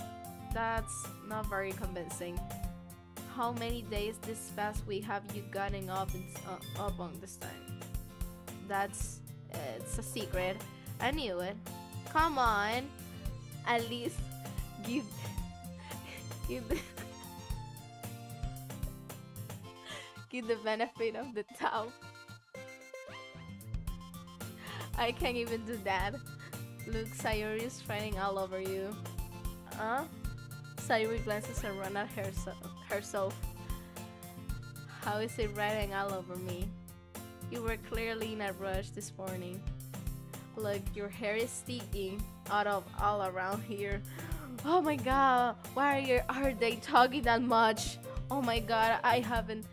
That's not very convincing. How many days this past week have you gotten up on this time? It's a secret. I knew it. Come on. At least give the, give the benefit of the doubt. I can't even do that. Look, Sayuri is writing all over you. Sayuri glances around at herself. How is it writing all over me? You were clearly in a rush this morning. Look, your hair is sticking out of all around here. Oh my god, why are they talking that much? Oh my god, I haven't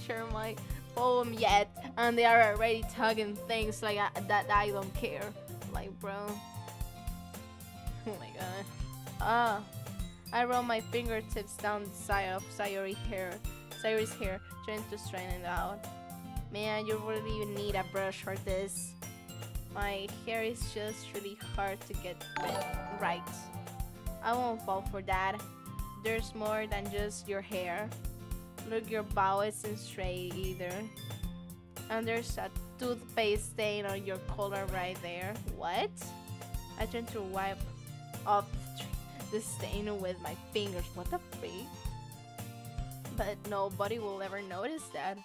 shared my poem yet, and they are already talking things like that I don't care. Like, bro. Oh my god. I roll my fingertips down the side of Sayori's hair, trying to straighten it out. Man, you really need a brush for this. My hair is just really hard to get right. I won't fall for that. There's more than just your hair. Look, your bow isn't straight either. And there's a toothpaste stain on your collar right there. What? I try to wipe off the stain with my fingers. What the freak? But nobody will ever notice that.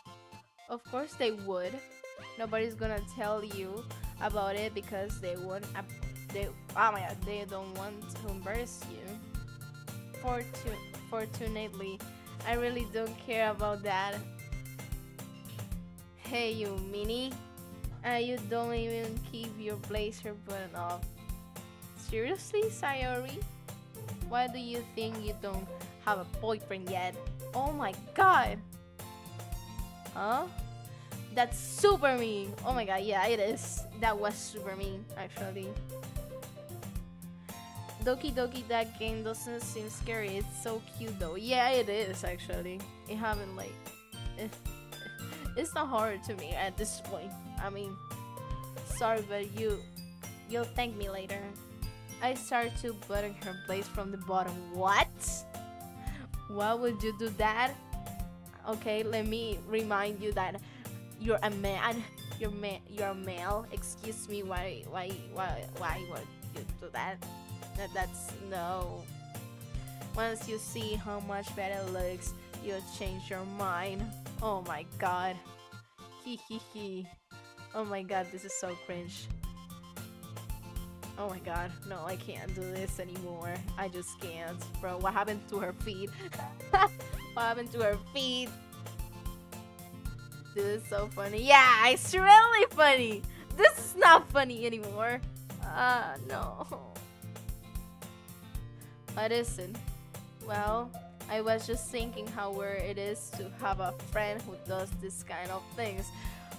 Of course they would. Nobody's gonna tell you about it because they won't. Oh my god, they don't want to embarrass you. Fortunately, I really don't care about that. Hey, you Minnie, you don't even keep your blazer button off. Seriously, Sayori? Why do you think you don't have a boyfriend yet? Oh my god! Huh? That's super mean! Oh my god, yeah, it is. That was super mean, actually. Doki Doki, that game doesn't seem scary. It's so cute though. Yeah, it is actually. It haven't like... It's not horror to me at this point. I mean, sorry, but you'll thank me later. I start to button her blaze from the bottom. What? Why would you do that? Okay, let me remind you that you're a man. You're a male. Excuse me. Why would you do that? That's no. Once you see how much better it looks, you'll change your mind. Oh my god. He. Oh my god, this is so cringe. Oh my god, no, I can't do this anymore. I just can't. Bro, what happened to her feet? What happened to her feet? This is so funny. Yeah, it's really funny. This is not funny anymore. No. What isn't? Well, I was just thinking how weird it is to have a friend who does this kind of things.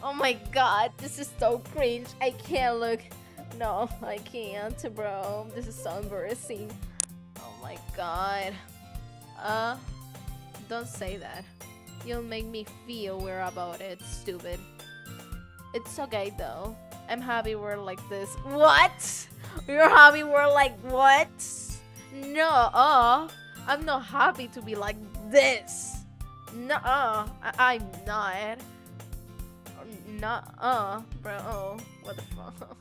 Oh my god, this is so cringe. I can't look. No, I can't, bro. This is so embarrassing. Oh my god. Don't say that. You'll make me feel weird about it, stupid. It's okay though. I'm happy we're like this. What? You're happy we're like what? No, I'm not happy to be like this. No, I'm not. Nuh-uh, bro. What the fuck?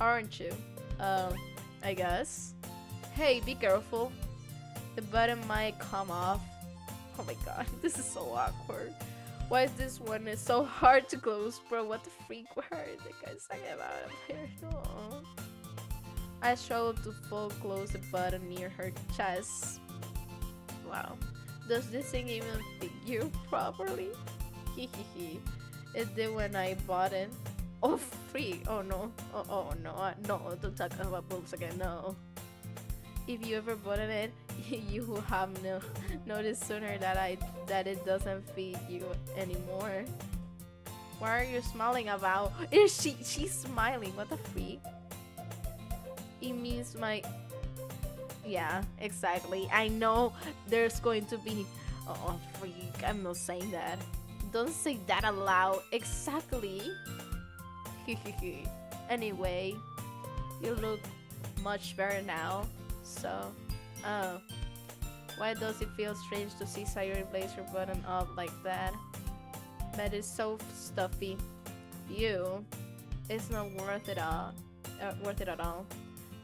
Aren't you? I guess. Hey, be careful. The button might come off. Oh my god, this is so awkward. Why is this one so hard to close, bro? What the freak? Where are the guys talking about here? No. I struggled to full close the button near her chest. Wow. Does this thing even fit you properly? Hehehe. It did when I bought it. Oh, free. Oh no. Oh no. No, don't talk about boobs again. No. If you ever bought it, you will have noticed sooner that it doesn't fit you anymore. What are you smiling about? She's smiling. What the freak? It means my... Yeah, exactly. I know there's going to be... Oh, freak. I'm not saying that. Don't say that aloud. Exactly. Anyway, you look much better now. So, why does it feel strange to see Sayori blazer button up like that? That is so stuffy. You, it's not worth it all. At all.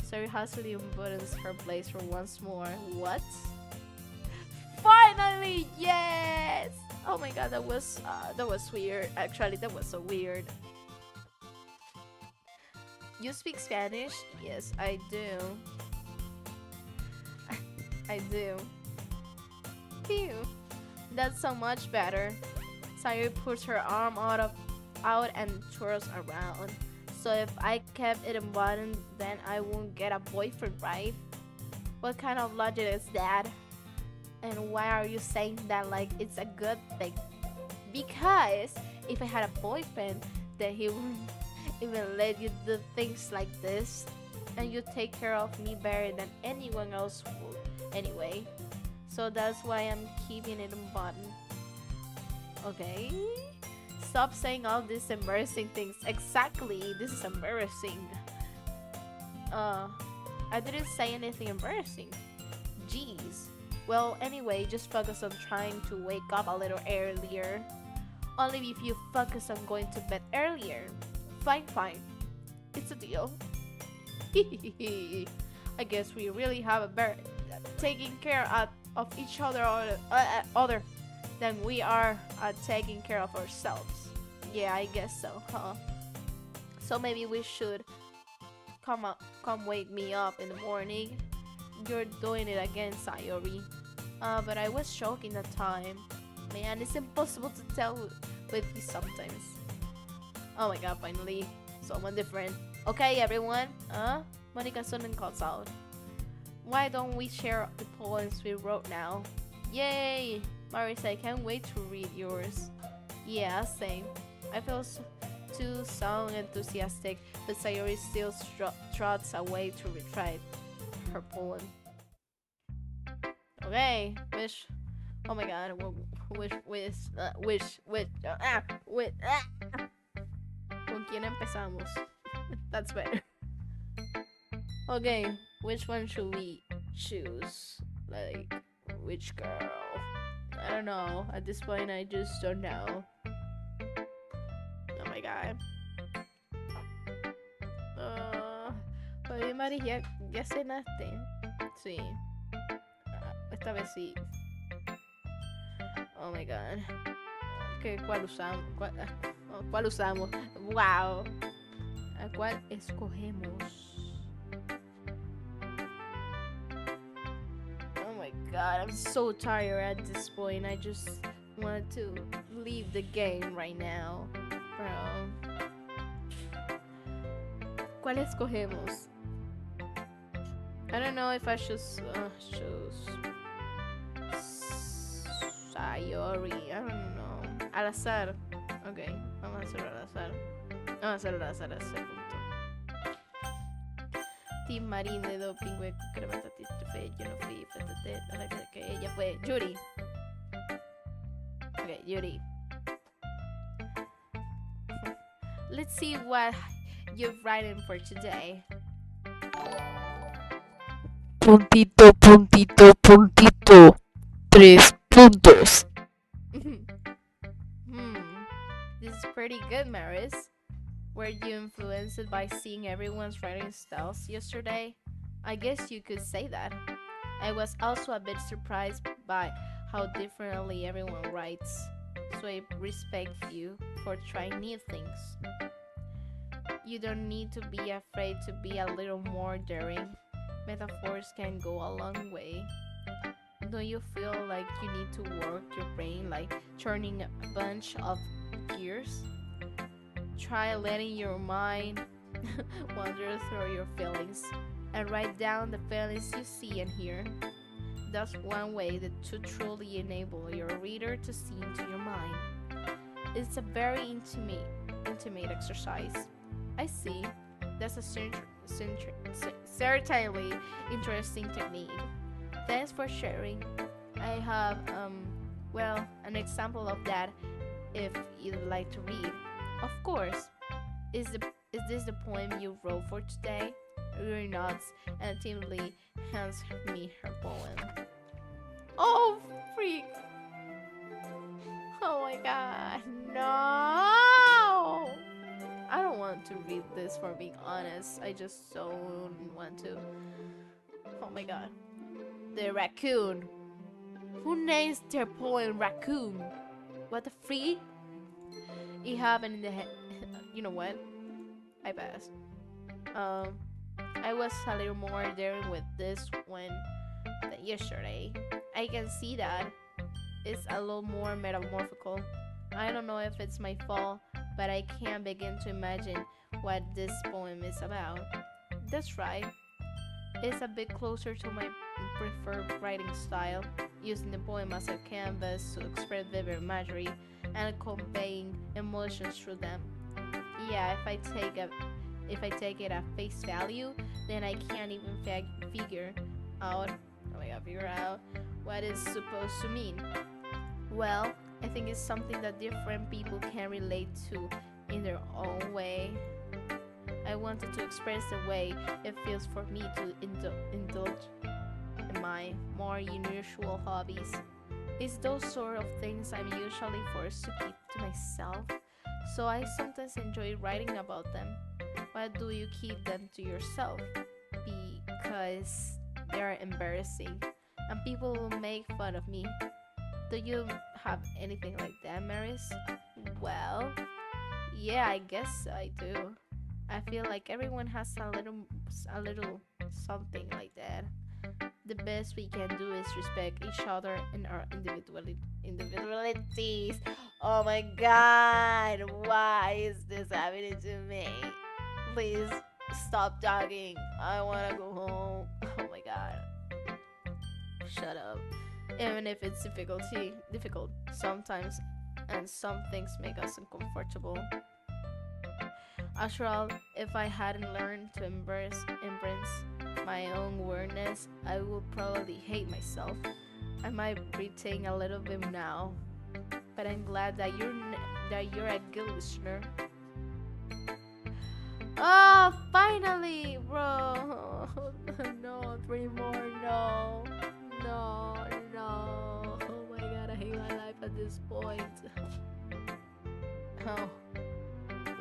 Sayori hastily unbuttons her blazer once more. What? Finally, yes! Oh my god, that was weird. Actually, that was so weird. You speak Spanish? Yes, I do. I do. Phew. That's so much better. Sayori puts her arm out and twirls around. So if I kept it in button, then I won't get a boyfriend, right? What kind of logic is that? And why are you saying that like it's a good thing? Because if I had a boyfriend, then he wouldn't even let you do things like this. And you take care of me better than anyone else would anyway. So that's why I'm keeping it in button. Okay? Stop saying all these embarrassing things. Exactly, this is embarrassing. I didn't say anything embarrassing. Jeez. Well, anyway, just focus on trying to wake up a little earlier. Only if you focus on going to bed earlier. Fine, fine. It's a deal. I guess we really have a better taking care of each other than we are taking care of ourselves. Yeah, I guess so, huh? So maybe we should come wake me up in the morning. You're doing it again, Sayori. But I was joking that time. Man, it's impossible to tell with you sometimes. Oh my god, finally. Someone different. Okay, everyone. Monica Sonnen calls out. Why don't we share the poems we wrote now? Yay! Marisa, I can't wait to read yours. Yeah, same. I feel too enthusiastic, but Sayori still trots away to retry her poem. Okay, wish. Oh my god, ¿Con quién empezamos? That's better. Okay, which one should we choose? Like, which girl? I don't know. At this point, I just don't know. Oh my god. Oye, Mari, ¿ya cenaste? Sí. Esta vez sí. Oh my god. ¿Cuál usamos? ¿Cuál usamos? Wow. ¿A cuál escogemos? Oh my god, I'm so tired at this point. I just want to leave the game right now. Bro. ¿Cuál escogemos? I don't know if I should choose Sayori. I don't know. Al azar. Ok, vamos a hacerlo al azar. Vamos a hacerlo al azar a ese punto. Team Marine de doping, güey, cremata fe, yo no fui, a la que ella fue Yuri. Ok, Yuri. Let's see what you've written for today. Puntito, puntito, puntito. 3 puntos. This is pretty good, Maris. Were you influenced by seeing everyone's writing styles yesterday? I guess you could say that. I was also a bit surprised by how differently everyone writes, so I respect you for trying new things. You don't need to be afraid to be a little more daring. Metaphors can go a long way. Don't you feel like you need to work your brain like turning a bunch of gears? Try letting your mind wander through your feelings and write down the feelings you see and hear. That's one way to truly enable your reader to see into your mind. It's a very intimate exercise. I see. That's a certainly interesting technique. Thanks for sharing. I have an example of that if you'd like to read. Of course. Is this the poem you wrote for today? Yuri nods and timidly hands me her poem. Oh freak! Oh my god, no! I don't want to read this, for being honest. I just don't want to. Oh my god. The raccoon. Who names their poem raccoon? What the freak? It happened in the head. You know what? I passed. I was a little more daring with this one than yesterday. I can see that. It's a little more metamorphical. I don't know if it's my fault, but I can't begin to imagine what this poem is about. That's right. It's a bit closer to my preferred writing style, using the poem as a canvas to express vivid imagery and conveying emotions through them. Yeah, if I take it at face value, then I can't even figure out. Oh my god, figure out what it's supposed to mean. Well, I think it's something that different people can relate to in their own way. I wanted to express the way it feels for me to indulge in my more unusual hobbies. It's those sort of things I'm usually forced to keep to myself, so I sometimes enjoy writing about them. Why do you keep them to yourself? Because they're embarrassing and people will make fun of me. Do you have anything like that, Maris? Well, yeah, I guess I do. I feel like everyone has a little something like that. The best we can do is respect each other and our individualities. Oh my god, why is this happening to me? Please stop talking. I wanna go home. Oh my god. Shut up. Even if it's difficult sometimes, and some things make us uncomfortable. After all, if I hadn't learned to embrace my own awareness, I would probably hate myself. I might retain a little bit now, but I'm glad that you're a good listener. Oh, finally, bro! No, 3 more, no, no, no. Oh my god, I hate my life at this point. Oh.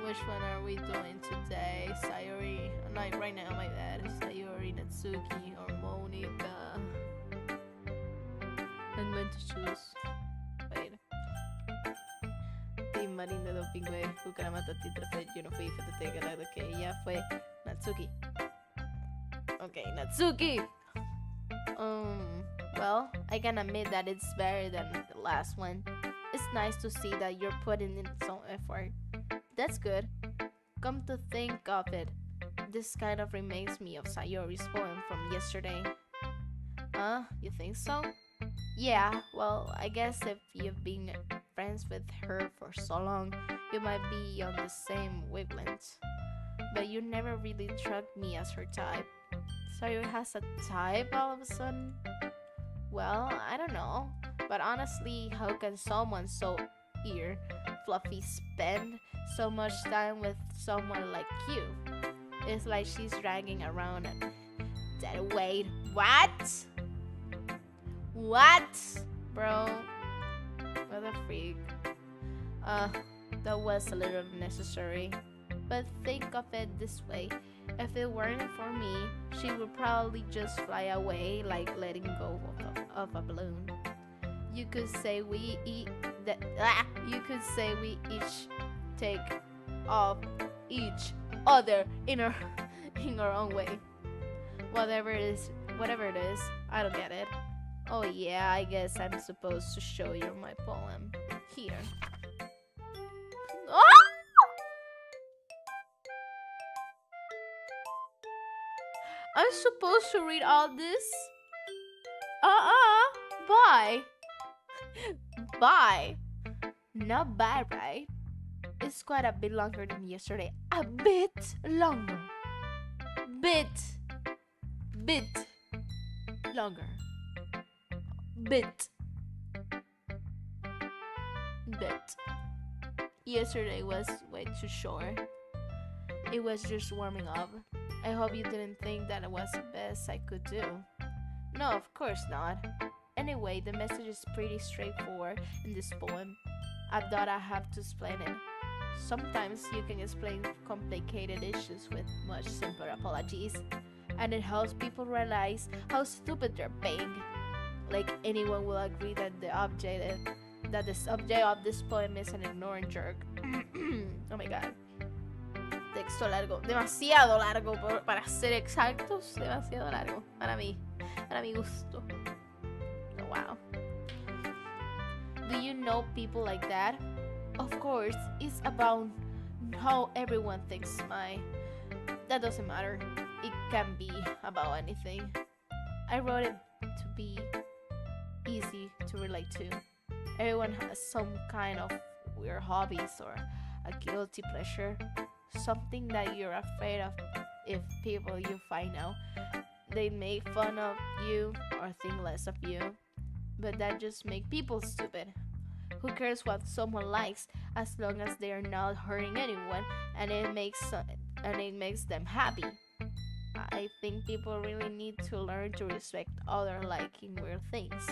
Which one are we doing today? Sayori? Like right now, my bad. Sayori, Natsuki, or Monica? I'm going to choose. Wait. Team Marina do Pingüe, Kukara Matati, Trofeo, yo no fui, fíjate que la que ya fue Natsuki. Okay, Natsuki! Well, I can admit that it's better than the last one. It's nice to see that you're putting in some effort. That's good. Come to think of it, this kind of reminds me of Sayori's poem from yesterday. You think so? Yeah, well, I guess if you've been friends with her for so long, you might be on the same wavelength. But you never really struck me as her type. Sayori has a type all of a sudden? Well, I don't know. But honestly, how can someone so fluffy spend so much time with someone like you? It's like she's dragging around and that wait, what? What? Bro, what a freak. That was a little unnecessary. But think of it this way. If it weren't for me, she would probably just fly away like letting go of a balloon. You could say we each take off each other in our own way. Whatever it is, I don't get it. Oh yeah, I guess I'm supposed to show you my poem. Here. Oh! I'm supposed to read all this? Bye. Bye. Not bad, right? It's quite a bit longer than yesterday. A bit longer. Bit longer. Bit. Yesterday was way too short. It was just warming up. I hope you didn't think that it was the best I could do. No, of course not. Anyway, the message is pretty straightforward in this poem. I thought I have to explain it. Sometimes you can explain complicated issues with much simpler apologies, and it helps people realize how stupid they're being. Like anyone will agree that the subject of this poem is an ignorant jerk. Oh my god. Texto largo, demasiado largo para ser exactos, demasiado largo para mi gusto. Oh, wow. Do you know people like that? Of course, it's about how everyone thinks my. That doesn't matter. It can be about anything. I wrote it to be easy to relate to. Everyone has some kind of weird hobbies or a guilty pleasure, something that you're afraid of if people you find out they make fun of you or think less of you, but that just make people stupid. Who cares what someone likes as long as they are not hurting anyone and it makes them happy? I think people really need to learn to respect other liking weird things.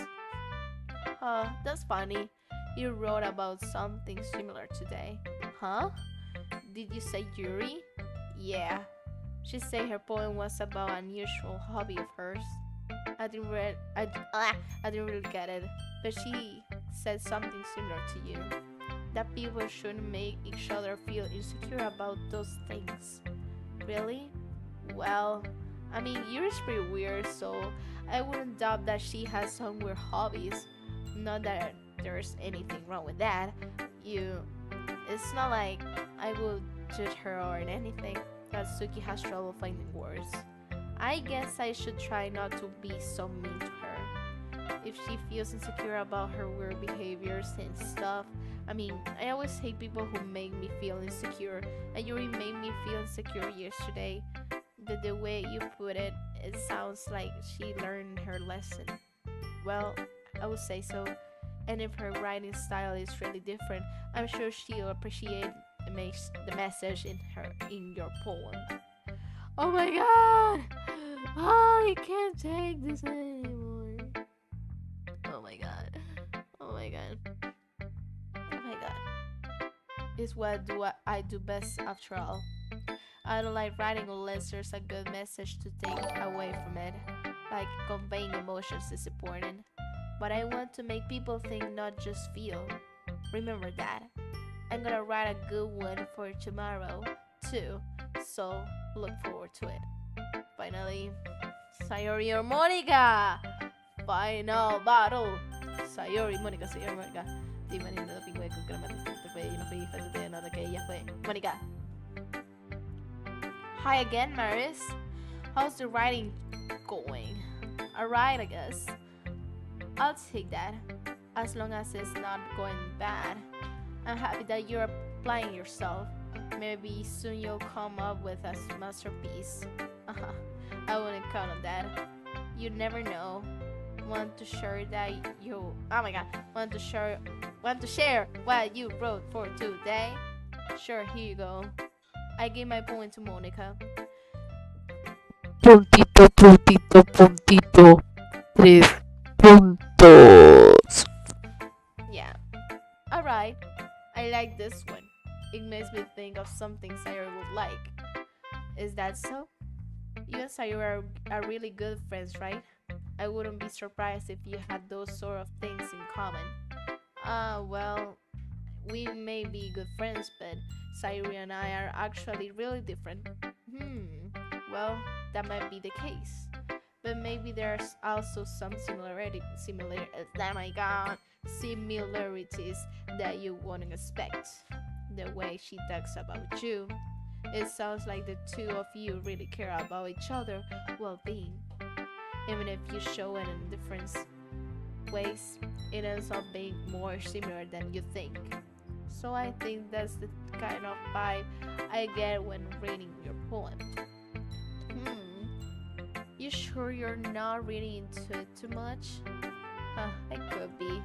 That's funny. You wrote about something similar today. Huh? Did you say Yuri? Yeah. She said her poem was about an unusual hobby of hers. I didn't really get it, but she said something similar to you. That people shouldn't make each other feel insecure about those things. Really? Well, I mean, Yuri's pretty weird, so I wouldn't doubt that she has some weird hobbies. Not that there's anything wrong with that. You, it's not like I would judge her or anything. Suki has trouble finding words. I guess I should try not to be so mean to her. If she feels insecure about her weird behaviors and stuff, I mean, I always hate people who make me feel insecure, and Yuri made me feel insecure yesterday. But the way you put it, it sounds like she learned her lesson. Well, I would say so. And if her writing style is really different, I'm sure she'll appreciate the message in your poem. Oh my god! Oh, I can't take this anymore. Oh my god. Oh my god. Oh my god. It's what I do best after all. I don't like writing unless there's a good message to take away from it. Like conveying emotions is important. But I want to make people think, not just feel. Remember that. I'm gonna write a good one for tomorrow, too. So look forward to it. Finally, Sayori or Monica! Final battle! Sayori, Mónica, Sayori, Mónica. Dime, no lo pingüe con crema de fue, yo no fui, fue no de que ella fue. Mónica. Hi again, Maris. How's the writing going? Alright, I guess. I'll take that, as long as it's not going bad. I'm happy that you're applying yourself. Maybe soon you'll come up with a masterpiece. I wouldn't count on that. You never know. Want to share that you? Oh my god! Want to share what you wrote for today? Sure, here you go. I gave my poem to Monica. Puntito, puntito, puntito. 3 puntos. Yeah. Alright. I like this one. It makes me think of something Sayori would like. Is that so? You and Sayori are really good friends, right? I wouldn't be surprised if you had those sort of things in common. Well, we may be good friends, but Sayori and I are actually really different. Well, that might be the case. But maybe there's also some oh my god, similarities that you wouldn't expect. The way she talks about you, it sounds like the two of you really care about each other's well-being. Even if you show it in different ways, it ends up being more similar than you think. So I think that's the kind of vibe I get when reading your poem. You sure you're not reading into it too much? It could be.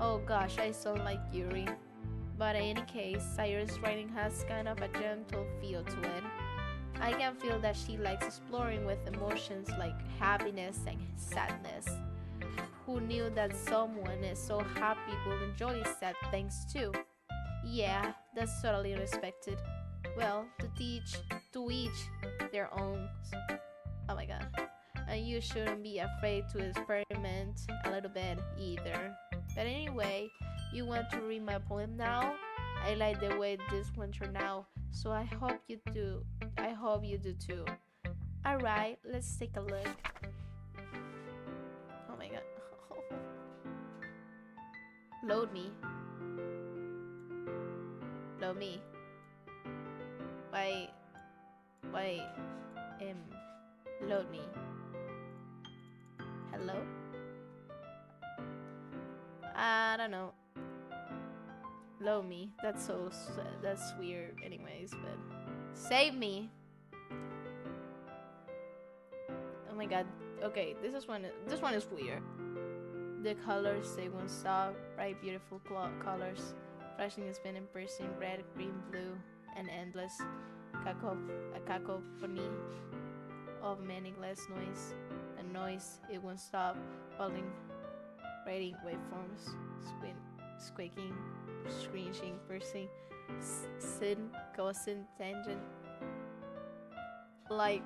Oh gosh, I sound like Yuri. But in any case, Sayori's writing has kind of a gentle feel to it. I can feel that she likes exploring with emotions like happiness and sadness. Who knew that someone is so happy will enjoy sad things too? Yeah, that's totally unexpected. Well, to each their own. Oh my god. And you shouldn't be afraid to experiment a little bit either. But anyway, you want to read my poem now? I like the way this one turned out, so I hope you do. I hope you do too. Alright, let's take a look. Oh my god. Load me. Love me. Why, why, load me. Hello? I don't know. Load me. That's that's weird anyways, but save me. Oh my god. Okay, this one is weird. The colors they won't stop. Bright, beautiful colors. Flashing is been in person, red, green, blue, and endless. A cacophony of meaningless noise. A noise it won't stop. Falling, writing waveforms, squeaking, screeching, piercing, sin, cosine, tangent. Like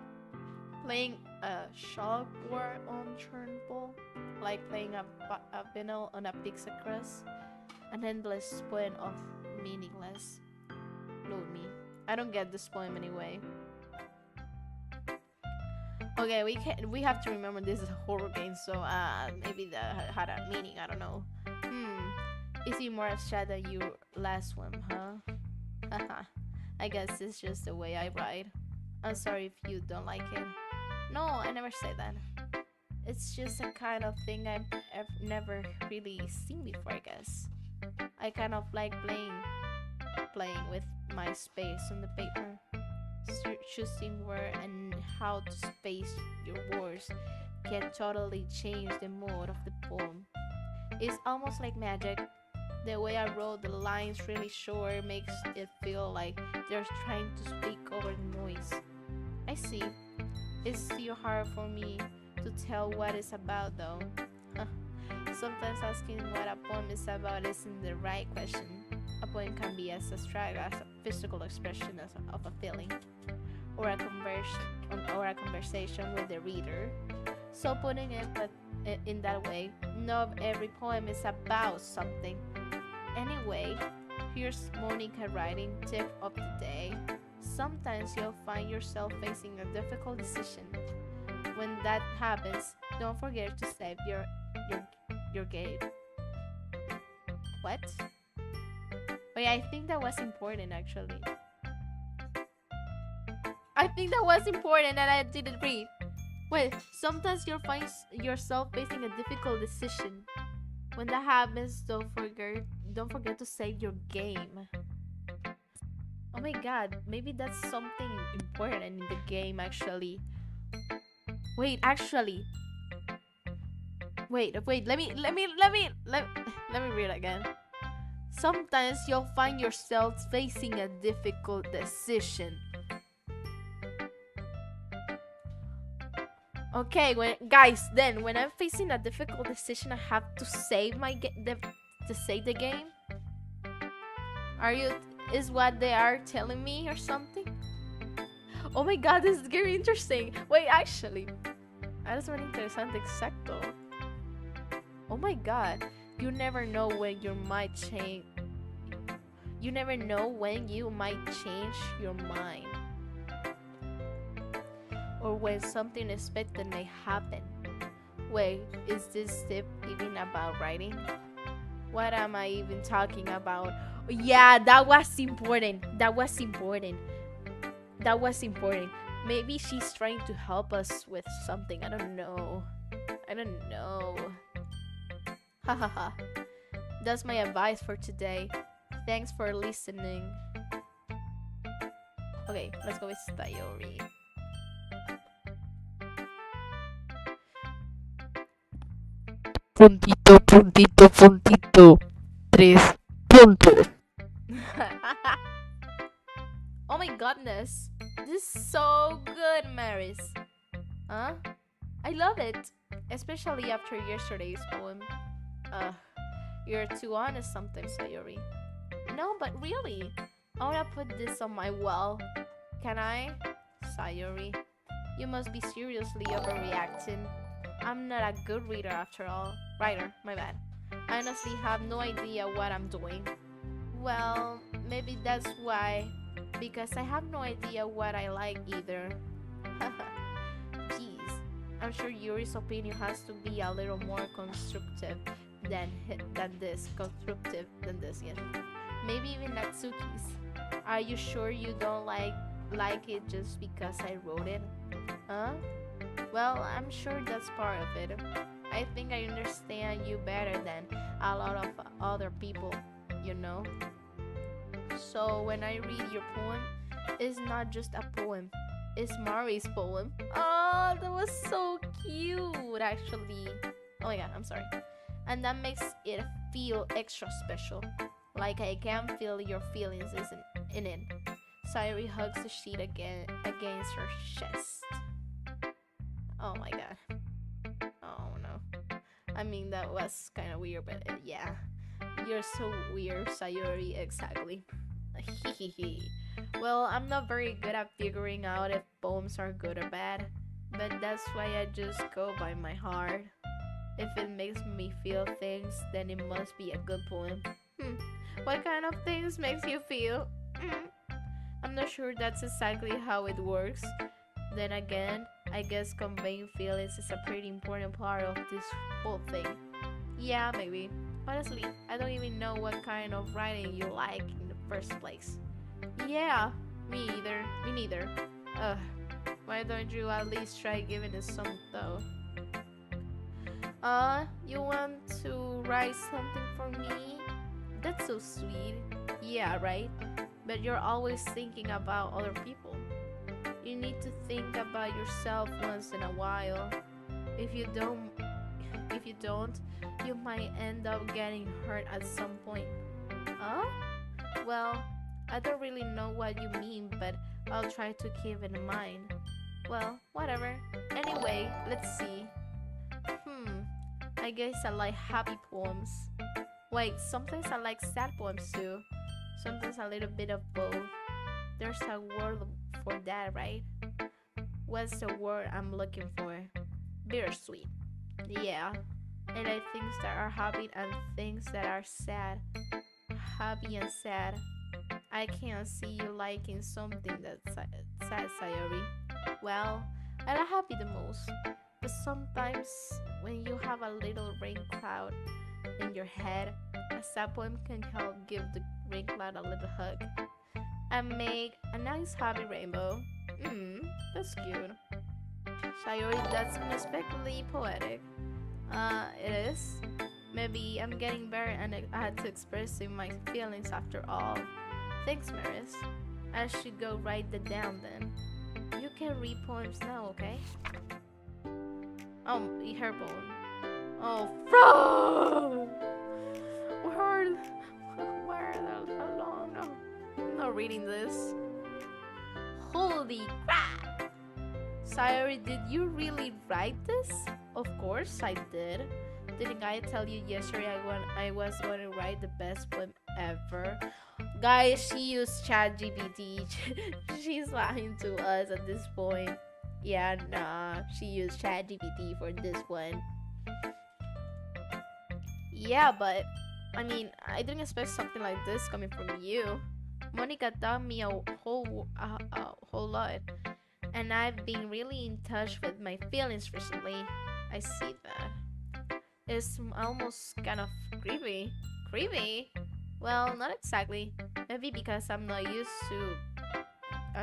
playing a chalkboard on turnbull, like playing a vinyl on a pizza crust, an endless poem of meaningless. Load me. I don't get this poem anyway. Okay, we have to remember this is a horror game, so maybe that had a meaning. I don't know. Is it more abstract than your last one, huh? Haha. I guess it's just the way I write. I'm sorry if you don't like it. No, I never said that. It's just a kind of thing I've never really seen before, I guess. I kind of like playing with my space on the paper. Choosing where and how to space your words can totally change the mood of the poem. It's almost like magic. The way I wrote the lines really short makes it feel like they're trying to speak over the noise. I see. It's still hard for me to tell what it's about though. Sometimes asking what a poem is about isn't the right question. A poem can be as abstract as a physical expression of a feeling, or a conversation with the reader. So putting it in that way, not every poem is about something. Anyway, here's Monica writing tip of the day. Sometimes you'll find yourself facing a difficult decision. When that happens, don't forget to save your game. What? Wait, I think that was important actually. I think that was important and I didn't read. Wait, sometimes you'll find yourself facing a difficult decision. When that happens, don't forget to save your game. Oh my god, maybe that's something important in the game actually. Wait, actually. Wait, let me read again. Sometimes you'll find yourself facing a difficult decision. Okay, when I'm facing a difficult decision, I have to save to save the game. Is what they are telling me or something? Oh my god, this is very interesting. Wait, actually, es muy interesante, exacto. Oh my god, you never know when you might change. You never know when you might change your mind, or when something unexpected may happen. Wait, is this tip even about writing? What am I even talking about? Yeah, that was important. Maybe she's trying to help us with something. I don't know. Hahaha. That's my advice for today. Thanks for listening. Okay, let's go with Yuri. Puntito, puntito, puntito. 3 puntos. Oh my goodness. This is so good, Maris. Huh? I love it. Especially after yesterday's poem. You're too honest sometimes, Sayori. No, but really. I wanna put this on my wall. Can I? Sayori. You must be seriously overreacting. I'm not a good reader after all. Writer, my bad. I honestly have no idea what I'm doing. Well, maybe that's why. Because I have no idea what I like either. Jeez. I'm sure Yuri's opinion has to be a little more constructive than this. Yes. Maybe even Natsuki's. Are you sure you don't like it just because I wrote it? Huh? Well, I'm sure that's part of it. I think I understand you better than a lot of other people, you know? So when I read your poem, it's not just a poem, it's Mari's poem. Oh, that was so cute, actually. Oh my god, I'm sorry. And that makes it feel extra special. Like I can feel your feelings in it. Sayuri hugs the sheet again against her chest. Oh my god. Oh no. I mean, that was kind of weird, but yeah. You're so weird, Sayuri, exactly. Well, I'm not very good at figuring out if poems are good or bad, but that's why I just go by my heart. If it makes me feel things, then it must be a good poem. What kind of things makes you feel? I'm not sure that's exactly how it works. Then again, I guess conveying feelings is a pretty important part of this whole thing. Yeah, maybe. Honestly, I don't even know what kind of writing you like in the first place. Yeah, me either. Me neither. Ugh. Why don't you at least try giving it some thought? You want to write something for me? That's so sweet. Yeah, right? But you're always thinking about other people. You need to think about yourself once in a while. If you don't, you might end up getting hurt at some point. Huh? Well, I don't really know what you mean, but I'll try to keep it in mind. Well, whatever. Anyway, let's see. I guess I like happy poems. Wait, sometimes I like sad poems too. Sometimes a little bit of both. There's a word for that, right? What's the word I'm looking for? Bittersweet. Yeah. And I things that are happy and things that are sad. Happy and sad. I can't see you liking something that's sad, Sayori. Well, I like happy the most. But sometimes when you have a little rain cloud in your head, a sad poem can help give the rain cloud a little hug and make a nice happy rainbow. That's cute. Sayori, that's unexpectedly poetic. It is. Maybe I'm getting better and I had to expressing my feelings after all. Thanks, Maris. I should go write that down then. You can read poems now, okay? Oh, her poem. Oh, bro! Where the long? No, I'm not reading this. Holy crap! Sayori, did you really write this? Of course I did. Didn't I tell you yesterday I was going to write the best poem ever? Guys, she used ChatGPT. She's lying to us at this point. Yeah, nah, she used ChatGPT for this one. Yeah, but I mean, I didn't expect something like this coming from you. Monica taught me a whole lot, and I've been really in touch with my feelings recently. I see that. It's almost kind of creepy. Creepy? Well, not exactly. Maybe because I'm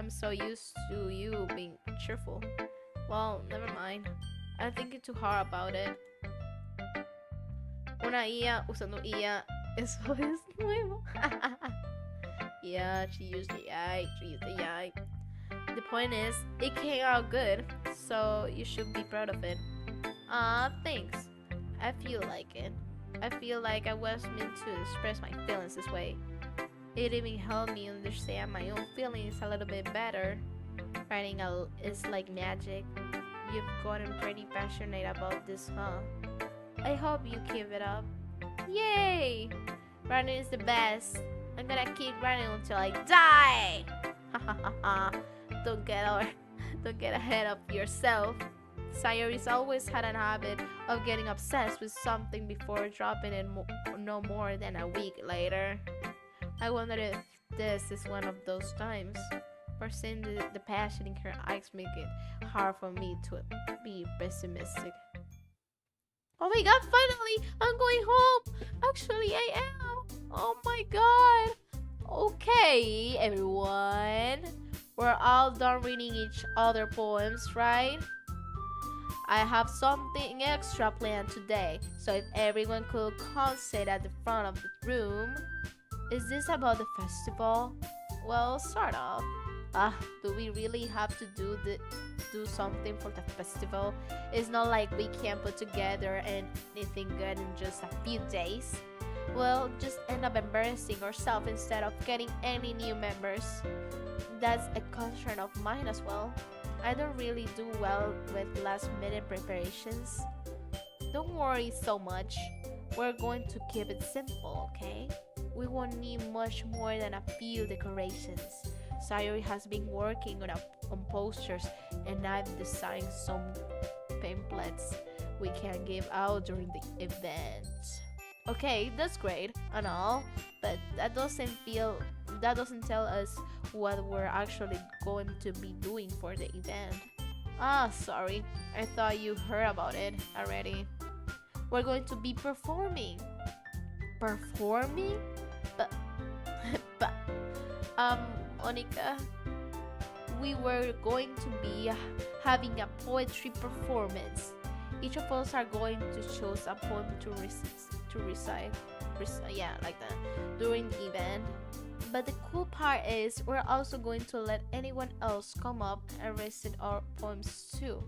so used to you being cheerful. Well, never mind. I'm thinking too hard about it. Una IA usando IA. Eso es nuevo. Yeah, she used AI. The point is, it came out good, so you should be proud of it. Thanks. I feel like it. I feel like I was meant to express my feelings this way. It even helped me understand my own feelings a little bit better. Writing is like magic. You've gotten pretty passionate about this, huh? I hope you keep it up. Yay! Writing is the best. I'm gonna keep writing until I die. Don't get ahead of yourself. Sayori's always had a habit of getting obsessed with something before dropping it no more than a week later. I wonder if this is one of those times. For seeing the passion in her eyes make it hard for me to be pessimistic. Oh my god, finally! I'm going home! Actually, I am! Oh my god! Okay, everyone. We're all done reading each other poems, right? I have something extra planned today, so if everyone could come sit at the front of the room. Is this about the festival? Well, sort of. Do we really have to do something for the festival? It's not like we can put together anything good in just a few days. Well, just end up embarrassing ourselves instead of getting any new members. That's a concern of mine as well. I don't really do well with last minute preparations. Don't worry so much. We're going to keep it simple, okay? We won't need much more than a few decorations. Sayori has been working on posters, and I've designed some pamphlets we can give out during the event. Okay, that's great and all, but that doesn't tell us what we're actually going to be doing for the event. Sorry. I thought you heard about it already. We're going to be performing. Performing? But, but, Monica, we were going to be having a poetry performance. Each of us are going to choose a poem to recite, yeah, like that, during the event. But the cool part is we're also going to let anyone else come up and recite our poems too.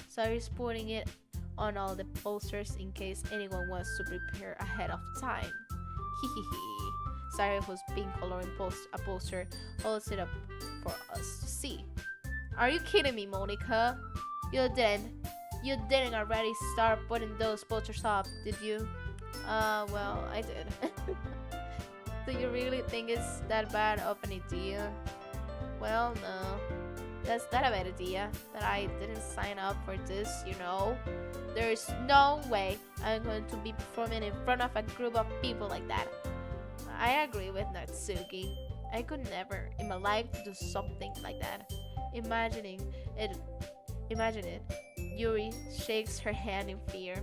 So he's putting it on all the posters in case anyone wants to prepare ahead of time. Hehehe. Sarah who's been coloring a poster all set up for us to see. Are you kidding me, Monica? You didn't already start putting those posters up, did you? Well, I did. Do you really think it's that bad of an idea? Well, no. That's not a bad idea. That I didn't sign up for this, you know? There's no way I'm going to be performing in front of a group of people like that. I agree with Natsuki. I could never in my life do something like that. Imagine it. Yuri shakes her hand in fear.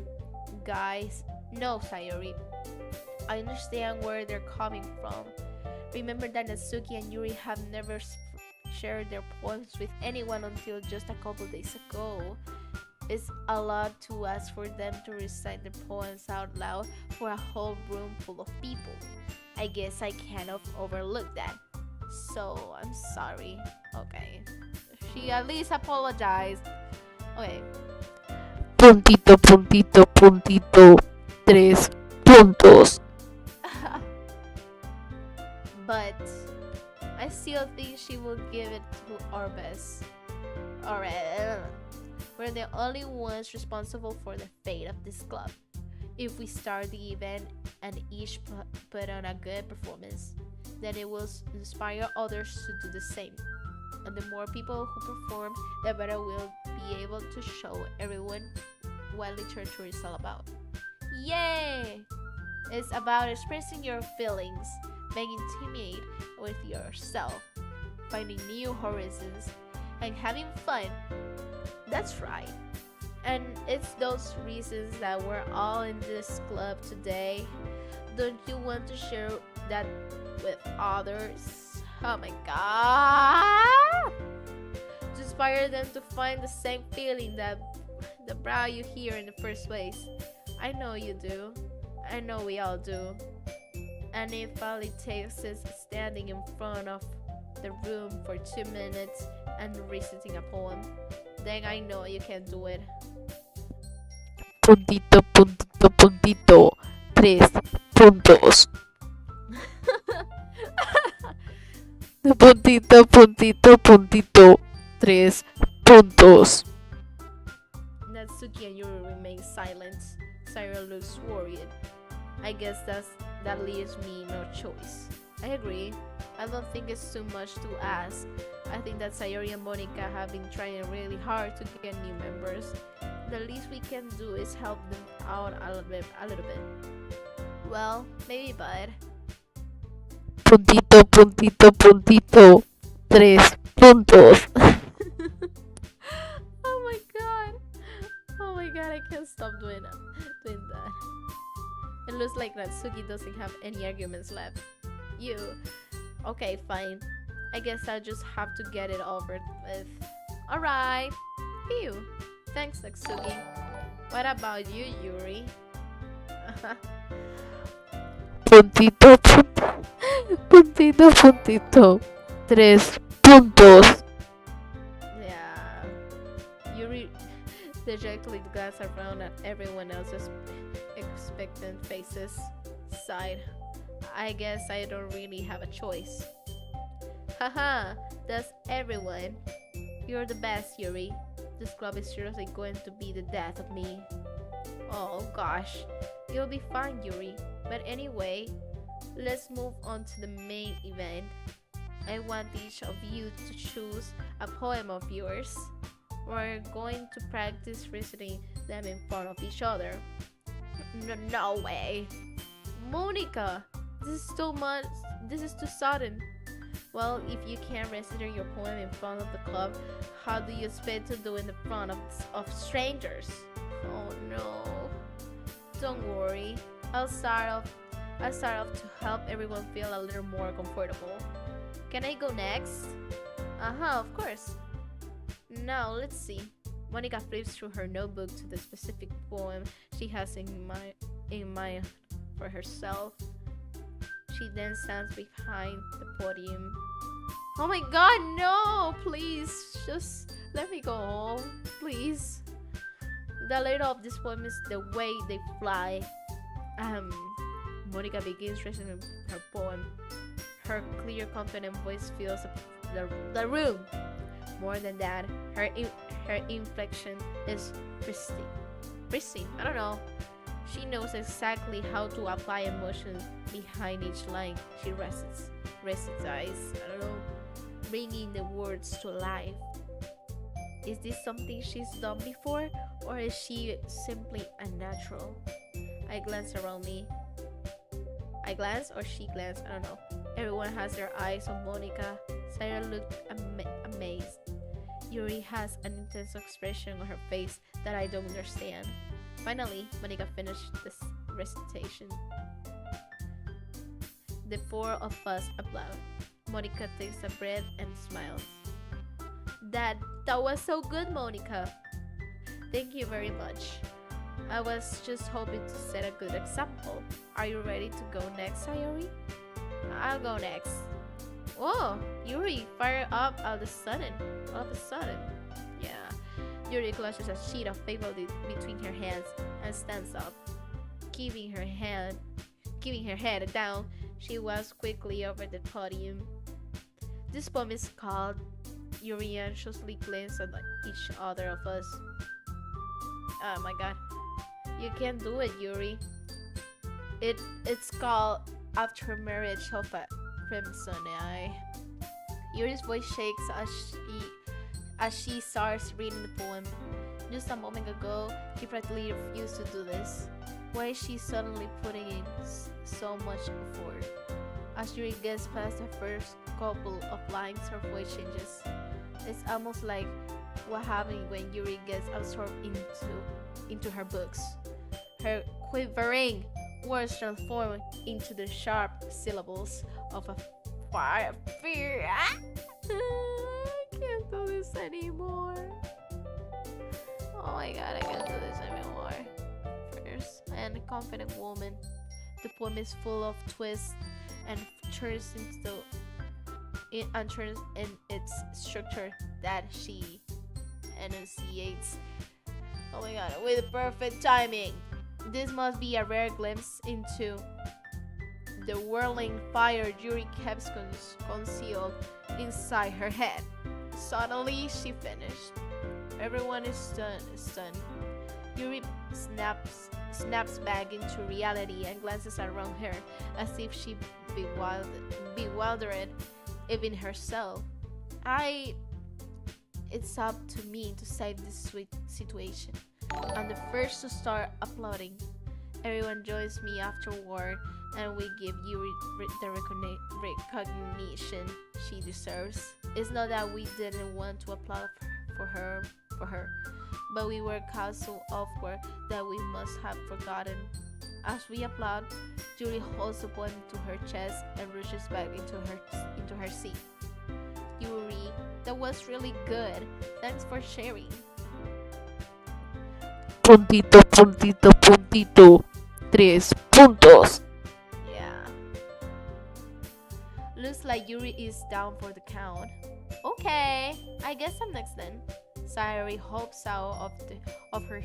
Guys, no, Sayori. I understand where they're coming from. Remember that Natsuki and Yuri have never shared their poems with anyone until just a couple days ago. It's a lot to ask for them to recite their poems out loud for a whole room full of people. I guess I kind of overlooked that. So, I'm sorry. Okay. She at least apologized. Okay. Puntito, puntito, puntito. 3 puntos. But I still think she will give it to our best. Alright. We're the only ones responsible for the fate of this club. If we start the event and each put on a good performance, then it will inspire others to do the same. And the more people who perform, the better we'll be able to show everyone what literature is all about. Yay! It's about expressing your feelings, being intimate with yourself, finding new horizons, and having fun. That's right. And it's those reasons that we're all in this club today. Don't you want to share that with others? Oh my god! To inspire them to find the same feeling that brought you here in the first place. I know you do. I know we all do. And if all it takes is standing in front of the room for 2 minutes and reciting a poem, then I know you can do it. Puntito, puntito, puntito. 3 puntos. Puntito, puntito, puntito. 3 puntos. Natsuki and Yuri remain silent. Sayori looks worried. I guess that leaves me no choice. I agree. I don't think it's too much to ask. I think that Sayori and Monica have been trying really hard to get new members. The least we can do is help them out a little bit. Well, maybe, but Puntito, puntito, puntito. 3 puntos. oh my god, I can't stop doing that. It looks like Natsuki doesn't have any arguments left. You Okay, fine. I guess I just have to get it over with. Alright. Phew. Thanks, Aksugi. What about you, Yuri? Puntito, puntito, puntito. 3 puntos. Yeah. Yuri dejectedly glanced around at everyone else's expectant faces. Sighed. I guess I don't really have a choice. Haha, that's everyone. You're the best, Yuri. This club is seriously going to be the death of me. Oh gosh, you'll be fine, Yuri. But anyway, let's move on to the main event. I want each of you to choose a poem of yours. We're going to practice reciting them in front of each other. No way. Monica, this is too much. This is too sudden. Well, if you can't recite your poem in front of the club, how do you expect to do it in front of strangers? Oh no. Don't worry. I'll start off to help everyone feel a little more comfortable. Can I go next? Of course. Now, let's see. Monica flips through her notebook to the specific poem she has in mind for herself. She then stands behind the podium. Oh my god, no! Please, just let me go. Please. The letter of this poem is The Way They Fly. Monica begins reciting her poem. Her clear, confident voice fills the room. More than that, her inflection is pristine. I don't know. She knows exactly how to apply emotion behind each line she recites. I don't know, bringing the words to life. Is this something she's done before, or is she simply unnatural? I glance around me. I glance, or she glance, I don't know. Everyone has their eyes on Monica. Sarah looked amazed. Yuri has an intense expression on her face that I don't understand. Finally, Monica finished this recitation. The four of us applaud. Monica takes a breath and smiles. That was so good, Monica. Thank you very much. I was just hoping to set a good example. Are you ready to go next, Sayori? I'll go next. Whoa, Yuri, fire up all of a sudden. Yeah. Yuri clutches a sheet of paper between her hands and stands up. Keeping her head down, she walks quickly over the podium. This poem is called. Yuri anxiously glances at each other of us. Oh my god. You can't do it, Yuri. It's called After Marriage of a Crimson Eye. Yuri's voice shakes as she starts reading the poem. Just a moment ago, she practically refused to do this. Why is she suddenly putting in so much effort? As Yuri gets past the first couple of lines, her voice changes. It's almost like what happens when Yuri gets absorbed into her books. Her quivering words transform into the sharp syllables of a fear. I can't do this anymore. Oh my god, I can't do this anymore. Fierce and confident woman. The poem is full of twists and turns in its structure that she enunciates. Oh my god, with perfect timing. This must be a rare glimpse into the whirling fire Yuri keeps concealed inside her head. Suddenly, she finished. Everyone is stunned. Yuri snaps back into reality and glances around her as if she bewildered even herself. It's up to me to save this sweet situation. I'm the first to start applauding. Everyone joins me afterward, and we give Yuri the recognition she deserves. It's not that we didn't want to applaud for her, but we were caught so off guard that we must have forgotten As we applaud, Yuri holds the poem to her chest and rushes back into her seat. Yuri, that was really good. Thanks for sharing. Puntito, puntito, puntito. 3 puntos. Yeah. Looks like Yuri is down for the count. Okay, I guess I'm next then. Sayori hops out of her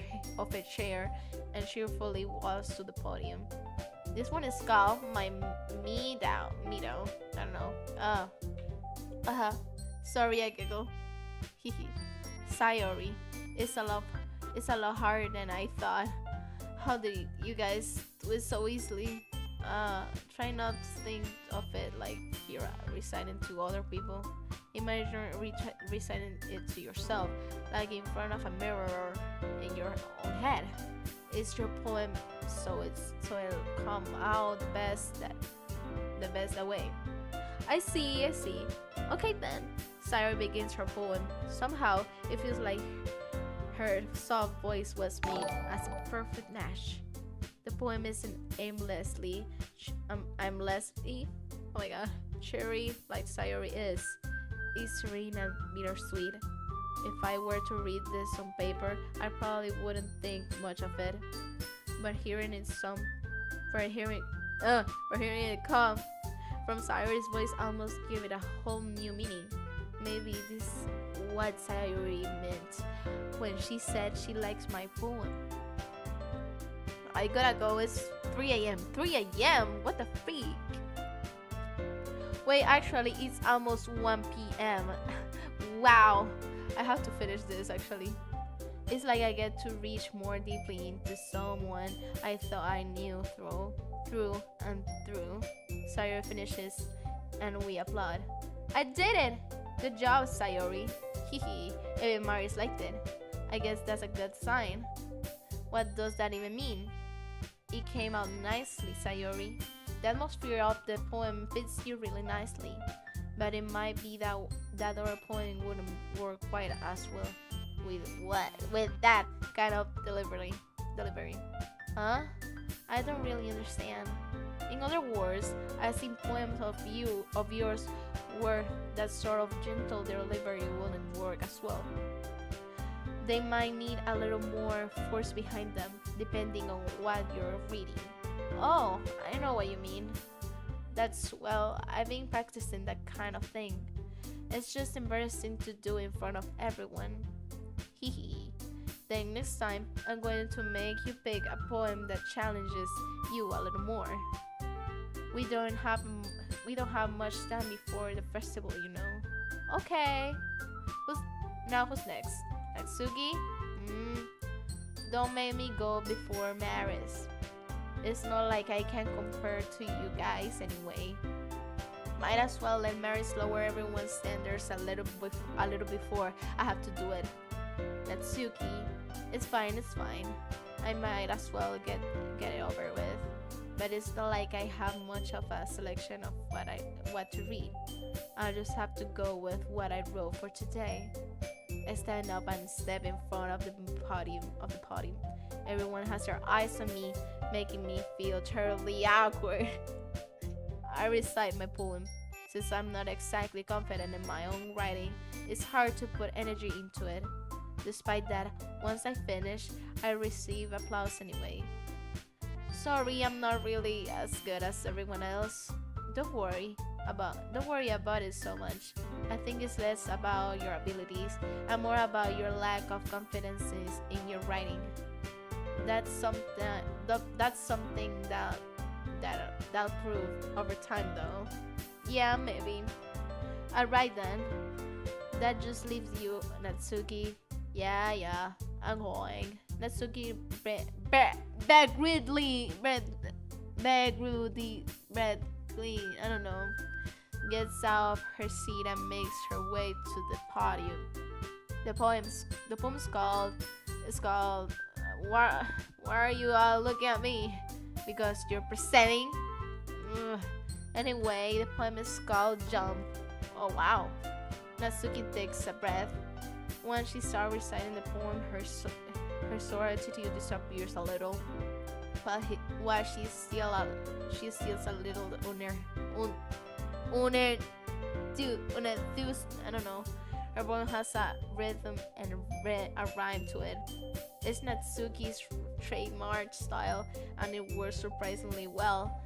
chair and cheerfully walks to the podium. This one is called my Mido. I don't know. Sorry, I giggle. Hehe. Sayori, it's a lot harder than I thought. How did you guys do it so easily? Try not to think of it like you're reciting to other people. Imagine reciting it to yourself, like in front of a mirror or in your own head. It's your poem, so it'll come out the best way. I see. Okay then. Sayori begins her poem. Somehow it feels like her soft voice was made as a perfect match. The poem isn't aimlessly, oh my god, cheery like Sayori is. It's serene and bittersweet. If I were to read this on paper, I probably wouldn't think much of it. But hearing it come from Sayori's voice almost give it a whole new meaning. Maybe this is what Sayori meant when she said she likes my poem. I gotta go, it's 3 a.m. 3 a.m. What the freak? Wait, actually, it's almost 1 p.m. Wow, I have to finish this actually. It's like I get to reach more deeply into someone I thought I knew through and through. Sayori finishes and we applaud. I did it! Good job, Sayori. Hehe, even Mari's liked it. I guess that's a good sign. What does that even mean? It came out nicely, Sayori. The atmosphere of the poem fits you really nicely, but it might be that other poem wouldn't work quite as well with that kind of delivery. Huh? I don't really understand. In other words, I've seen poems of yours where that sort of gentle delivery wouldn't work as well. They might need a little more force behind them, depending on what you're reading. Oh, I know what you mean. I've been practicing that kind of thing. It's just embarrassing to do in front of everyone. Hehe. Then next time, I'm going to make you pick a poem that challenges you a little more. We don't have much time before the festival, you know. Okay. Who's next? Natsuki? Don't make me go before Maris. It's not like I can compare to you guys anyway. Might as well let Maris lower everyone's standards a little before I have to do it. Natsuki, it's fine. I might as well get it over with. But it's not like I have much of a selection of what to read. I just have to go with what I wrote for today. I stand up and step in front of the podium. Everyone has their eyes on me, making me feel terribly awkward. I recite my poem. Since I'm not exactly confident in my own writing, it's hard to put energy into it. Despite that, once I finish, I receive applause anyway. Sorry, I'm not really as good as everyone else. Don't worry about it so much. I think it's less about your abilities and more about your lack of confidence in your writing. That's something that'll prove over time though. Yeah, maybe. Alright then. That just leaves you, Natsuki. Yeah, I'm going. Natsuki I don't know, gets out of her seat and makes her way to the podium. The poem's called why are you all looking at me? Because you're presenting? Anyway, the poem is called Jump. Oh wow. Natsuki takes a breath. Once she starts reciting the poem, her sore attitude disappears a little. while she steals a little uner unenthused. I don't know. Her poem has a rhythm and a rhyme to it. It's Natsuki's trademark style, and it works surprisingly well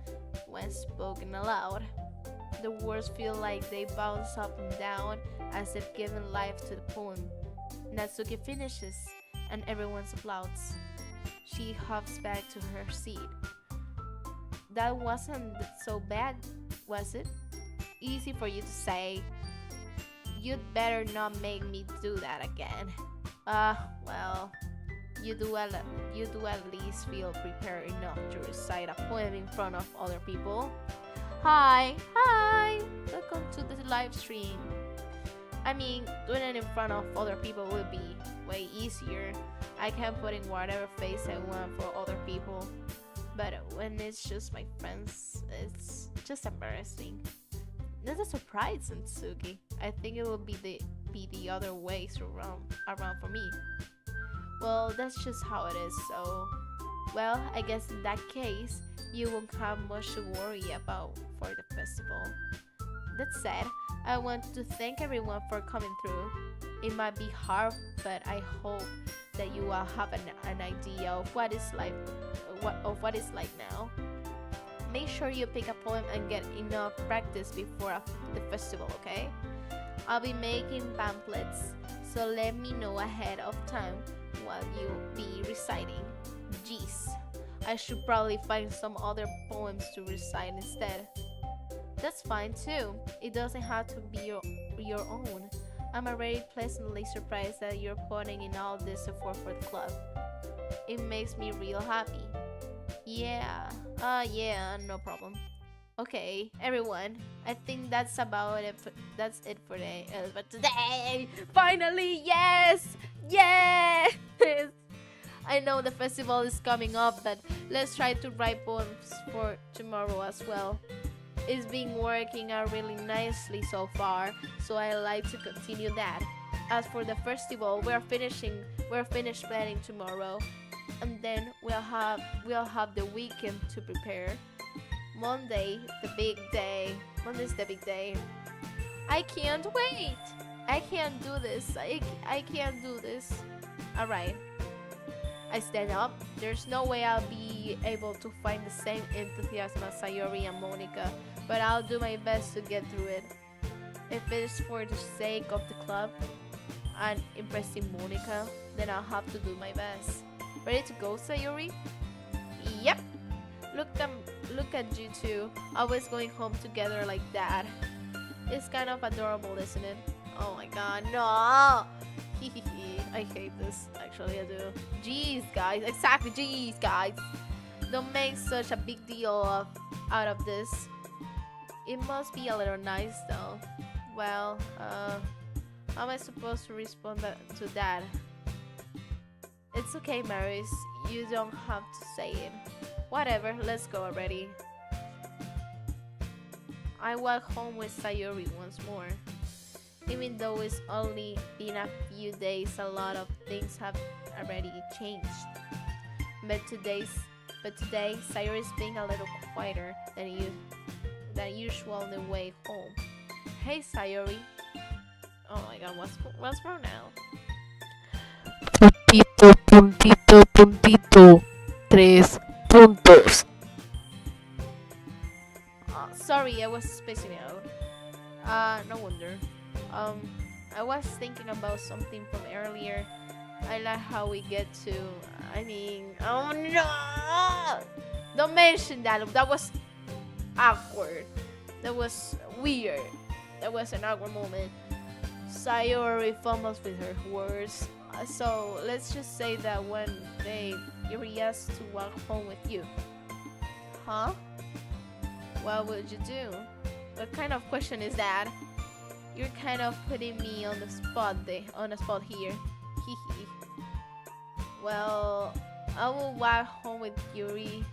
when spoken aloud. The words feel like they bounce up and down as if giving life to the poem. Natsuki finishes, and everyone applauds. She hops back to her seat. That wasn't so bad, was it? Easy for you to say. You'd better not make me do that again. Well, you do at least feel prepared enough to recite a poem in front of other people. Hi, welcome to the live stream. I mean, doing it in front of other people will be way easier. I can put in whatever face I want for other people, but when it's just my friends, it's just embarrassing. Not a surprise, Natsuki. I think it will be the other ways around for me. Well, that's just how it is. So, well, I guess in that case, you won't have much to worry about for the festival. That said, I want to thank everyone for coming through. It might be hard, but I hope that you all have an idea of what it's like now. Make sure you pick a poem and get enough practice before the festival, okay? I'll be making pamphlets, so let me know ahead of time what you'll be reciting. Jeez, I should probably find some other poems to recite instead. That's fine too. It doesn't have to be your own. I'm already pleasantly surprised that you're putting in all this effort for the club. It makes me real happy. Yeah, no problem. Okay, everyone, I think that's about it. That's it for today. But today, finally, yes! I know the festival is coming up, but let's try to write poems for tomorrow as well. It's been working out really nicely so far, so I like to continue that. As for the festival, we're finished planning tomorrow, and then we'll have the weekend to prepare. Monday's the big day. I can't wait. I can't do this. I can't do this. Alright. I stand up. There's no way I'll be able to find the same enthusiasm as Sayori and Monica, but I'll do my best to get through it. If it's for the sake of the club and impressing Monica, then I'll have to do my best. Ready to go, Sayori? Yep. Look at you two, always going home together like that. It's kind of adorable, isn't it? Oh my god, no! I hate this, actually I do. Jeez guys, exactly, jeez guys. Don't make such a big deal out of this. It must be a little nice though. Well, how am I supposed to respond to that? It's okay, Maris, you don't have to say it. Whatever, let's go already. I walk home with Sayori once more. Even though it's only been a few days, a lot of things have already changed. But today, Sayori's being a little quieter than usual on the way home. Hey, Sayori. Oh my god, what's wrong now? Puntito. 3 puntos. Sorry, I was spacing out. No wonder. I was thinking about something from earlier. I like how we get to. Oh no! Don't mention that. That was awkward. That was weird. That was an awkward moment. Sayori fumbles with her words. So let's just say that one day Yuri asked to walk home with you. Huh? What would you do? What kind of question is that? You're kind of putting me on the spot here. Hehe. Well, I will walk home with Yuri.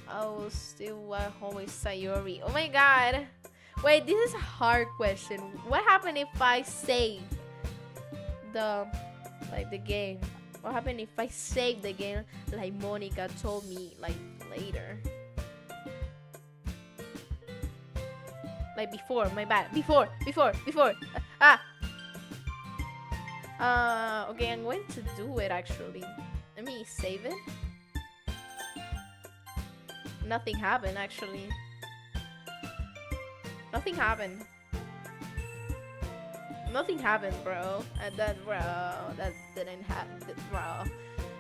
I will still walk home with Sayori. Oh my god. Wait, this is a hard question. What happened if I save the game? What happened if I save the game like Monica told me like later? Like before, my bad. Before. Okay, I'm going to do it actually. Let me save it. Nothing happened actually. Nothing happened. Nothing happened, bro. That didn't happen, bro.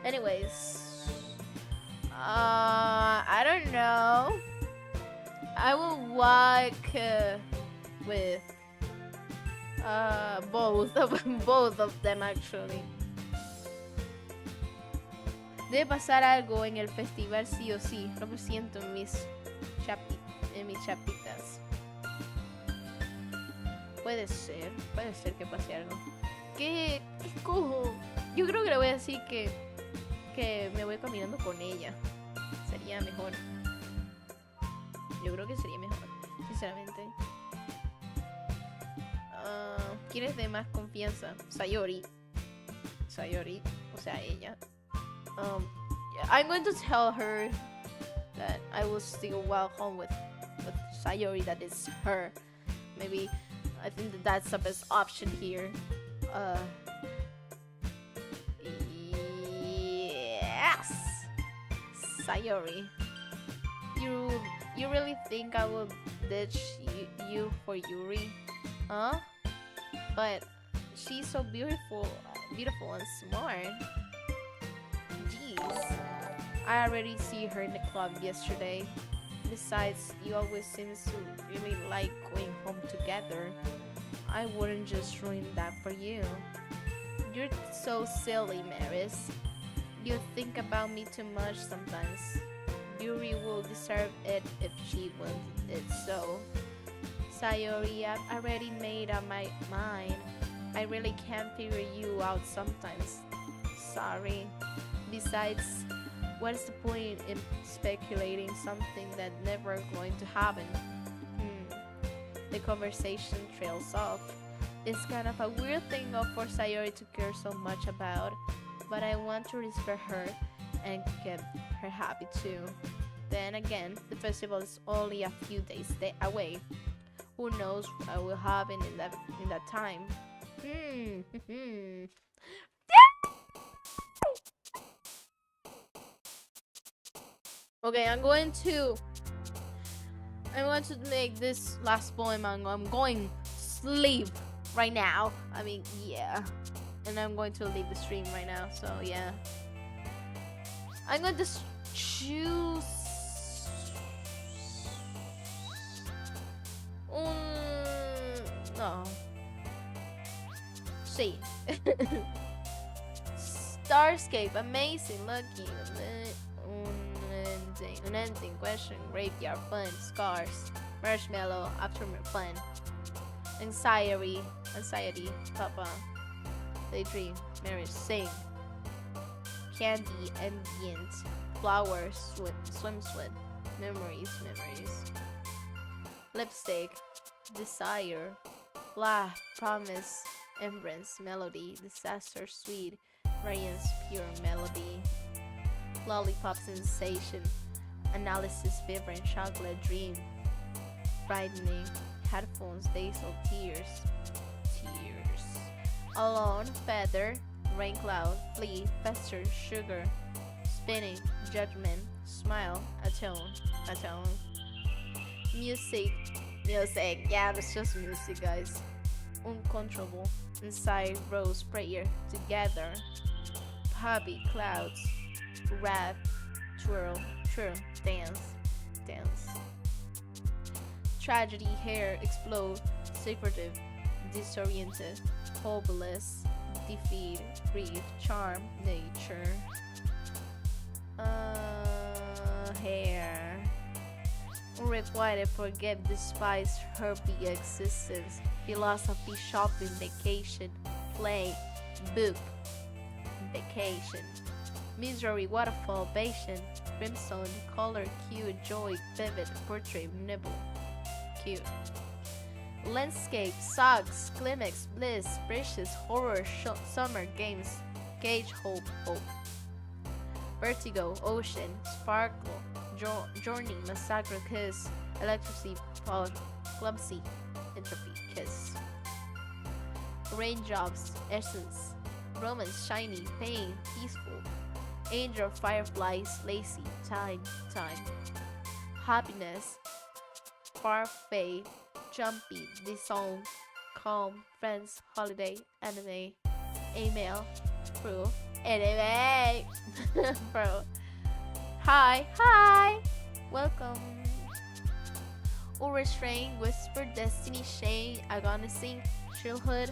Anyways, I don't know. I will walk with both of them actually. Debe pasar algo en el festival sí o sí. Lo siento en mis chapitas. Puede ser que pase algo. ¿Qué escojo? Yo creo que le voy a decir que me voy caminando con ella. Sería mejor. Yo creo que sería mejor, sinceramente. ¿Quién es de más confianza? Sayori, o sea, ella. I'm going to tell her that I will still walk home with Sayori. That is her. Maybe I think that's the best option here. Yes, Sayori. You really think I will ditch you for Yuri? Huh? But she's so beautiful and smart. Jeez. I already see her in the club yesterday. Besides, you always seem to really like going home together. I wouldn't just ruin that for you. You're so silly, Maris. You think about me too much sometimes. Yuri will deserve it if she wanted it so. Sayori, I've already made up my mind. I really can't figure you out sometimes. Sorry. Besides, what's the point in speculating something that's never going to happen? The conversation trails off. It's kind of a weird thing for Sayori to care so much about, but I want to respect her and keep her happy too. Then again, the festival is only a few days away. Who knows what will happen in that time? Okay, I'm going to make this last poem. I'm going sleep right now. I mean, yeah. And I'm going to leave the stream right now. So yeah, I'm going to choose. No. See. Starscape, amazing, lucky. Unending question, graveyard fun, scars, marshmallow, aftermath fun, anxiety, papa, daydream, marriage, sing, candy, ambient, flowers, swim, memories, lipstick, desire, laugh, promise, embrace, melody, disaster, sweet, radiance, pure melody, lollipop sensation, analysis, vibrant, chocolate, dream, brightening, headphones, days of tears, alone, feather, rain cloud, flea, fester, sugar, spinning, judgment, smile, atone, music, yeah, it's just music, guys, uncontrollable, inside, rose, prayer, together, hobby, clouds, rap, twirl, dance, tragedy, hair, explode, secretive, disoriented, hopeless, defeat, grief, charm, nature, hair, unrequited, forget, despise, herpy, existence, philosophy, shopping, vacation, play, book, vacation, misery, waterfall, patient, crimson, color, cute, joy, vivid, portrait, nibble, cute, landscape, socks, climax, bliss, precious, horror, summer, games, Cage, hope, hope. Vertigo, ocean, sparkle, journey, massacre, kiss, electricity, clumsy, entropy, kiss. Raindrops, essence, romance, shiny, pain, peaceful. Angel, fireflies, lazy, time, time. Happiness, parfait, jumpy, disown, calm, friends, holiday, anime, email, crew, anime, bro. Hi, hi, welcome. Overstrain, whisper, destiny, shame, agonising, childhood,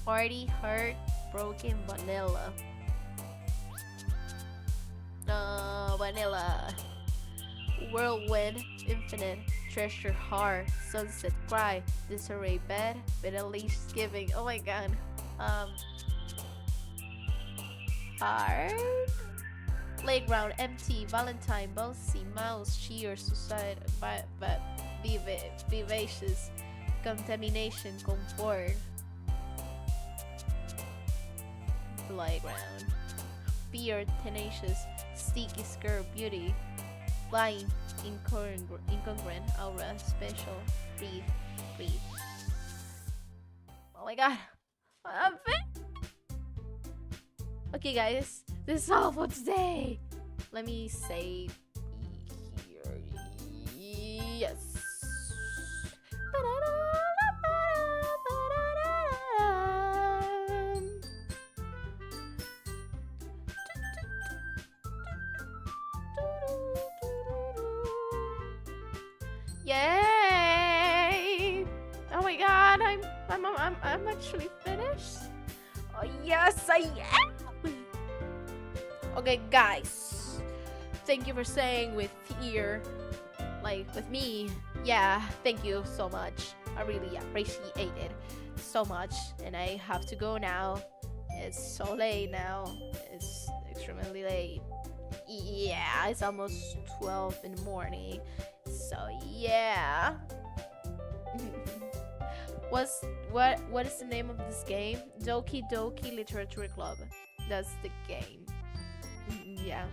party, hurt, broken, vanilla. Vanilla. Whirlwind, infinite, treasure, heart, sunset, cry, disarray, bed, bitterly giving. Oh my god. Heart. Playground, empty, Valentine, bouncy, mouse, cheer, suicide, but vivacious, contamination, comfort. Playground. Fear, tenacious, sticky, skirt, beauty, flying, incongruent, aura, special, breathe, breathe. Oh my god. I'm fit. Okay, guys, this is all for today. Let me say here. Yes. Yay! Oh my god, I'm actually finished. Oh yes, I am. Okay, guys, thank you for staying with with me. Yeah, thank you so much. I really appreciate it so much. And I have to go now. It's so late now. It's extremely late. Yeah, it's almost 12 in the morning. So yeah. What is the name of this game? Doki Doki Literature Club. That's the game. Yeah.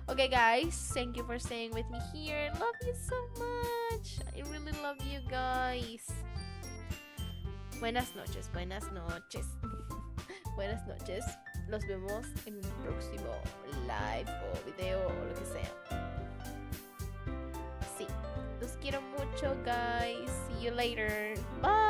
Okay, guys, thank you for staying with me here. Love you so much. I really love you guys. Buenas noches, buenas noches. Buenas noches. Nos vemos en un próximo live o video o lo que sea. Sí. Los quiero mucho, guys. See you later. Bye.